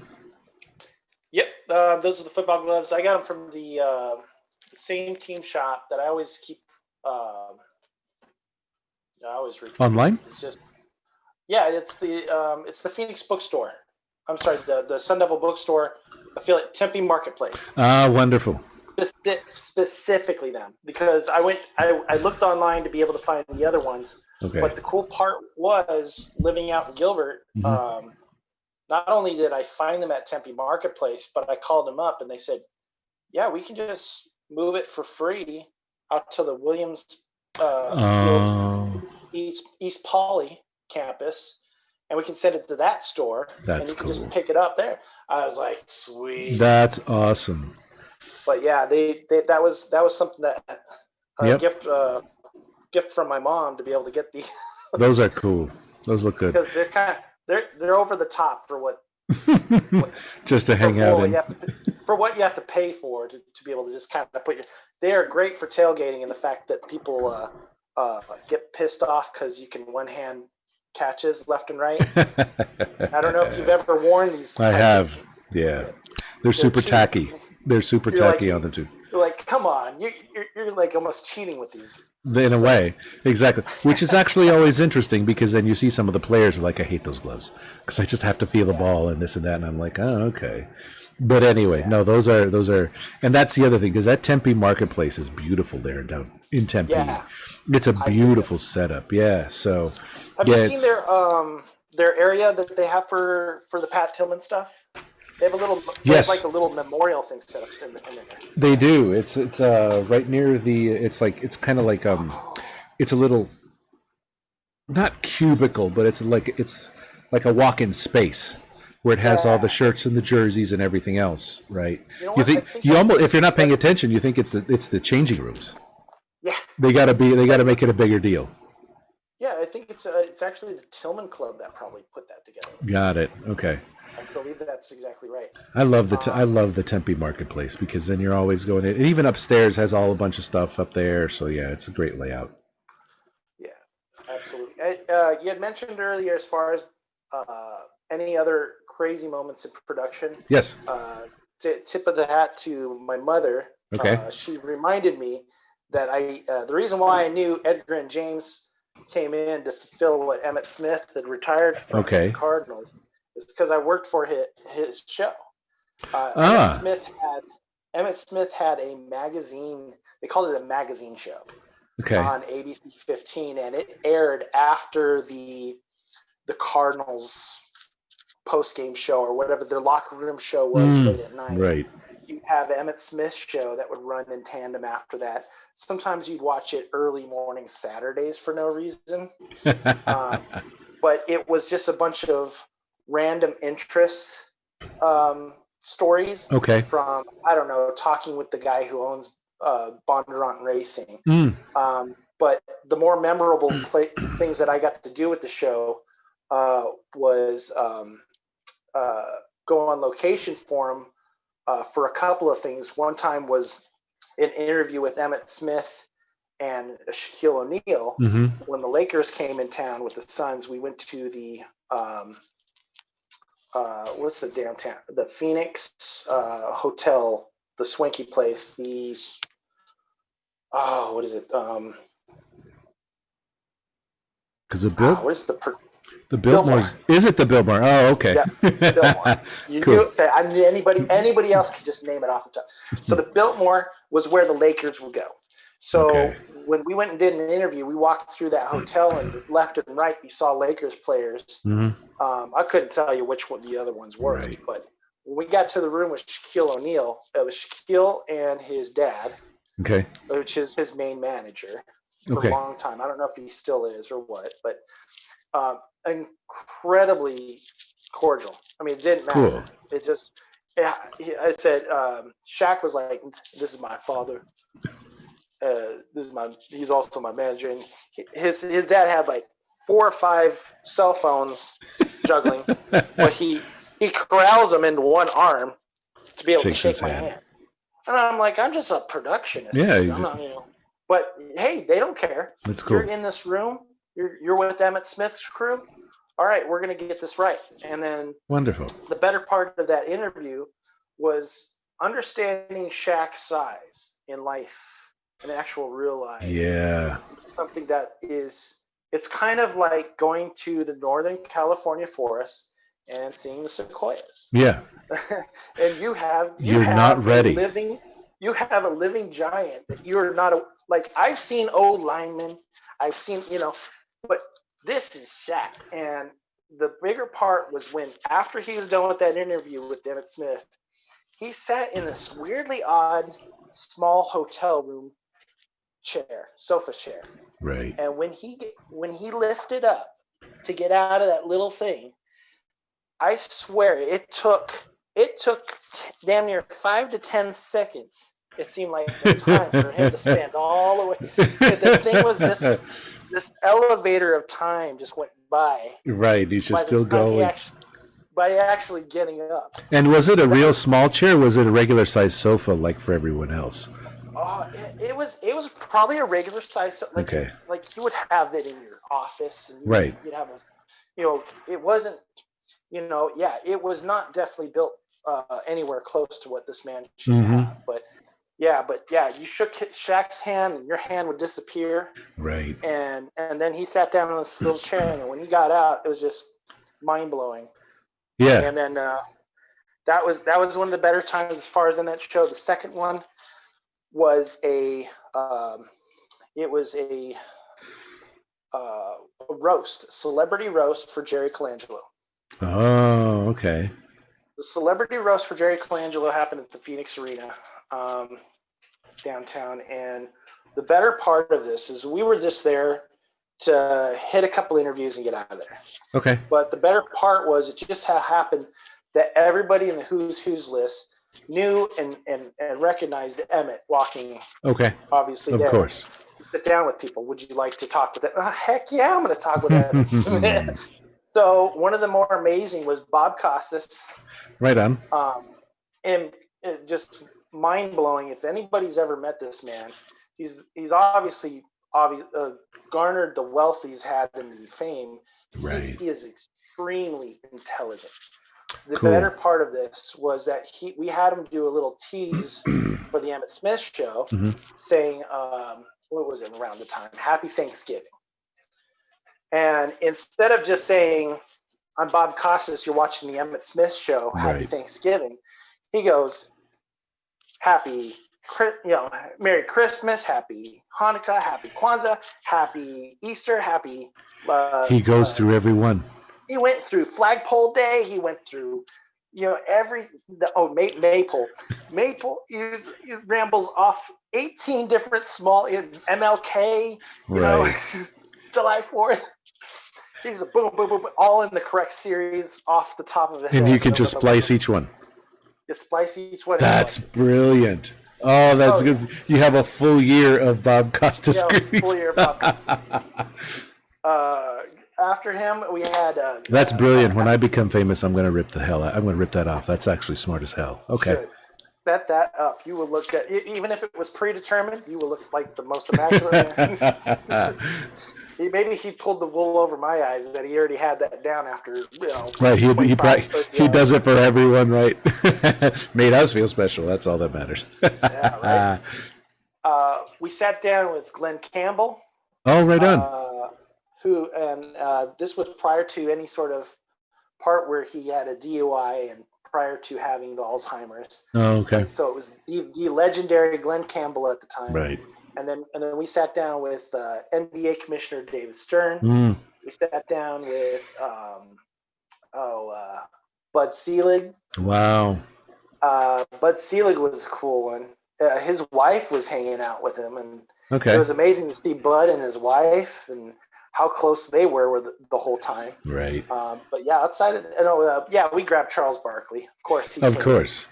Yep, those are the football gloves. I got them from the same team shop that I always keep. I always repeat.
Online?
It's just it's the Phoenix bookstore. I'm sorry, the Sun Devil bookstore affiliate, Tempe Marketplace.
Ah, wonderful.
Specifically them, because I looked online to be able to find the other ones.
Okay.
But the cool part was living out in Gilbert.
Mm-hmm.
Not only did I find them at Tempe Marketplace, but I called them up and they said, "Yeah, we can just move it for free out to the Williams East Poly campus, and we can send it to that store,
That's
and you can
cool.
just pick it up there." I was like, "Sweet."
That's awesome.
But yeah, that was something that
Yep.
gift from my mom to be able to get the.
Those are cool. Those look good.
Because they're over the top for what
Just to hang out in.
For what you have to pay for to be able to just kind of put your. They are great for tailgating, and the fact that people get pissed off because you can one hand catches left and right. I don't know if you've ever worn these.
I have. Yeah. They're super tacky. They're super tacky on them too.
You're like, come on, you're like almost cheating with these.
In a way, exactly. Which is actually always interesting because then you see some of the players are like, I hate those gloves because I just have to feel the ball and this and that, and I'm like, oh, okay. But anyway, no, those are, and that's the other thing because that Tempe Marketplace is beautiful there down in Tempe. Yeah. It's a beautiful setup. Yeah. So,
have you seen their area that they have for the Pat Tillman stuff? They have a little,
yes,
like a little memorial thing set up in there.
They do. It's right near the. It's kind of like it's a little, not cubicle, but it's like a walk-in space where it has all the shirts and the jerseys and everything else, right? You think you almost, if you're not paying attention, you think it's the changing rooms.
Yeah.
They got to make it a bigger deal.
Yeah, I think it's actually the Tillman Club that probably put that together.
Got it. Okay.
I believe that's exactly right.
I love the Tempe Marketplace because then you're always going in. And even upstairs has all a bunch of stuff up there. So yeah, it's a great layout.
Yeah, absolutely. You had mentioned earlier as far as any other crazy moments in production.
Yes.
Tip of the hat to my mother.
Okay.
She reminded me that the reason why I knew Edgar and James came in to fulfill what Emmitt Smith had retired from the Cardinals. It's because I worked for his show. Emmitt Smith had a magazine. They called it a magazine show on ABC 15, and it aired after the Cardinals post-game show or whatever their locker room show was late at night.
Right.
You'd have Emmitt Smith's show that would run in tandem after that. Sometimes you'd watch it early morning Saturdays for no reason. But it was just a bunch of random interest stories from, I don't know, talking with the guy who owns Bondurant Racing. But the more memorable things that I got to do with the show was go on location for him for a couple of things. One time was an interview with Emmitt Smith and Shaquille O'Neal. When the Lakers came in town with the Suns, we went to the what's the downtown? The Phoenix Hotel, the swanky place. What is it?
Because what
is
the Biltmore? Is it the Biltmore? Oh, okay.
Yeah, Biltmore. You say anybody else could just name it off the top. So the Biltmore was where the Lakers would go. So when we went and did an interview, we walked through that hotel and left and right, you saw Lakers players. I couldn't tell you which one the other ones were, but when we got to the room with Shaquille O'Neal, it was Shaquille and his dad, which is his main manager for a long time. I don't know if he still is or what, but incredibly cordial. I mean, it didn't matter. Cool. It just, I said, Shaq was like, "This is my father. He's also my manager." And his dad had like 4 or 5 cell phones juggling, but he corrals them into one arm to be able to shake my hand. And I'm like, I'm just a production assistant. I'm not, but hey, they don't care.
That's cool.
You're in this room. You're with Emmett Smith's crew. All right, we're going to get this right. And then
Wonderful.
the better part of that interview was understanding Shaq's size in life, in actual real life.
Yeah.
Something that is, it's kind of like going to the Northern California forest and seeing the sequoias.
Yeah.
And you have
not ready.
You have a living giant that you're not like. I've seen old linemen, I've seen, but this is Shaq. And the bigger part was when, after he was done with that interview with Emmett Smith, he sat in this weirdly odd small hotel room sofa chair.
Right.
And when he lifted up to get out of that little thing, I swear it took damn near 5 to 10 seconds. It seemed like the time for him to stand all the way. The thing was, this elevator of time just went by.
Right, he's just still going.
By actually getting up.
And was it a real small chair? Or was it a regular size sofa like for everyone else?
It was probably a regular size.
Okay.
Like you would have it in your office, and
right.
You'd have it wasn't. It was not definitely built anywhere close to what this man should have. But you shook Shaq's hand, and your hand would disappear.
Right.
And then he sat down in this little chair, and when he got out, it was just mind blowing.
Yeah.
And then that was one of the better times as far as in that show. The second one was a celebrity roast for Jerry Colangelo.
Oh, okay.
The celebrity roast for Jerry Colangelo happened at the Phoenix Arena downtown. And the better part of this is we were just there to hit a couple interviews and get out of there.
Okay.
But the better part was it just happened that everybody in the Who's Who's list knew and recognized Emmett walking.
Okay.
Obviously,
of course.
Sit down with people. Would you like to talk with it? Heck yeah, I'm going to talk with Emmett Smith. So one of the more amazing was Bob Costas.
Right on.
And it just mind blowing. If anybody's ever met this man, he's obviously garnered the wealth he's had and the fame.
Right.
He is extremely intelligent. The
cool.
better part of this was that we had him do a little tease for the Emmett Smith show, saying, what was it around the time? Happy Thanksgiving. And instead of just saying, I'm Bob Costas, you're watching the Emmett Smith show, Happy Thanksgiving, he goes, Merry Christmas, Happy Hanukkah, Happy Kwanzaa, Happy Easter, Happy...
he goes through every one.
He went through Flagpole Day. He went through, Maypole. He rambles off 18 different small MLK, July 4th. He's a boom, boom, boom, all in the correct series off the top of the head.
And you can just splice each one.
Just splice each one.
That's brilliant. Oh, that's good. You have a full year of Bob Costas.
Full year of Bob Costas. After him, we had...
that's brilliant. When I become famous, I'm going to rip the hell out. I'm going to rip that off. That's actually smart as hell. Okay.
Should. Set that up. You will look at... Even if it was predetermined, you will look like the most immaculate man. Maybe he pulled the wool over my eyes that he already had that down after,
Right, he does it for everyone, right? Made us feel special. That's all that matters.
Yeah, right. We sat down with Glenn Campbell.
Oh, right on.
This was prior to any sort of part where he had a DUI and prior to having the Alzheimer's.
Oh, okay.
And so it was the legendary Glenn Campbell at the time.
Right.
And then we sat down with NBA Commissioner David Stern. We sat down with Bud Selig.
Wow.
Bud Selig was a cool one. His wife was hanging out with him, and
it
was amazing to see Bud and his wife and how close they were the whole time.
Right.
But yeah, outside of we grabbed Charles Barkley, of course.
Of course.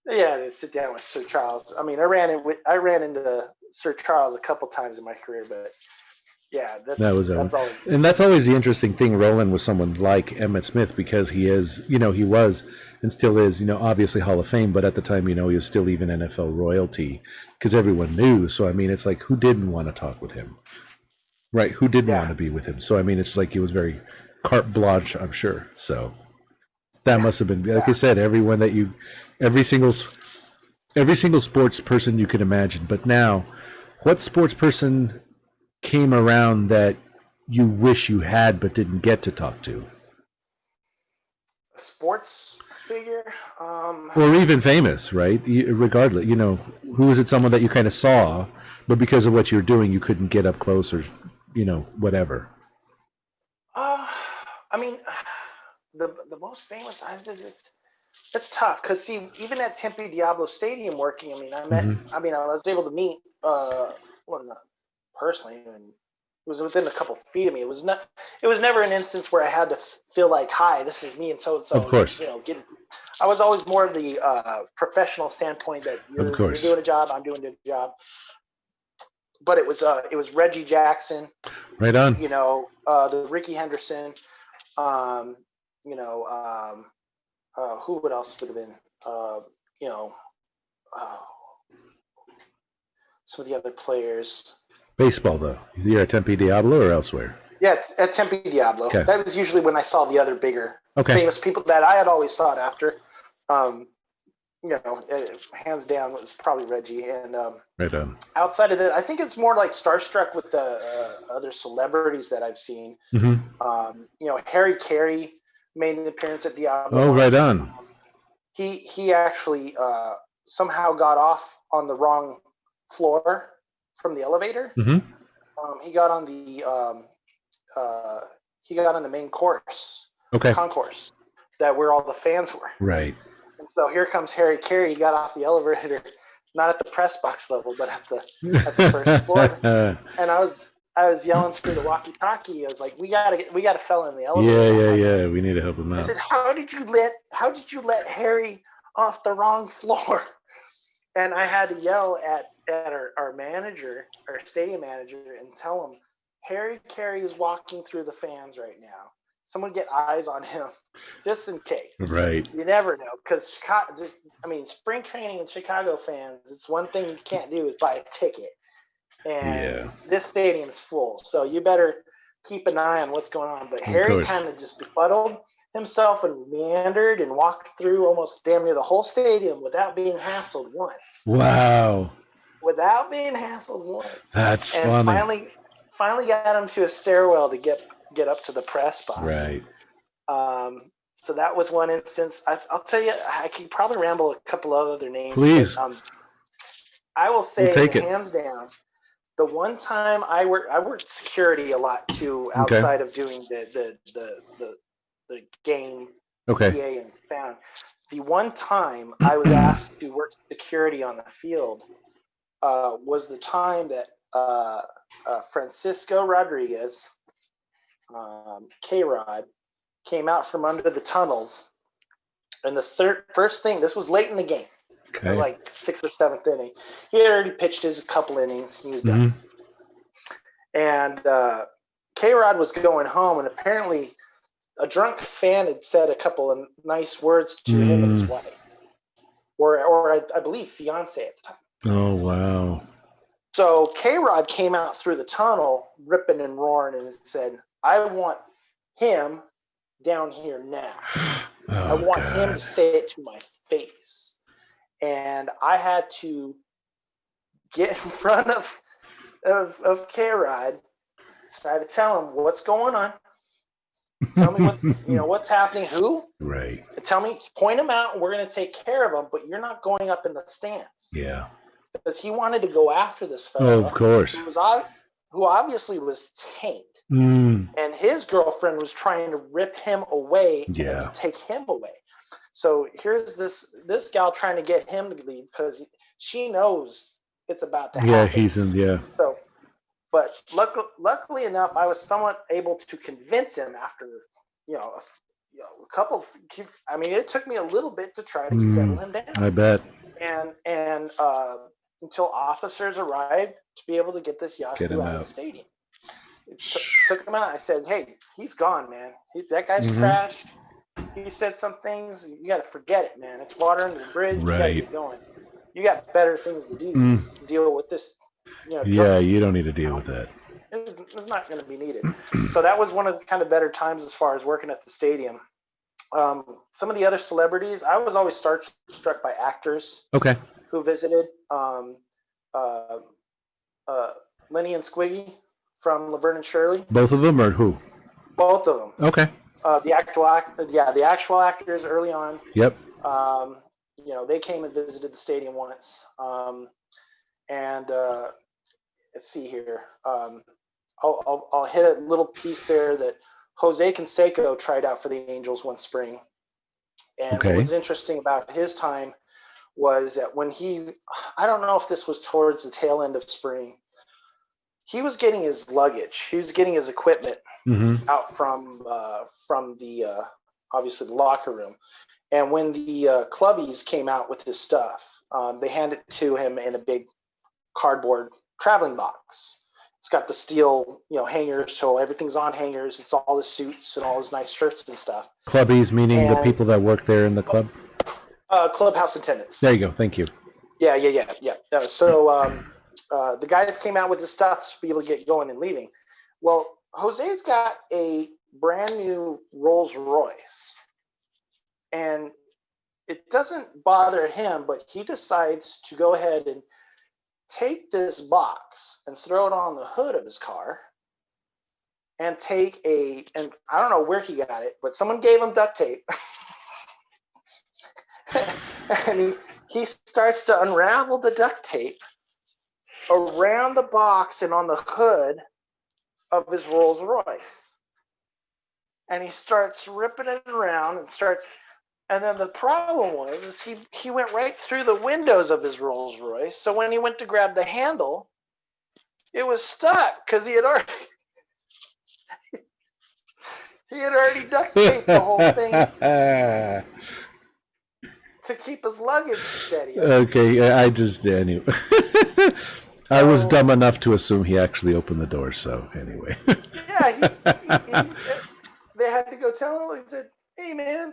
Yeah, to sit down with Sir Charles. I mean, I ran into Sir Charles a couple times in my career, but Yeah,
That was that one.
that's always
And that's always the interesting thing rolling with someone like Emmitt Smith, because he is, he was and still is, obviously Hall of Fame, but at the time, he was still even NFL royalty because everyone knew. So, I mean, it's like, who didn't want to talk with him? Right? Who didn't
yeah,
want to be with him? So, I mean, it's like he was very carte blanche, I'm sure. So that
yeah,
must have been, like I
yeah.
said, everyone that every single, every single sports person you could imagine. But now, what sports person came around that you wish you had but didn't get to talk to,
A sports figure.
or even famous, right? Regardless, who is it? Someone that you kind of saw, but because of what you're doing, you couldn't get up close, or whatever.
Uh, I mean, the most famous. It's tough because see, even at Tempe Diablo Stadium working, I mean, I was able to meet well, not personally, and it was within a couple feet of me. It was never an instance where I had to feel like, hi, this is me and so,
Of course,
getting. I was always more of the professional standpoint that
of
you're
course.
doing a job, I'm doing a job. But it was Reggie Jackson,
Right on.
the Ricky Henderson, um, who would else would have been, you know, uh, some of the other players.
Baseball, though. You're at Tempe Diablo or elsewhere?
Yeah, at Tempe Diablo.
Okay.
That was usually when I saw the other bigger
Okay.
famous people that I had always sought after. Hands down, it was probably Reggie. And
Right on.
outside of that, I think it's more like starstruck with the other celebrities that I've seen. Harry Carey made an appearance at Diablo.
Oh, right on.
He actually somehow got off on the wrong floor from the elevator. He got on the main course,
Okay.
concourse, that where all the fans were.
Right.
And so here comes Harry Carey. He got off the elevator, not at the press box level, but at the first floor. And I was yelling through the walkie-talkie. I was like, "We got a fella in the elevator."
Yeah. We need to help him out.
I said, "How did you let Harry off the wrong floor?" And I had to yell at our manager, our stadium manager, and tell him, Harry Carey is walking through the fans right now. Someone get eyes on him, just in case.
Right.
You never know, because spring training and Chicago fans, it's one thing you can't do is buy a ticket. And this stadium is full, so you better keep an eye on what's going on. But Harry kind of just befuddled himself and meandered and walked through almost damn near the whole stadium without being hassled once.
Wow.
Without being hassled once.
That's funny.
Finally got him to a stairwell to get up to the press box.
Right.
So that was one instance. I'll tell you, I could probably ramble a couple of other names.
Please.
But, I will say, hands down, the one time I worked security a lot too, outside of doing the game, PA and sound. The one time I was asked to work security on the field was the time that Francisco Rodriguez, K-Rod, came out from under the tunnels, and the first thing, this was late in the game, it was like 6th or 7th inning. He had already pitched his couple innings. He was done. And K-Rod was going home, and apparently a drunk fan had said a couple of nice words to him and his wife, or I believe fiance at the time.
Oh, wow.
So K-Rod came out through the tunnel, ripping and roaring, and said, "I want him down here now. I want him to say it to my face." And I had to get in front of K-Rod, try to tell him what's going on. Tell me what's happening, who?
Right.
And tell me, point him out, and we're going to take care of him, but you're not going up in the stands.
Yeah.
Because he wanted to go after this fellow.
Oh, of course.
Who obviously was tanked. And his girlfriend was trying to rip him away and take him away. So here's this gal trying to get him to leave because she knows it's about to happen.
Yeah, he's in. Yeah.
So, but luckily enough, I was somewhat able to convince him after a couple. I mean, it took me a little bit to try to settle him down.
I bet.
And until officers arrived to be able to get this Yahoo out of the stadium. Took him out. I said, "Hey, he's gone, man. That guy's
Mm-hmm.
trashed. He said some things. You got to forget it, man. It's water under the bridge. You got to
Right.
get going. You got better things to do. Deal with this,
Yeah, you don't need to deal with that.
It's not going to be needed." So that was one of the kind of better times as far as working at the stadium. Some of the other celebrities, I was always struck by actors
Okay.
who visited. Lenny and Squiggy from Laverne and Shirley.
Both of them, or who?
Both of them.
Okay.
The actual actors early on.
Yep.
They came and visited the stadium once. And let's see here. I'll hit a little piece there that Jose Canseco tried out for the Angels one spring. And what was interesting about his time was that when I don't know if this was towards the tail end of spring, he was getting his luggage. He was getting his equipment out from the obviously the locker room. And when the clubbies came out with his stuff, they handed it to him in a big cardboard traveling box. It's got the steel, hangers, so everything's on hangers. It's all the suits and all his nice shirts and stuff.
Clubbies, meaning the people that work there in the club?
Clubhouse attendants.
There you go. Thank you.
Yeah. So the guys came out with the stuff to be able to get going and leaving. Well, Jose's got a brand new Rolls Royce, and it doesn't bother him, but he decides to go ahead and take this box and throw it on the hood of his car and and I don't know where he got it, but someone gave him duct tape. And he starts to unravel the duct tape around the box and on the hood of his Rolls Royce. And he starts ripping it around and then the problem was he went right through the windows of his Rolls Royce. So when he went to grab the handle, it was stuck because he had already duct taped the whole thing to keep his luggage steady.
Okay, anyway. I was dumb enough to assume he actually opened the door, so anyway.
Yeah, they had to go tell him. He said, "Hey, man,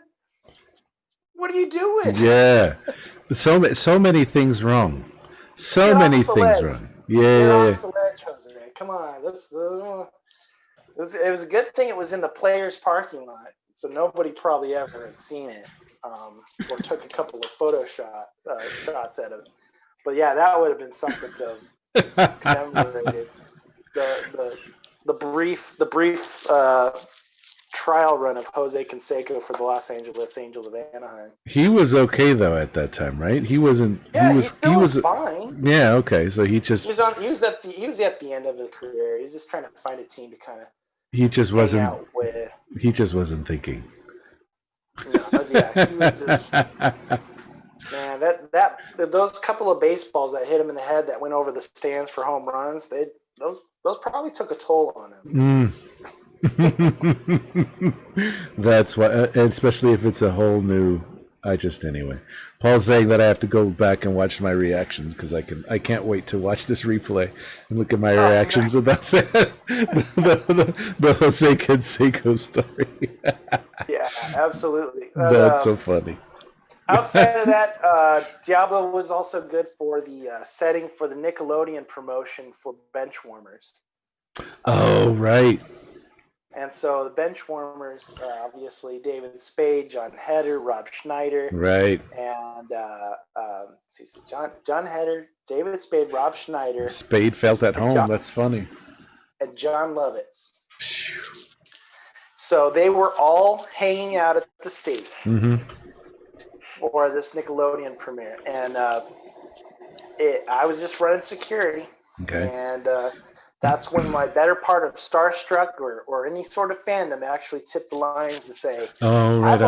what are you doing?"
Yeah. So many things wrong. So many things wrong.
Get off the ledge, Jose. Come on. It was a good thing it was in the players' parking lot, so nobody probably ever had seen it or took a couple of photo shots at it. But yeah, that would have been something to commemorate the brief trial run of Jose Canseco for the Los Angeles Angels of Anaheim.
He was okay though at that time, right? He wasn't.
Yeah, he was fine.
Yeah, okay. So he
was at the end of his career. He's just trying to find a team to kind of.
He just wasn't.
Out with.
He just wasn't thinking.
No, yeah, he was just. Man, those couple of baseballs that hit him in the head that went over the stands for home runs, those probably took a toll on him.
That's why, especially if it's a whole new. Anyway. Paul's saying that I have to go back and watch my reactions because I can't wait to watch this replay and look at my reactions about the Jose Canseco story.
Yeah, absolutely.
That's so funny.
Outside of that, Diablo was also good for the setting for the Nickelodeon promotion for bench warmers.
Oh, right.
And so the bench warmers, obviously, David Spade, John Heder, Rob Schneider.
Right.
And John Heder, David Spade, Rob Schneider.
Spade felt at home. That's funny.
And John Lovitz. So they were all hanging out at the stadium for this Nickelodeon premiere. And I was just running security. Okay. And that's when my better part of Starstruck or any sort of fandom actually tipped the lines to say, I've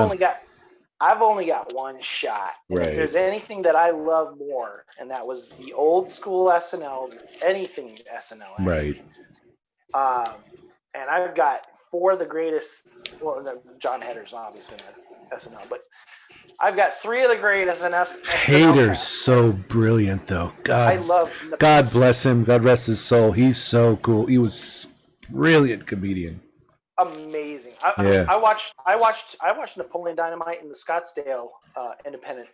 only got one shot. And if there's anything that I love more, and that was the old school SNL, anything SNL. Actually. Right. And I've got four of the greatest, well, John Hetter's obviously not SNL, but I've got three of the greatest in SNL.
Hader's so brilliant, though. God,
I love.
God bless him. God rest his soul. He's so cool. He was Brilliant comedian.
Amazing. I mean, I watched Napoleon Dynamite in the Scottsdale Independent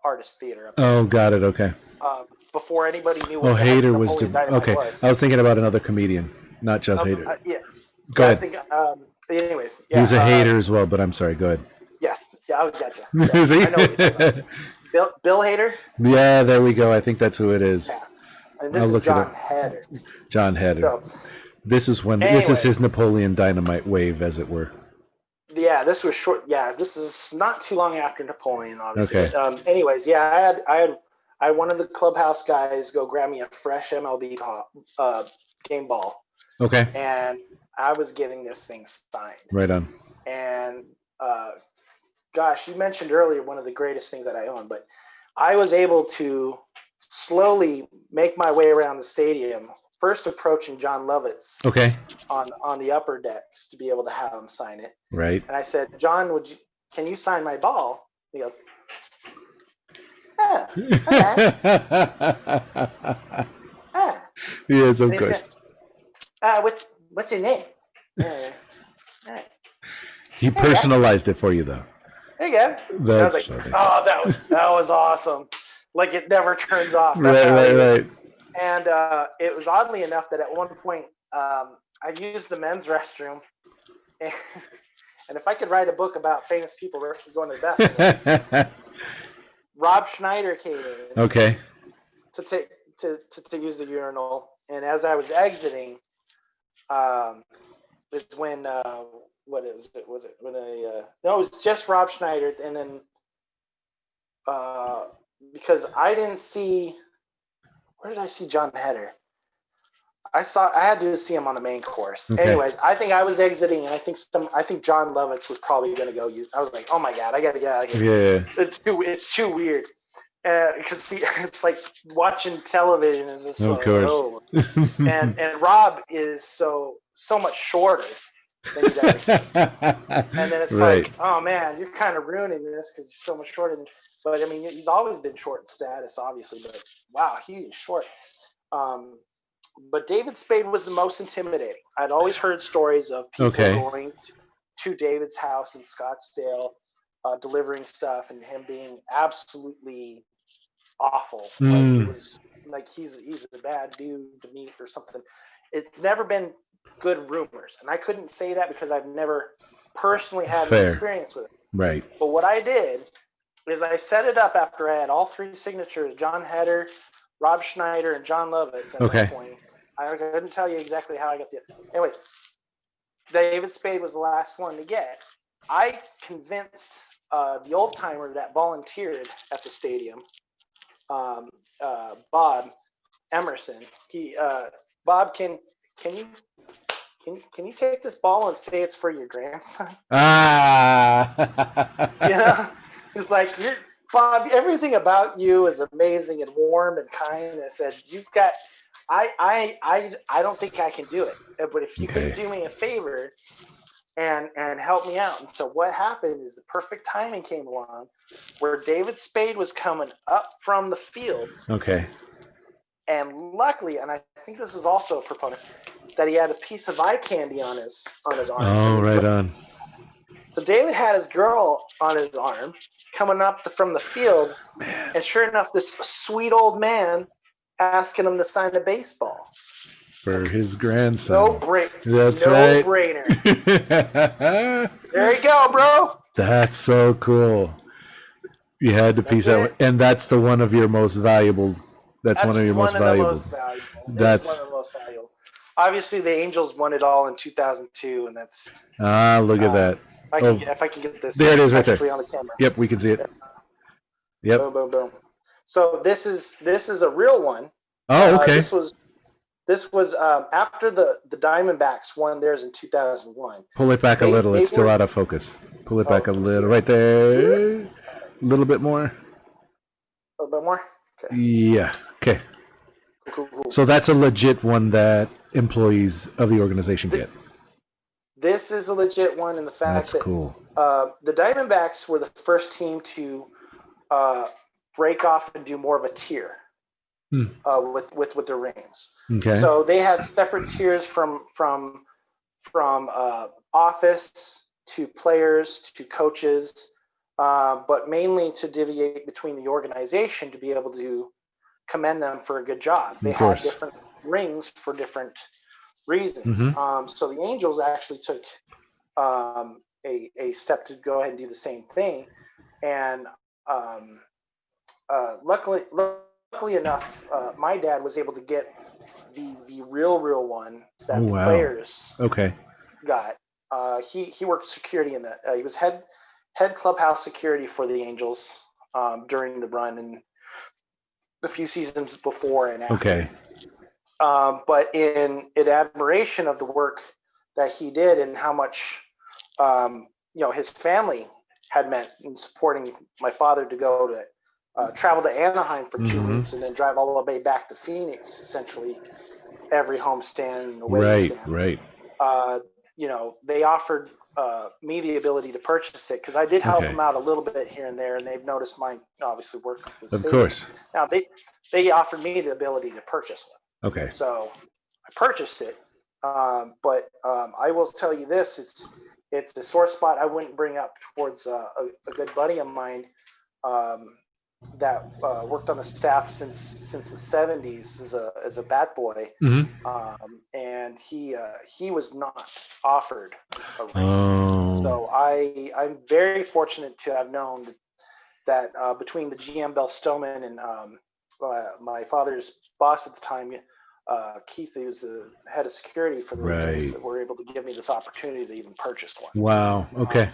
Artist Theater.
Oh, got it. Okay.
Before anybody knew
Oh,
what the heck
Hader was
Napoleon Dynamite
okay.
was.
I was thinking about another comedian, not just Hader.
Yeah.
Go ahead.
I think, anyways. Yeah,
He's a hater as well, but I'm sorry. Go ahead.
Yes. Yeah, I gotcha.
Is he?
I know what you're talking about. Bill Hader?
Yeah, there we go. I think that's who it is.
Yeah. And this is John Hader.
John Hader. So, this is his Napoleon Dynamite wave, as it were.
Yeah, this was short. Yeah, this is not too long after Napoleon, obviously.
Okay.
Anyways, yeah, I had one of the clubhouse guys go grab me a fresh MLB game ball.
Okay.
And I was getting this thing signed.
Right on.
And gosh, you mentioned earlier one of the greatest things that I own, but I was able to slowly make my way around the stadium, first approaching John Lovitz on the upper decks to be able to have him sign it.
Right.
And I said, John, can you sign my ball? He goes, okay.
Yes, of course.
Said, what's your name?
He personalized it for you, though.
There you go.
That's
I was
funny.
Oh, that was awesome. Like, it never turns off.
Right.
And it was oddly enough that at one point I used the men's restroom, and if I could write a book about famous people going to the bathroom, Rob Schneider came in.
Okay.
To use the urinal, and as I was exiting, it's when what is it? Was it when no, it was just Rob Schneider, and then because I didn't see, where did I see John Hader? I had to see him on the main course. Okay. Anyways, I think I was exiting, and I think John Lovitz was probably going to go use. I was like, oh my god, I got to get out of here.
Yeah.
It's too weird. Because it's like watching television is just
of course.
Oh. and Rob is so much shorter than he does. And then it's like, oh man, you're kind of ruining this because you're so much shorter than. But I mean, he's always been short in status, obviously. But wow, he is short. But David Spade was the most intimidating. I'd always heard stories of people going to David's house in Scottsdale, delivering stuff, and him being absolutely awful. Like, it was like he's a bad dude to meet or something. It's never been good rumors, and I couldn't say that because I've never personally had an experience with it.
Right.
But what I did is I set it up after I had all three signatures: John Hader, Rob Schneider, and John Lovitz. At that point, I couldn't tell you exactly how I got the. Anyways, David Spade was the last one to get. I convinced the old timer that volunteered at the stadium, Bob Emerson. Bob, can you take this ball and say it's for your grandson? It's like, Bob, everything about you is amazing and warm and kind. I said, you've got. I don't think I can do it, but if you can do me a favor and help me out. And so what happened is the perfect timing came along where David Spade was coming up from the field.
Okay.
And luckily, and I think this is also a proponent, that he had a piece of eye candy on his arm.
Oh, right on.
So David had his girl on his arm coming up from the field.
Man.
And sure enough, this sweet old man asking him to sign a baseball
for his grandson.
No brainer.
That's
right. No brainer. There you go, bro.
That's so cool. You had to piece out, and that's the one of your most valuable. That's one of your most valuable.
That's one of the most valuable. Obviously, the Angels won it all in 2002, and that's.
Look at that.
If I can get this.
There it is, right there.
On the camera.
Yep, we can see it. Yep.
Boom, boom, boom. So this is a real one.
Oh, okay.
This was after the Diamondbacks won theirs in 2001.
Pull it back a little. It's still out of focus. Pull it back a little. Right there. A little bit more.
A little bit more? Okay.
Yeah. Okay.
Cool.
So that's a legit one that employees of the organization get.
This is a legit one in the fact that
cool.
The Diamondbacks were the first team to break off and do more of a tier. with the rings.
Okay.
So they had separate tiers from office to players to coaches, but mainly to deviate between the organization to be able to commend them for a good job. They had different rings for different reasons. So the Angels actually took a step to go ahead and do the same thing, and luckily enough, my dad was able to get the real one that the players got. He worked security in that. He was head clubhouse security for the Angels during the run and the few seasons before and after.
Okay.
But in admiration of the work that he did and how much his family had meant in supporting my father to go to travel to Anaheim for 2 weeks and then drive all the way back to Phoenix, essentially every homestand and away stand.
Right.
They offered me the ability to purchase it because I did help them out a little bit here and there, and they've noticed my obviously work with the stadium. Of course. Now they offered me the ability to purchase one.
Okay.
So I purchased it, but I will tell you this: it's a sore spot I wouldn't bring up towards a good buddy of mine that worked on the staff since the 70s as a bat boy, and he was not offered a ring. So I'm very fortunate to have known that between the GM Bell Stoneman and my father's boss at the time, Keith, who was the head of security for the Rangers, that were able to give me this opportunity to even purchase one.
Wow. Okay.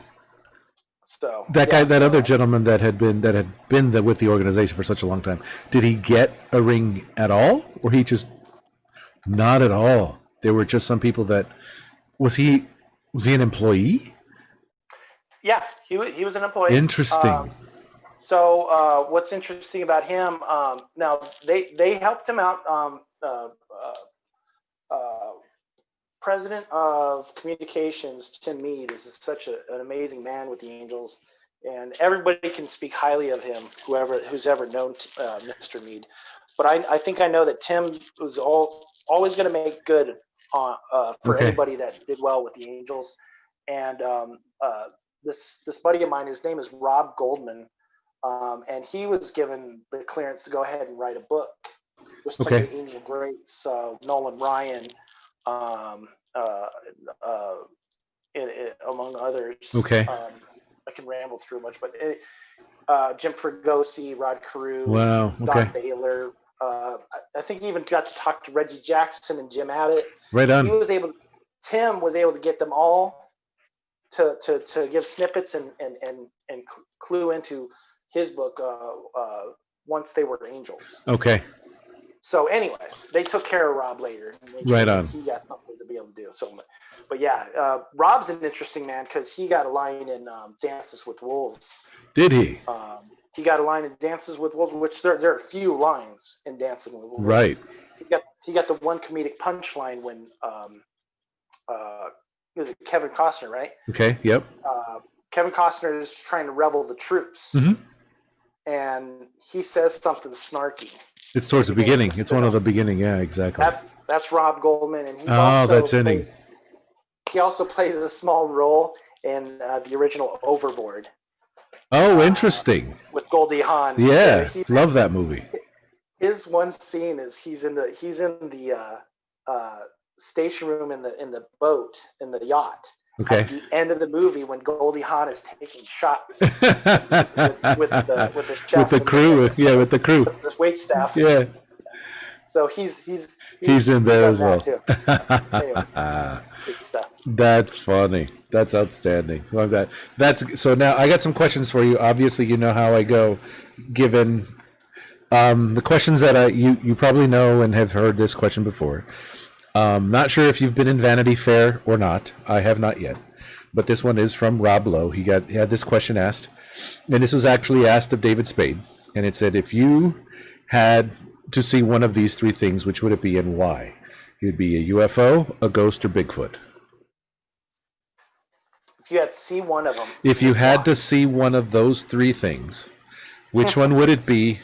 So
that guy, that other gentleman that had been with the organization for such a long time, did he get a ring at all, or he just not at all? There were just some people that was he an employee?
Yeah, he was an employee.
Interesting.
So what's interesting about him? Now they helped him out. President of Communications, Tim Mead, is such an amazing man with the Angels, and everybody can speak highly of him, who's ever known Mr. Mead. But I think I know that Tim was always going to make good for anybody that did well with the Angels. And this buddy of mine, his name is Rob Goldman, and he was given the clearance to go ahead and write a book with some of the Angel greats, Nolan Ryan, among others. I can ramble through much, but Jim Fregosi, Rod Carew, Don Baylor. I think he even got to talk to Reggie Jackson and Jim Abbott.
Right on.
Tim was able to get them all to give snippets and clue into his book once they were Angels. Okay. So, anyways, they took care of Rob later.
Right on.
He got something to be able to do. So, but yeah, Rob's an interesting man because he got a line in Dances with Wolves.
Did he?
He got a line in Dances with Wolves, which there are a few lines in Dancing with Wolves.
Right.
He got the one comedic punchline when was it Kevin Costner, right?
Okay. Yep.
Kevin Costner is trying to rebel the troops, and he says something snarky.
It's towards the beginning. It's one of the beginning. Yeah, exactly.
That's Rob Goldman, and he also plays a small role in the original Overboard.
Oh, interesting.
With Goldie Hawn.
Yeah, love that movie.
His one scene is he's in the station room in the boat in the yacht.
Okay.
At the end of the movie, when Goldie Hawn is taking shots with his chef,
with the crew, with the crew,
with his wait staff.
Yeah.
So he's
in there as well.
Anyways,
that's funny. That's outstanding. Love that. So now I got some questions for you. Obviously, you know how I go, given the questions that you probably know and have heard this question before. Not sure if you've been in Vanity Fair or not. I have not yet. But this one is from Rob Lowe. He had this question asked. And this was actually asked of David Spade. And it said, if you had to see one of these three things, which would it be and why? It would be a UFO, a ghost, or Bigfoot.
If you had to see one of them.
If you had to see one of those three things, which one would it be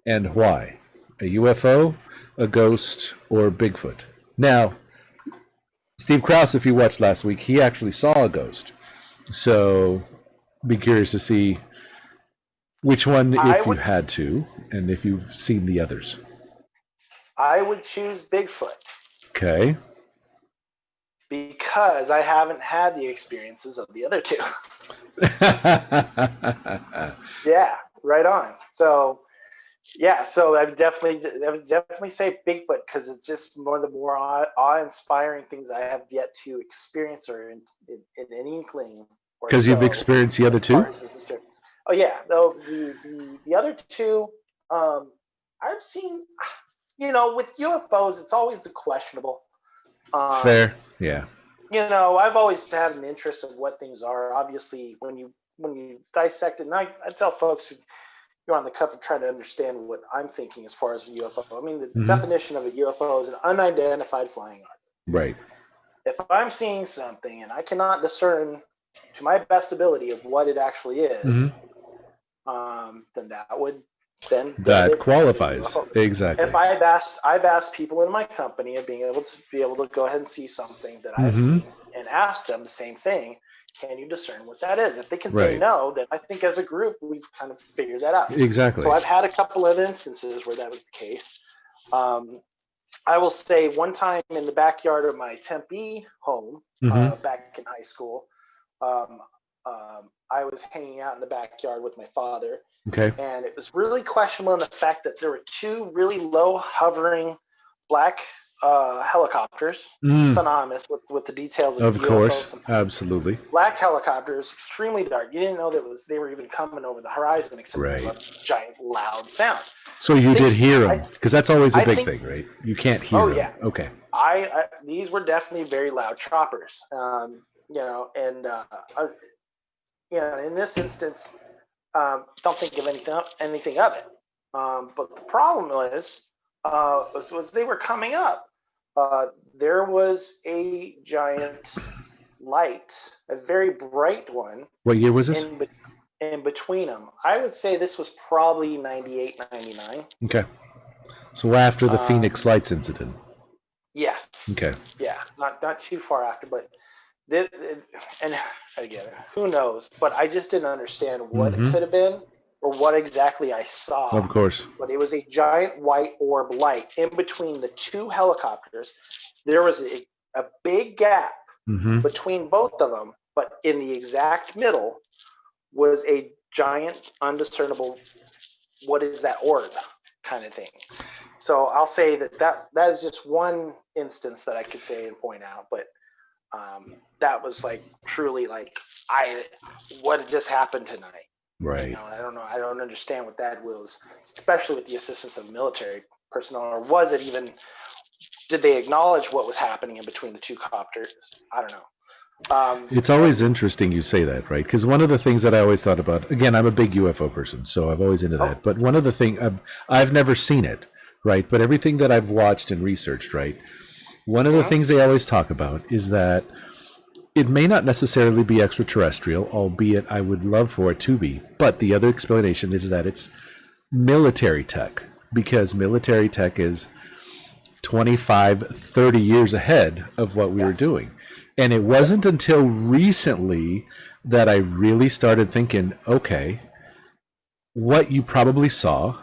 and why? a UFO, a ghost, or Bigfoot. Now, Steve Krause, if you watched last week, he actually saw a ghost. So be curious to see which one, if you had to, and if you've seen the others.
I would choose Bigfoot.
Okay.
Because I haven't had the experiences of the other two. Yeah, right on. So, yeah, so I would definitely say Bigfoot because it's just one of the more awe-inspiring things I have yet to experience or in an inkling.
Because you've experienced the other two?
Oh yeah, though the other two, I've seen. With UFOs, it's always the questionable.
Fair, yeah.
I've always had an interest in what things are. Obviously, when you dissect it, and I tell folks who you're on the cuff and try to understand what I'm thinking as far as a UFO. I mean, the definition of a UFO is an unidentified flying object.
Right.
If I'm seeing something and I cannot discern to my best ability of what it actually is, then that
qualifies. Exactly.
If I've asked people in my company of being able to go ahead and see something that I've seen and ask them the same thing, can you discern what that is? If they can say no, then I think as a group we've kind of figured that out.
Exactly.
So I've had a couple of instances where that was the case. I will say one time in the backyard of my Tempe home back in high school, I was hanging out in the backyard with my father.
Okay.
And it was really questionable in the fact that there were two really low hovering black helicopters, synonymous with the details of
UFOs. Course, absolutely.
Black helicopters, extremely dark. You didn't know they were even coming over the horizon, except for a giant loud sound.
So you did hear them, because that's always a big thing, right? You can't hear them.
Yeah.
Okay.
These were definitely very loud choppers, in this instance, don't think of anything of it. But the problem was they were coming up. There was a giant light, a very bright one.
What year was this?
In between them. I would say this was probably 98, 99.
Okay. So after the Phoenix Lights incident.
Yeah.
Okay.
Yeah, not too far after, but and again, who knows? But I just didn't understand what it could have been or what exactly I saw.
Of course.
But it was a giant white orb light in between the two helicopters. There was a big gap between both of them, but in the exact middle was a giant, undiscernible, what is that orb kind of thing. So I'll say that is just one instance that I could say and point out, but that was like truly like what just happened tonight.
Right.
I don't know. I don't understand what that was, especially with the assistance of military personnel, or was it even? Did they acknowledge what was happening in between the two copters? I don't know.
It's always interesting you say that, right? Because one of the things that I always thought about, again, I'm a big UFO person, so I'm always into that. But one of the things, I've never seen it, right? But everything that I've watched and researched, right? One of the things they always talk about is that it may not necessarily be extraterrestrial, albeit I would love for it to be. But the other explanation is that it's military tech, because military tech is 25, 30 years ahead of what we were doing. And it wasn't until recently that I really started thinking, okay, what you probably saw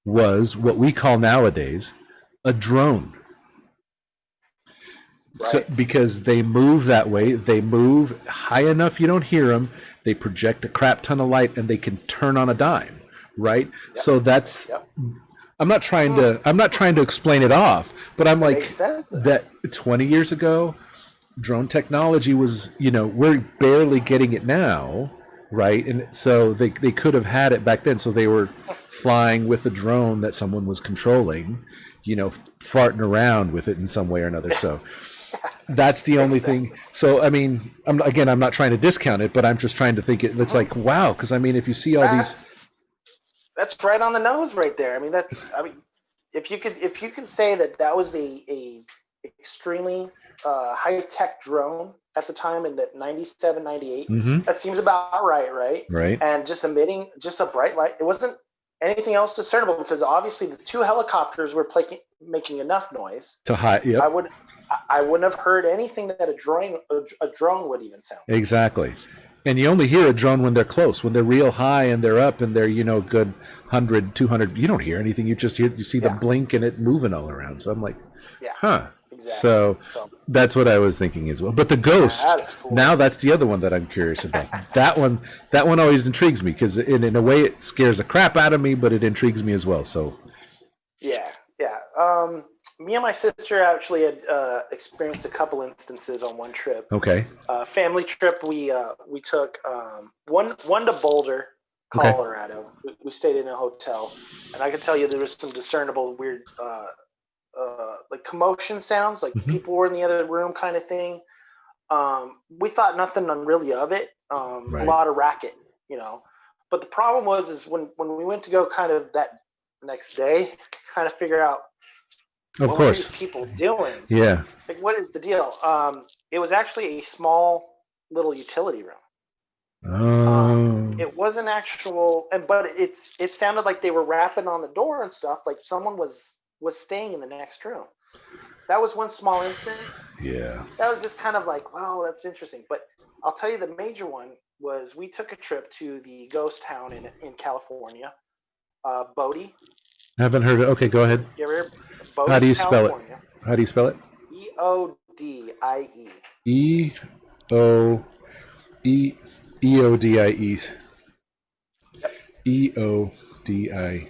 was what we call nowadays a drone. Right. So, because they move that way, they move high enough you don't hear them, they project a crap ton of light, and they can turn on a dime, right? Yep. So that's I'm not trying to explain it off, but I'm like that 20 years ago drone technology was, we're barely getting it now, right? And so they could have had it back then. So they were flying with a drone that someone was controlling, farting around with it in some way or another. So that's the only thing. So, I mean, I'm not trying to discount it, but I'm just trying to think it's like, wow. Because I mean, if you see all these,
that's right on the nose right there. I mean, if you could say that was a extremely high-tech drone at the time in that 97, 98, that seems about right?
Right.
And just emitting just a bright light. It wasn't anything else discernible, because obviously the two helicopters were making enough noise
to hide. Yep.
I wouldn't have heard anything that a drone would even sound.
Exactly. And you only hear a drone when they're close. When they're real high and they're up and they're, good 100, 200, you don't hear anything. You just see the blink and it moving all around. So I'm like, huh. Exactly. So that's what I was thinking as well. But the ghost, cool. Now that's the other one that I'm curious about. that one always intrigues me because in a way it scares the crap out of me, but it intrigues me as well. So
yeah. Me and my sister actually had experienced a couple instances on one trip.
Okay.
Family trip. We took one to Boulder, Colorado. Okay. We stayed in a hotel, and I can tell you there was some discernible weird, like commotion sounds, like people were in the other room, kind of thing. We thought nothing really of it. Right. A lot of racket, But the problem was when we went to go kind of that next day, kind of figure out. What are these people doing?
Yeah.
Like, what is the deal? It was actually a small little utility room.
Oh.
It wasn't actual, but it sounded like they were rapping on the door and stuff. Like someone was staying in the next room. That was one small instance.
Yeah.
That was just kind of like, wow, that's interesting. But I'll tell you, the major one was we took a trip to the ghost town in California, Bodie.
I haven't heard it. Okay, go ahead.
You ever heard Bodie,
How do you spell it? How do you spell it?
E-O-D-I-E.
E-O-D-I-E.
Yep.
E-O-D-I-E.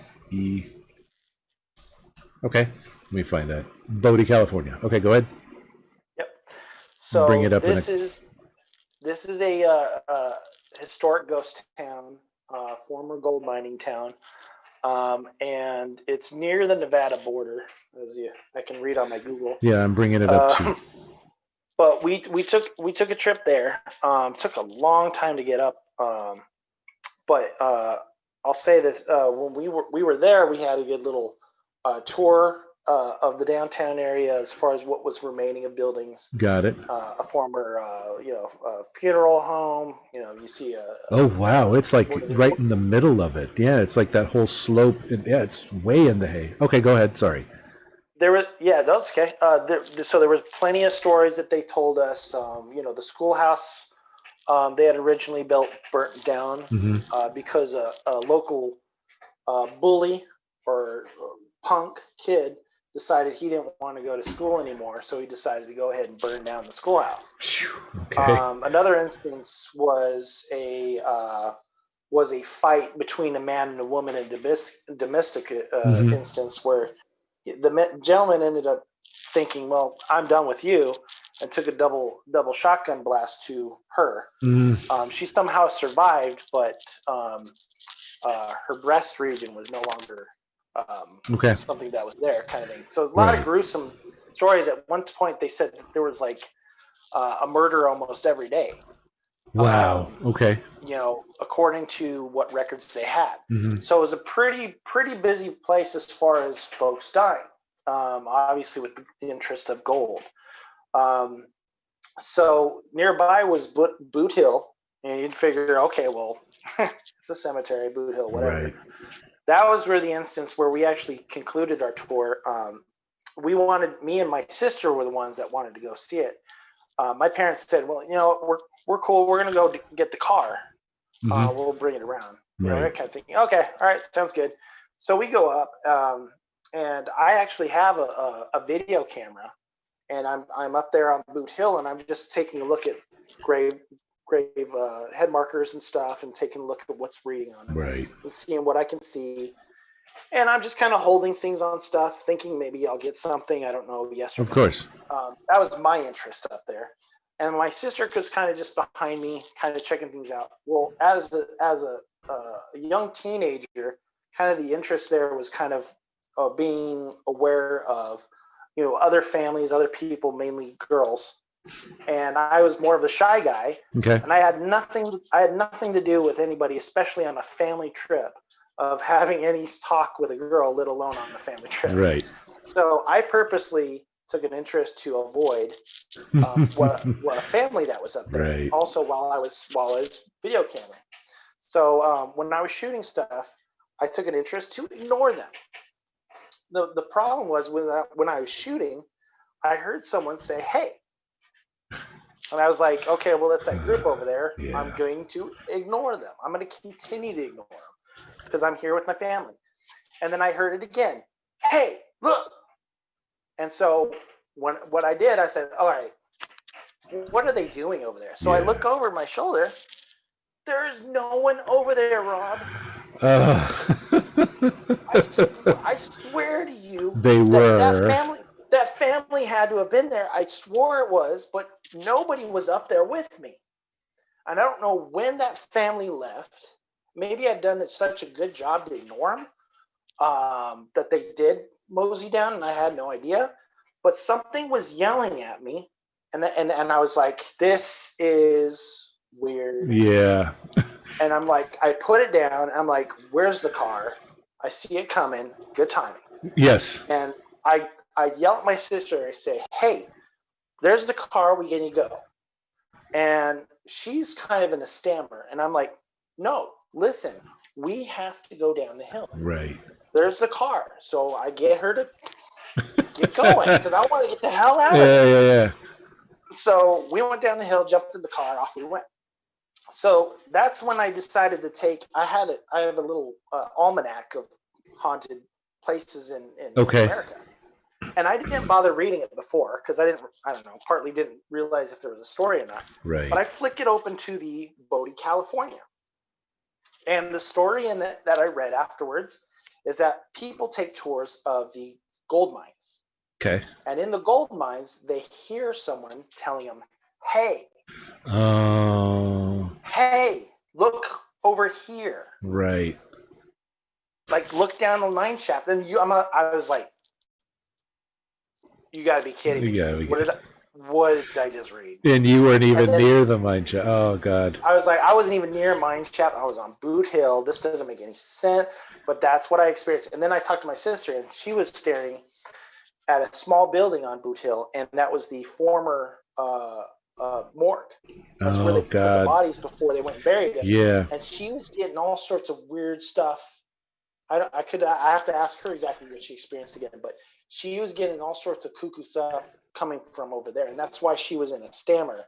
Okay, let me find that. Bodie, California. Okay, go ahead.
Yep. So
bring it up.
This is a historic ghost town, former gold mining town. And it's near the Nevada border, I can read on my Google.
Yeah, I'm bringing it up too.
But we took a trip there. Took a long time to get up. But I'll say this: when we were there, we had a good little tour of the downtown area as far as what was remaining of buildings.
Got it.
A former funeral home. You see a.
Oh wow! It's like right in the middle of it. Yeah, it's like that whole slope. Yeah, it's way in the hay. Okay, go ahead. Sorry.
That's okay. So there was plenty of stories that they told us. The schoolhouse they had originally burnt down because a local bully or punk kid decided he didn't want to go to school anymore, so he decided to go ahead and burn down the schoolhouse.
Okay.
Another instance was a fight between a man and a woman in domestic instance where the gentleman ended up thinking, well, I'm done with you, and took a double shotgun blast to her. She somehow survived, but her breast region was no longer something that was there, kind of thing. So a lot of gruesome stories. At one point, they said that there was like a murder almost every day.
Wow. Okay.
According to what records they had. So it was a pretty busy place as far as folks dying. Obviously with the interest of gold. So nearby was Boot Hill, and you'd figure, okay, well, it's a cemetery, Boot Hill, whatever.
Right.
That was where the instance where we actually concluded our tour. Me and my sister were the ones that wanted to go see it. My parents said, well, we're cool. We're going to go get the car. We'll bring it around. Right. Kind of thinking, okay, all right, sounds good. So we go up, and I actually have a video camera, and I'm up there on Boot Hill, and I'm just taking a look at grave head markers and stuff, and taking a look at what's reading on them,
right,
and seeing what I can see. And I'm just kind of holding things on stuff, thinking maybe I'll get something. I don't know, yes or no.
Of course.
That was my interest up there. And my sister was kind of just behind me, kind of checking things out. Well, as a young teenager, kind of the interest there was kind of being aware of, other families, other people, mainly girls. And I was more of the shy guy.
Okay.
And I had nothing to do with anybody, especially on a family trip, of having any talk with a girl, let alone on the family trip.
Right.
So I purposely took an interest to avoid what a family that was up there.
Right.
Also, while I was video camera. So when I was shooting stuff, I took an interest to ignore them. The problem was when I was shooting, I heard someone say, "Hey," and I was like, "Okay, well, that's that group over there.
Yeah.
I'm going to ignore them. I'm going to continue to ignore them because I'm here with my family." And then I heard it again. "Hey, look!" And so what I did, I said, "All right, what are they doing over there?" So I look over my shoulder. There's no one over there, Rob. I swear to you,
they were.
That family had to have been there. I swore it was, but nobody was up there with me. And I don't know when that family left. Maybe I'd done such a good job to ignore them that they did mosey down, and I had no idea. But something was yelling at me, and I was like, "This is weird."
Yeah.
And I'm like, I put it down. I'm like, "Where's the car?" I see it coming. Good timing.
Yes.
And I yell at my sister. I say, "Hey, there's the car. We can go." And she's kind of in a stammer. And I'm like, "No, listen, we have to go down the hill.
Right.
There's the car." So I get her to get going because I want to get the hell out of
there. Yeah.
So we went down the hill, jumped in the car, off we went. So that's when I decided to take. I have a little almanac of haunted places in America, and I didn't bother reading it before because I don't know, partly didn't realize if there was a story or not.
Right.
But I flick it open to the Bodie, California, and the story in that I read afterwards is that people take tours of the gold mines.
Okay.
And in the gold mines, they hear someone telling them, "Hey.
Oh.
Hey, look over here."
Right.
Like, look down the mine shaft. And I was like, "You got to be kidding me. What did I just read?"
And you weren't even near the mine shaft. Oh, God.
I was like, I wasn't even near mine shaft. I was on Boot Hill. This doesn't make any sense. But that's what I experienced. And then I talked to my sister, and she was staring at a small building on Boot Hill, and that was the former morgue. That's where they put the bodies before they went and buried them.
Yeah.
And she was getting all sorts of weird stuff. I have to ask her exactly what she experienced again, but she was getting all sorts of cuckoo stuff coming from over there, and that's why she was in a stammer.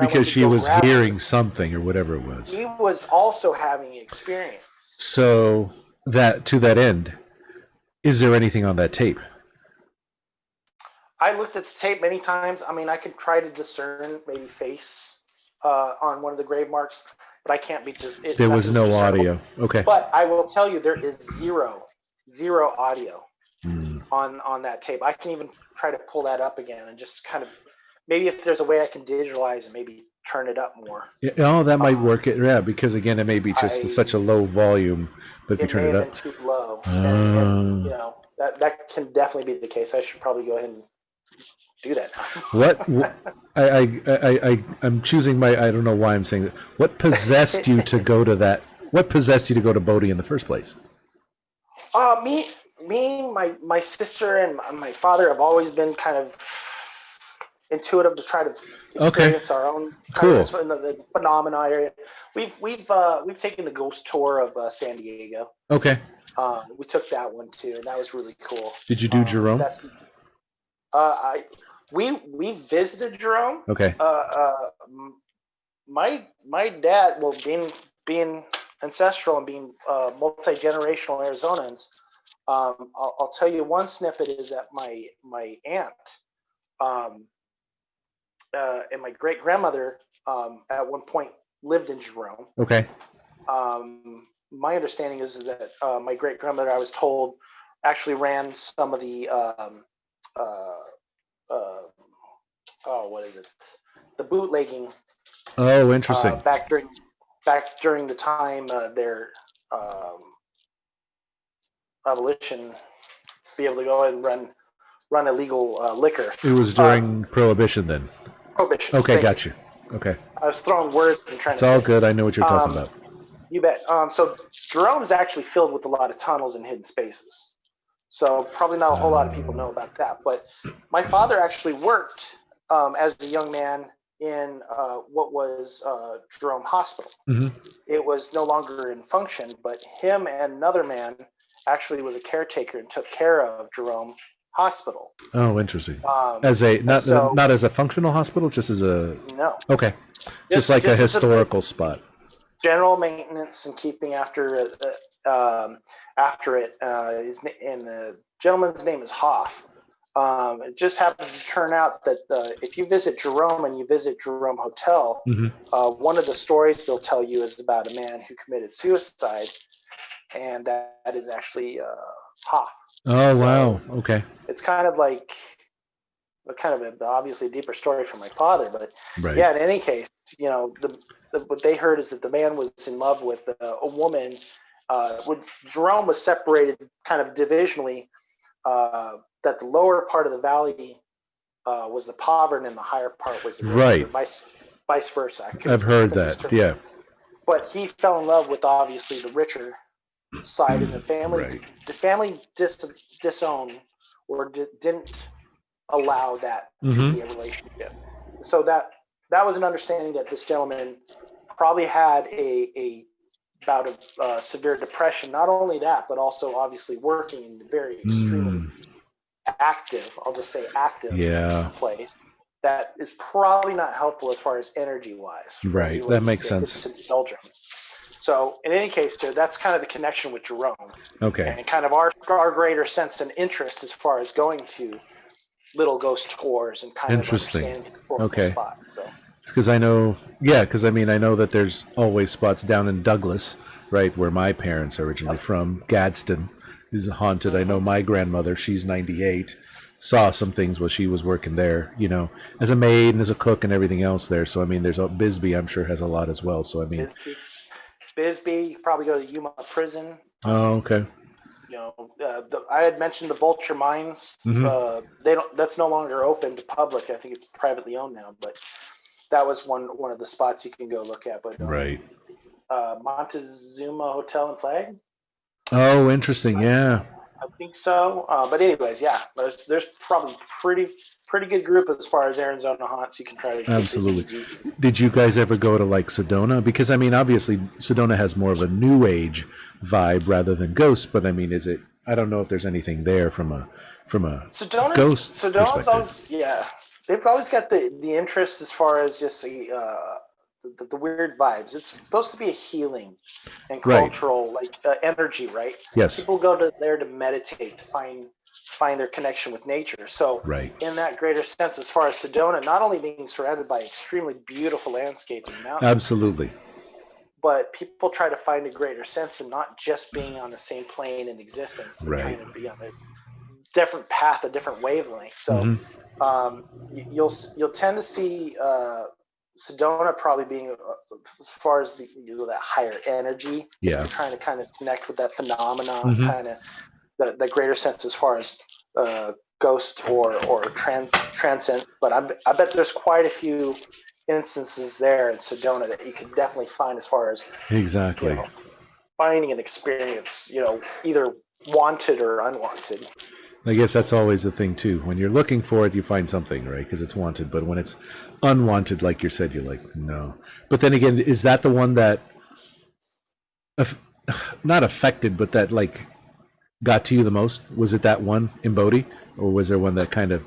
Because she was hearing something or whatever it was.
She was also having experience.
So to that end, is there anything on that tape?
I looked at the tape many times. I mean, I could try to discern maybe face on one of the grave marks, but I can't be just.
There was no audio. Okay.
But I will tell you, there is zero audio on that tape. I can even try to pull that up again and just kind of maybe if there's a way I can digitalize and maybe turn it up more.
Yeah, that might work. Yeah, because again, it may be just such a low volume, but if you turn it up,
too low. And, you know, that can definitely be the case. I should probably go ahead and do that now.
I'm choosing I don't know why I'm saying that. What possessed you to go to that? What possessed you to go to Bodie in the first place?
My sister and my father have always been kind of intuitive to try to experience our own kind of in the phenomena area. We've taken the ghost tour of San Diego.
Okay.
We took that one too, and that was really cool.
Did you do Jerome?
We visited Jerome.
Okay.
My dad, well, being ancestral and being multi-generational Arizonans, I'll tell you one snippet is that my aunt and my great grandmother at one point lived in Jerome.
Okay.
My understanding is that my great grandmother, I was told, actually ran some of the what is it? The bootlegging.
Oh, interesting.
Back during the time their abolition, be able to go ahead and run illegal liquor.
It was during Prohibition then.
Prohibition.
Okay, got you. Okay.
I was throwing words and trying to.
It's all good. I know what you're talking about.
You bet. So Jerome is actually filled with a lot of tunnels and hidden spaces. So probably not a whole lot of people know about that. But my father actually worked as a young man in what was Jerome Hospital.
Hmm.
It was no longer in function, but him and another man actually was a caretaker and took care of Jerome Hospital.
Oh, interesting. As a
And so
not as a functional hospital, just as a
no,
okay, just like a
just as
historical spot.
general maintenance and keeping after it. And the gentleman's name is Hoff. It just happens to turn out that if you visit Jerome and you visit Jerome Hotel,
Hmm.
one of the stories they'll tell you is about a man who committed suicide, and that is actually Hoff.
Oh,
So
wow. Okay.
it's kind of like obviously deeper story from my father, but
Right.
yeah. In any case, what they heard is that the man was in love with a woman. When Jerome was separated kind of divisionally, that the lower part of the valley was the Povern and the higher part was the rich,
Right.
or vice versa.
I've heard that. Yeah.
But he fell in love with obviously the richer side, and the family
Right.
disowned or didn't allow that to
Hmm.
be a relationship. So that was an understanding that this gentleman probably had a bout of severe depression. Not only that, but also obviously working in a very extremely active, I'll just say active
Yeah.
place that is probably not helpful as far as energy wise.
Right. That makes sense.
Doldrums. So in any case, that's kind of the connection with Jerome.
Okay.
And kind of our greater sense and interest as far as going to little ghost tours and kind
Interesting.
of understanding
Okay.
spots. So
Because I know, because I know that there's always spots down in Douglas, right, where my parents are originally from. Gadsden is haunted. I know my grandmother, she's 98, saw some things while she was working there, as a maid and as a cook and everything else there. So, there's Bisbee, I'm sure, has a lot as well. So,
Bisbee, you probably go to Yuma Prison.
Oh, okay.
I had mentioned the Vulture Mines.
Mm-hmm.
That's no longer open to public. I think it's privately owned now, but that was one of the spots you can go look at. But
Right.
Montezuma Hotel and Flag.
Oh, interesting. Yeah.
I think so. But anyways, yeah, there's probably pretty good group as far as Arizona haunts you can try to.
Absolutely. Did you guys ever go to like Sedona? Because obviously Sedona has more of a new age vibe rather than ghosts. But is it? I don't know if there's anything there from a ghost perspective.
Always, yeah, they've always got the interest as far as just the weird vibes. It's supposed to be a healing and cultural energy, right?
Yes.
People go there to meditate, to find their connection with nature. So in that greater sense, as far as Sedona, not only being surrounded by extremely beautiful landscape and mountains,
absolutely,
but people try to find a greater sense and not just being on the same plane in existence. They're trying to be on a different path, a different wavelength. So you'll tend to see Sedona probably being as far as that higher energy.
Yeah,
you're trying to kind of connect with that phenomenon, kind of the greater sense as far as ghost or transcend. But I bet there's quite a few instances there in Sedona that you can definitely find as far as finding an experience, either wanted or unwanted.
I guess that's always the thing too. When you're looking for it, you find something, right? Because it's wanted. But when it's unwanted, like you said, you're like, no. But then again, is that the one that not affected, but that like got to you the most? Was it that one in Bodie, or was there one that kind of?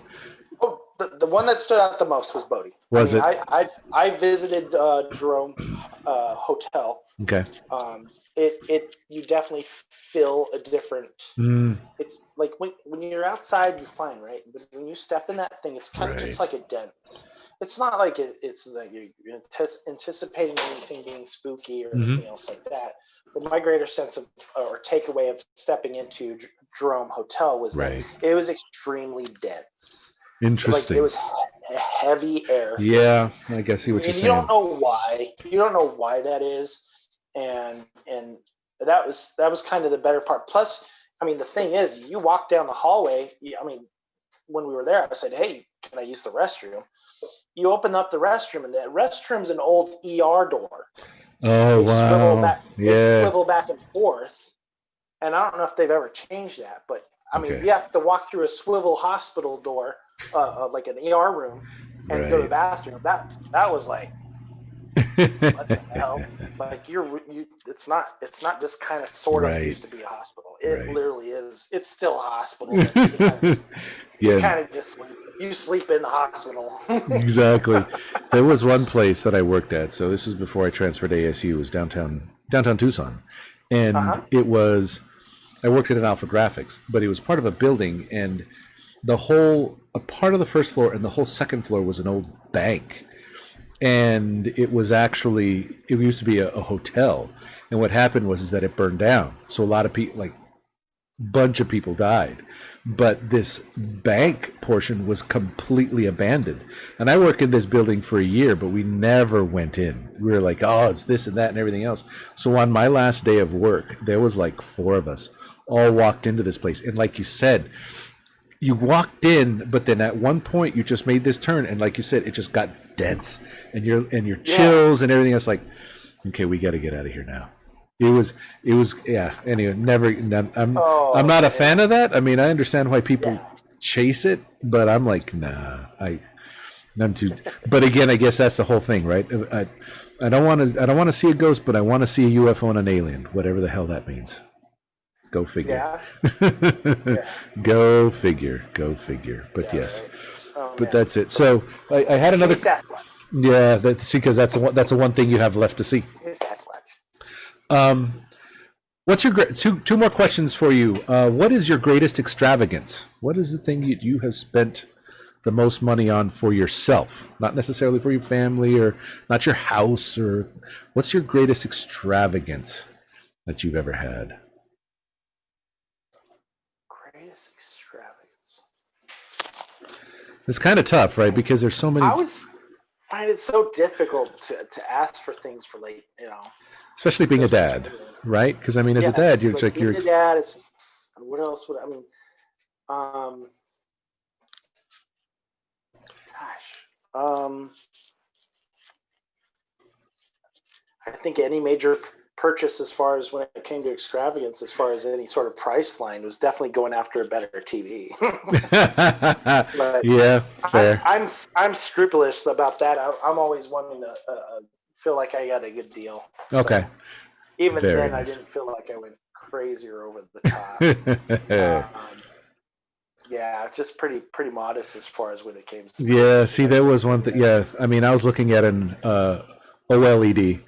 Oh, the one that stood out the most was Bodie.
Was it?
I visited Jerome Hotel.
Okay.
You definitely feel a different. It's like when you're outside, you're fine, right? But when you step in that thing, it's kind of just like a dent. It's not like it's like you're anticipating anything being spooky or anything else like that. But my greater sense of or takeaway of stepping into Jerome Hotel was that it was extremely dense.
Interesting.
Like it was heavy air.
Yeah, I guess see what you're saying.
You don't know why. You don't know why that is, and that was kind of the better part. Plus, the thing is, you walk down the hallway. When we were there, I said, "Hey, can I use the restroom?" You open up the restroom, and the restroom's an old ER door.
Oh, wow.
They swivel back and forth, and I don't know if they've ever changed that, but you have to walk through a swivel hospital door, like an ER room, and go to the bathroom. That was like, what the hell? Like it's not just kind of sort of
Right.
used to be a hospital. It
Right.
literally is. It's still a hospital. You
Yeah,
kind of just sleep in the hospital.
exactly. There was one place that I worked at. So this was before I transferred to ASU. It was downtown Tucson, and it was I worked at an Alpha Graphics, but it was part of a building, and a part of the first floor and the whole second floor was an old bank, and it used to be a hotel, and what happened was is that it burned down. So a lot of people, like bunch of people died, but this bank portion was completely abandoned. And I worked in this building for a year, but we never went in. We were like, oh, it's this and that and everything else. So on my last day of work, there was like 4 of us all walked into this place, and like you said, you walked in, but then at one point you just made this turn, and like you said, it just got dense, and your chills and everything else. Like, okay, we got to get out of here now. It was yeah. Anyway, I'm not a fan of that. I mean, I understand why people chase it, but I'm like, nah. I'm too. But again, I guess that's the whole thing, right? I don't want to see a ghost, but I want to see a UFO and an alien, whatever the hell that means. Go figure.
Yeah.
Go figure. But
Yeah,
yes,
right. Oh,
but
man.
that's it. So I had another.
Maybe Sasquatch.
Yeah, because that's the one thing you have left to see.
Maybe Sasquatch.
What's your two more questions for you? What is your greatest extravagance? What is the thing you have spent the most money on for yourself? Not necessarily for your family or not your house, or what's your greatest extravagance that you've ever had?
Greatest extravagance.
It's kind of tough, right? Because there's so many.
I always find it so difficult to ask for things for
especially being a dad, right? Because I mean, as a dad, you're like
being a dad. It's what else would I mean? I think any major purchase, as far as when it came to extravagance, as far as any sort of price line, was definitely going after a better TV. But
yeah, fair.
I'm scrupulous about that. I'm always wanting to feel like I got a good deal.
Okay.
Even
Very
then,
nice.
I didn't feel like I went crazy or over the top. Yeah, just pretty modest as far as when it came to.
Yeah, see, there was one thing. Yeah, I mean, I was looking at an OLED,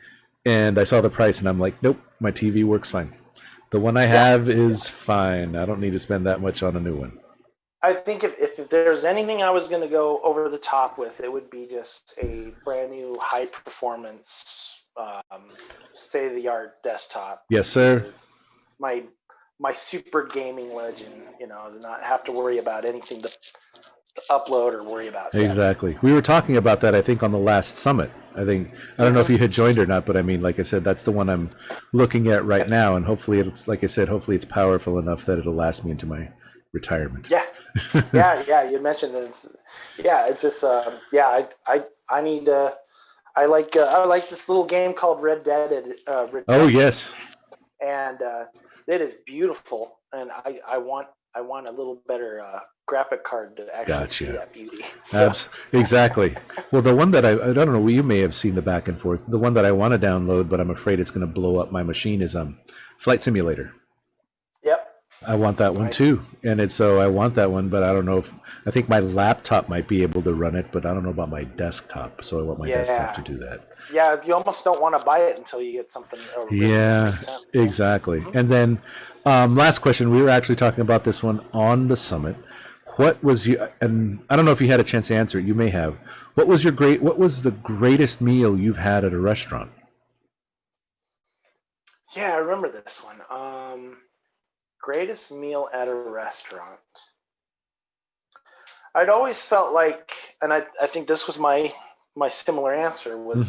and I saw the price, and I'm like, nope, my TV works fine. The one I have is fine. I don't need to spend that much on a new one.
I think if there's anything I was going to go over the top with, it would be just a brand new high performance, state of the art desktop.
Yes, sir.
My super gaming legend, not have to worry about anything to upload or worry about.
Exactly. We were talking about that, I think, on the last summit. I don't know if you had joined or not, but I mean, like I said, that's the one I'm looking at right now, and hopefully it's, like I said, hopefully it's powerful enough that it'll last me into my retirement.
Yeah. You mentioned it. It's just I need I like this little game called Red Dead.
Oh yes.
And it is beautiful, and I want a little better graphic card to actually see that beauty. So.
Exactly. Well, the one that I don't know, you may have seen the back and forth. The one that I want to download, but I'm afraid it's going to blow up my machine, is Flight Simulator.
Yep.
I want that one too, and I want that one, but I don't know I think my laptop might be able to run it, but I don't know about my desktop. So I want my desktop to do that.
Yeah, you almost don't want to buy it until you get something.
Yeah, exactly. Mm-hmm. And then last question, we were actually talking about this one on the summit. What was and I don't know if you had a chance to answer it, you may have. What was the greatest meal you've had at a restaurant?
Yeah, I remember this one. Greatest meal at a restaurant. I'd always felt like, and I think this was my similar answer, was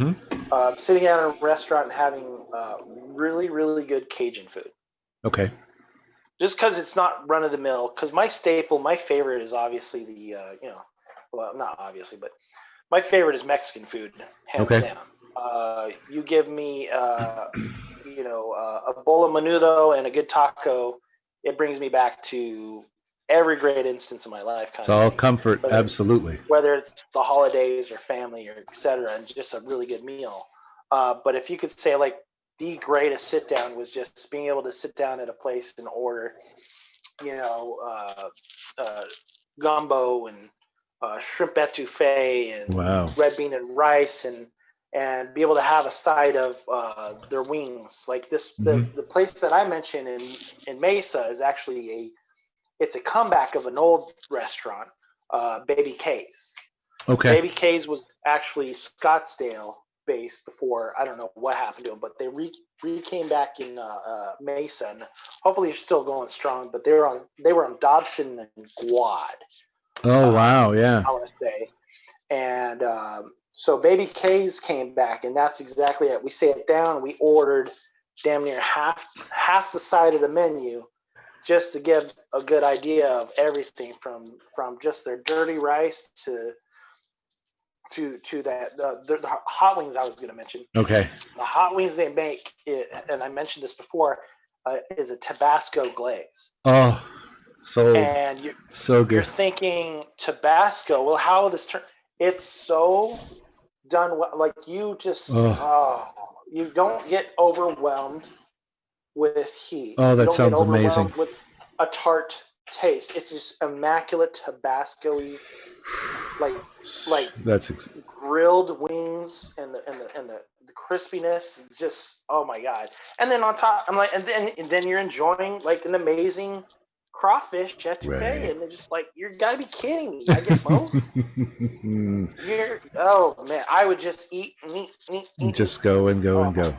sitting at a restaurant and having really, really good Cajun food.
Okay.
Just because it's not run of the mill. Because my favorite is obviously not obviously, but my favorite is Mexican food, hands down. You give me, a bowl of menudo and a good taco, it brings me back to every great instance of my life.
It's all comfort, absolutely.
Whether it's the holidays or family or etc., and just a really good meal. But if you could say like the greatest sit down was just being able to sit down at a place and order, gumbo and shrimp etouffee and red bean and rice and be able to have a side of their wings like this. The place that I mentioned in Mesa is actually it's a comeback of an old restaurant, Baby K's.
Okay.
Baby K's was actually Scottsdale based before. I don't know what happened to them, but they came back in Mesa, and hopefully you're still going strong. But they were on Dobson and Guad.
Oh wow, yeah.
I want to say, and so Baby K's came back, and that's exactly it. We sat down, we ordered damn near half the side of the menu, just to give a good idea of everything from just their dirty rice to that the hot wings I was going to mention.
Okay.
The hot wings they make, and I mentioned this before, is a Tabasco glaze.
Oh, so good.
You're thinking Tabasco. Well, how will this turn? It's so done well. Like you just, you don't get overwhelmed with heat.
Oh, that sounds amazing.
With a tart taste. It's just immaculate Tabasco-y, like
that's
grilled wings and the crispiness is just, oh my God. And then on top, I'm like, and then you're enjoying like an amazing crawfish etouffee, and they're just like, you gotta be kidding me. I get both. Oh man, I would just eat.
Just go and go and go.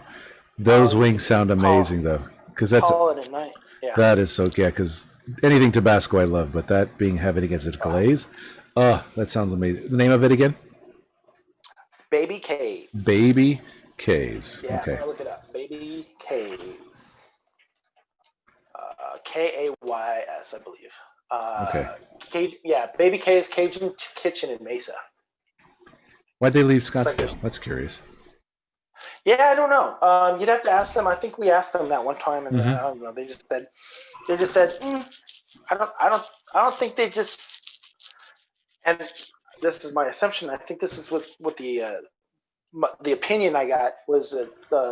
Those wings sound amazing though, because that's
call it a night. Yeah.
That is so because anything Tabasco I love, but that being having against a glaze, that sounds amazing. The name of it again? Baby K's. Baby K's.
Yeah,
okay.
Look it up. Baby K's. Kays, I believe.
Okay.
Baby K's Cajun Kitchen in Mesa.
Why'd they leave Scottsdale? That's curious.
Yeah, I don't know. You'd have to ask them. I think we asked them that one time, and I don't know. They just said, I don't think they just. And this is my assumption. I think this is what the opinion I got was that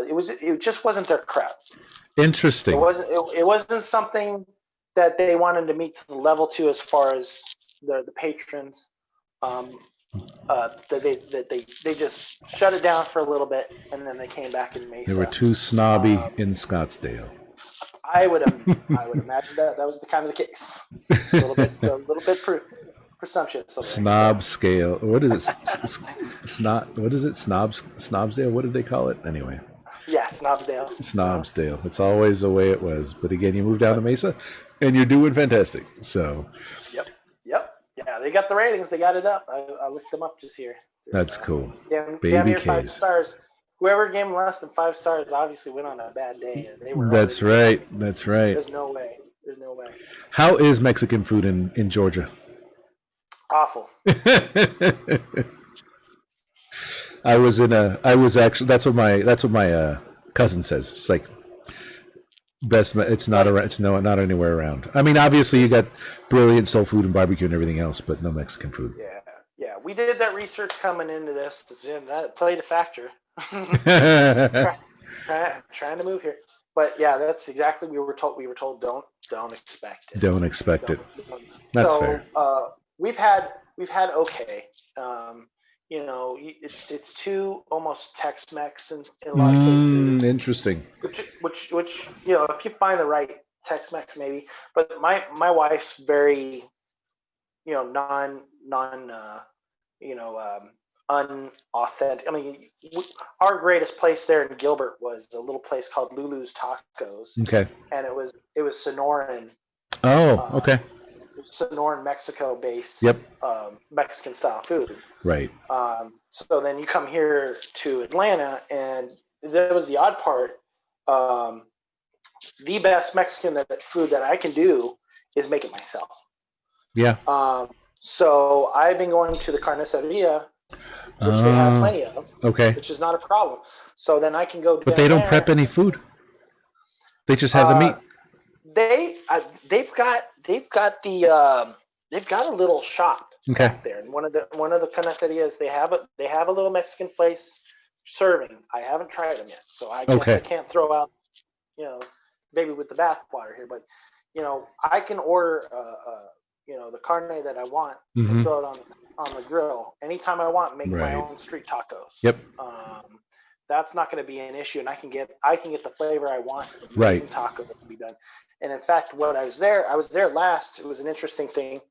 it just wasn't their crowd.
Interesting.
It wasn't something that they wanted to meet to the level to as far as the patrons. They just shut it down for a little bit, and then they came back in Mesa.
They were too snobby in Scottsdale.
I would imagine that was the kind of the case. A little bit presumptuous.
Snob scale. What is it? What is it? Snobsdale. What did they call it? Anyway.
Yeah, Snobsdale.
Snobsdale. It's always the way it was. But again, you moved down to Mesa, and you're doing fantastic. So.
Yep. Yeah, they got the ratings. They got it up. I looked them up just here.
That's cool.
Damn near 5 stars. Whoever gave them less than 5 stars obviously went on a bad day. And they were.
That's right.
There's no way.
How is Mexican food in Georgia?
Awful.
That's what my cousin says. It's like best. It's not around. It's not anywhere around. I mean, obviously you got brilliant soul food and barbecue and everything else, but no Mexican food.
Yeah. We did that research coming into this. That played a factor. Trying to move here, but yeah, that's exactly we were told. Don't expect it.
Don't expect it. That's fair.
We've had okay. It's too almost Tex-Mex in a lot of cases.
Interesting.
Which if you find the right Tex-Mex maybe, but my wife's very unauthentic. I mean, our greatest place there in Gilbert was a little place called Lulu's Tacos.
Okay.
And it was Sonoran.
Oh, okay.
Sonoran, Mexico-based.
Yep.
Mexican style food.
Right.
So then you come here to Atlanta, and that was the odd part. The best Mexican food that I can do is make it myself. Yeah. So I've been going to the carniceria, which they have plenty of. Okay. Which is not a problem. So then I can go.
But they don't prep any food. They just have the meat.
they've got a little shop
Okay.
back there, and one of the carnicerias they have a little Mexican place serving. I haven't tried them yet, so I guess I can't throw out baby with the bathwater here, but I can order the carne that I want
Mm-hmm.
and throw it on the grill anytime I want. Make my own street tacos.
Yep.
That's not going to be an issue, and I can get the flavor I want.
Right.
Tacos to be done. And in fact, when I was there last. It was an interesting thing.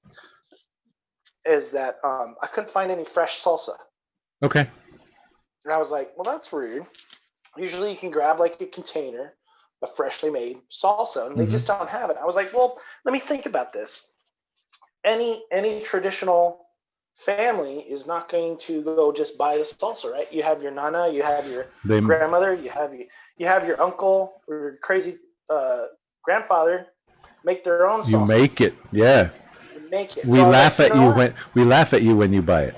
Is that I couldn't find any fresh salsa.
Okay.
And I was like, well, that's weird. Usually you can grab like a container of freshly made salsa, and they just don't have it. I was like, well, let me think about this. Any traditional family is not going to go just buy the salsa, right? You have your nana, you have your grandmother, you have your uncle or your crazy grandfather make their own salsa.
You make it, yeah.
Make it.
We laugh at you when you buy it.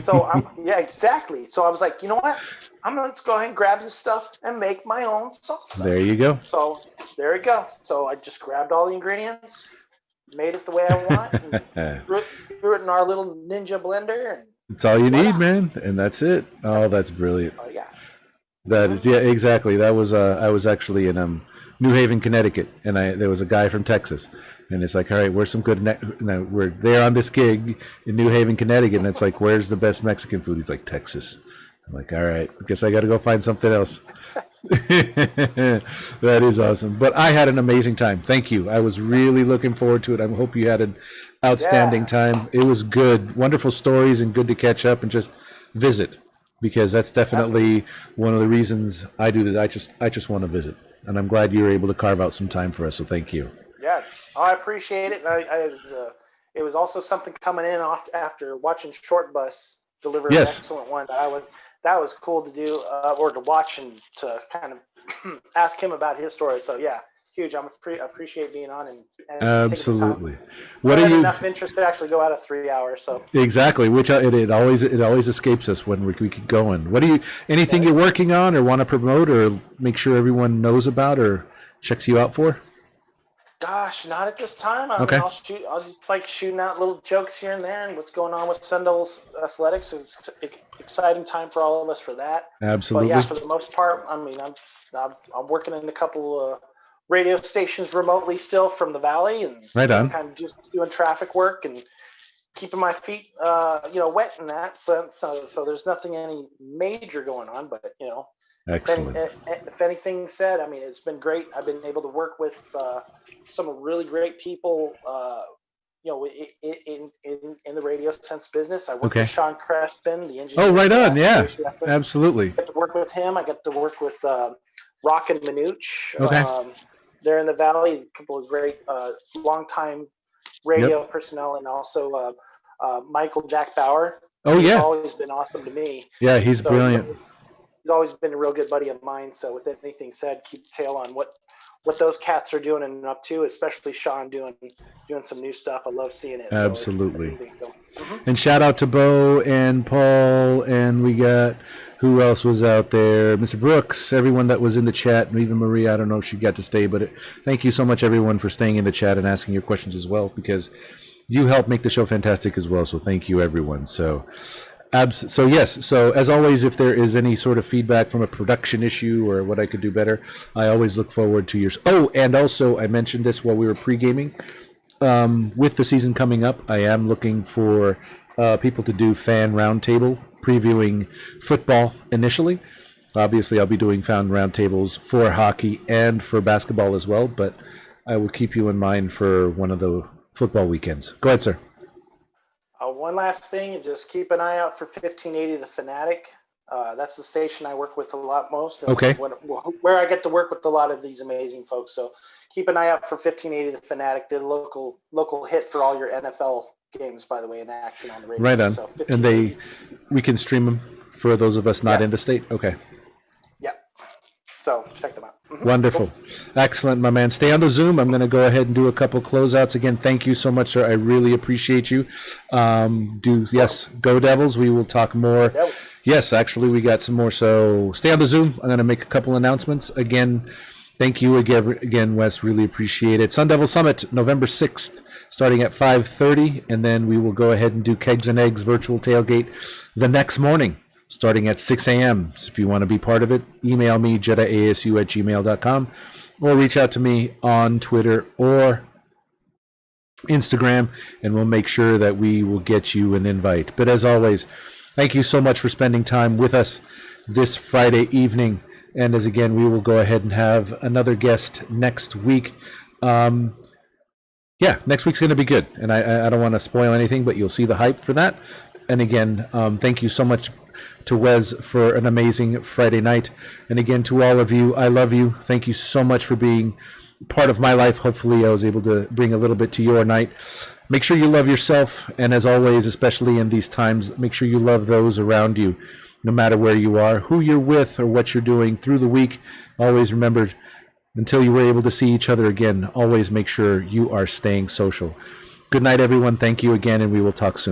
So exactly. So I was like, you know what? I'm gonna go ahead and grab this stuff and make my own salsa.
There you go.
So there you go. So I just grabbed all the ingredients, made it the way I want, and threw it in our little ninja blender. And
it's all you need, man, and that's it. Oh, that's brilliant.
Oh yeah.
That is, yeah, exactly. That was I was actually in New Haven, Connecticut, and there was a guy from Texas, and it's like, all right, where's some good? We're there on this gig in New Haven, Connecticut, and it's like, where's the best Mexican food? He's like, Texas. I'm like, all right, I guess I got to go find something else. That is awesome. But I had an amazing time. Thank you. I was really looking forward to it. I hope you had an outstanding time. It was good, wonderful stories, and good to catch up and just visit, because that's definitely one of the reasons I do this. I just want to visit, and I'm glad you were able to carve out some time for us. So thank you.
Yeah, I appreciate it. And it was also something coming in after watching Short Bus deliver an excellent one. That was cool to do or to watch and to kind of ask him about his story. So yeah, huge. I appreciate being on and
absolutely.
What are you? Enough interest to actually go out of 3 hours. So
exactly, which it always escapes us when we keep going. What do you? Anything you're working on or want to promote or make sure everyone knows about or checks you out for?
Gosh, not at this time. I mean, I'll just like shooting out little jokes here and there, and what's going on with Sun Devils athletics. It's an exciting time for all of us for that.
Absolutely.
But yeah, for the most part, I mean, I'm working in a couple radio stations remotely still from the valley, and
right on.
Kind of just doing traffic work and keeping my feet, wet in that sense. So there's nothing any major going on, but
excellent.
If anything said, I mean, it's been great. I've been able to work with some really great people, in the radio sense business. I worked with Sean Crespin, the engineer.
Oh, right on. Yeah, absolutely.
I got to work with him. I got to work with Rock and Manooch.
Okay.
They're in the valley. A couple of great longtime radio personnel, and also Michael Jack Bauer.
Oh,
He's
yeah.
always been awesome to me.
Yeah, he's brilliant.
He's always been a real good buddy of mine. So with anything said, keep the tail on what those cats are doing and up to, especially Sean doing some new stuff. I love seeing it.
Absolutely. And shout out to Bo and Paul, and we got, who else was out there? Mr. Brooks, everyone that was in the chat, and even Maria. I don't know if she got to stay, but thank you so much, everyone, for staying in the chat and asking your questions as well, because you help make the show fantastic as well. So thank you, everyone. So yes. So as always, if there is any sort of feedback from a production issue or what I could do better, I always look forward to yours. Oh, and also I mentioned this while we were pre-gaming. With the season coming up, I am looking for people to do fan roundtable previewing football initially. Obviously, I'll be doing fan roundtables for hockey and for basketball as well, but I will keep you in mind for one of the football weekends. Go ahead, sir.
One last thing, just keep an eye out for 1580 The Fanatic. That's the station I work with a lot most.
Okay.
Where I get to work with a lot of these amazing folks. So keep an eye out for 1580 The Fanatic. They're the local hit for all your NFL games, by the way, in action on the radio.
Right on.
So
and we can stream them for those of us not in the state? Okay.
Yep. So check them out.
Wonderful. Cool. Excellent, my man. Stay on the Zoom. I'm going to go ahead and do a couple closeouts. Again, thank you so much, sir. I really appreciate you. Go Devils. We will talk more. Yes, actually, we got some more. So stay on the Zoom. I'm going to make a couple announcements. Again, Thank you again, Wes. Really appreciate it. Sun Devil Summit, November 6th, starting at 5:30, and then we will go ahead and do Kegs and Eggs virtual tailgate the next morning, starting at 6 a.m. So if you want to be part of it, email me, jedaasu@gmail.com, or reach out to me on Twitter or Instagram, and we'll make sure that we will get you an invite. But as always, thank you so much for spending time with us this Friday evening. And as again, we will go ahead and have another guest next week. Next week's going to be good. And I don't want to spoil anything, but you'll see the hype for that. And again, thank you so much to Wes for an amazing Friday night. And again, to all of you, I love you. Thank you so much for being part of my life. Hopefully I was able to bring a little bit to your night. Make sure you love yourself. And as always, especially in these times, make sure you love those around you. No matter where you are, who you're with, or what you're doing through the week, always remember, until you were able to see each other again, always make sure you are staying social. Good night, everyone. Thank you again, and we will talk soon.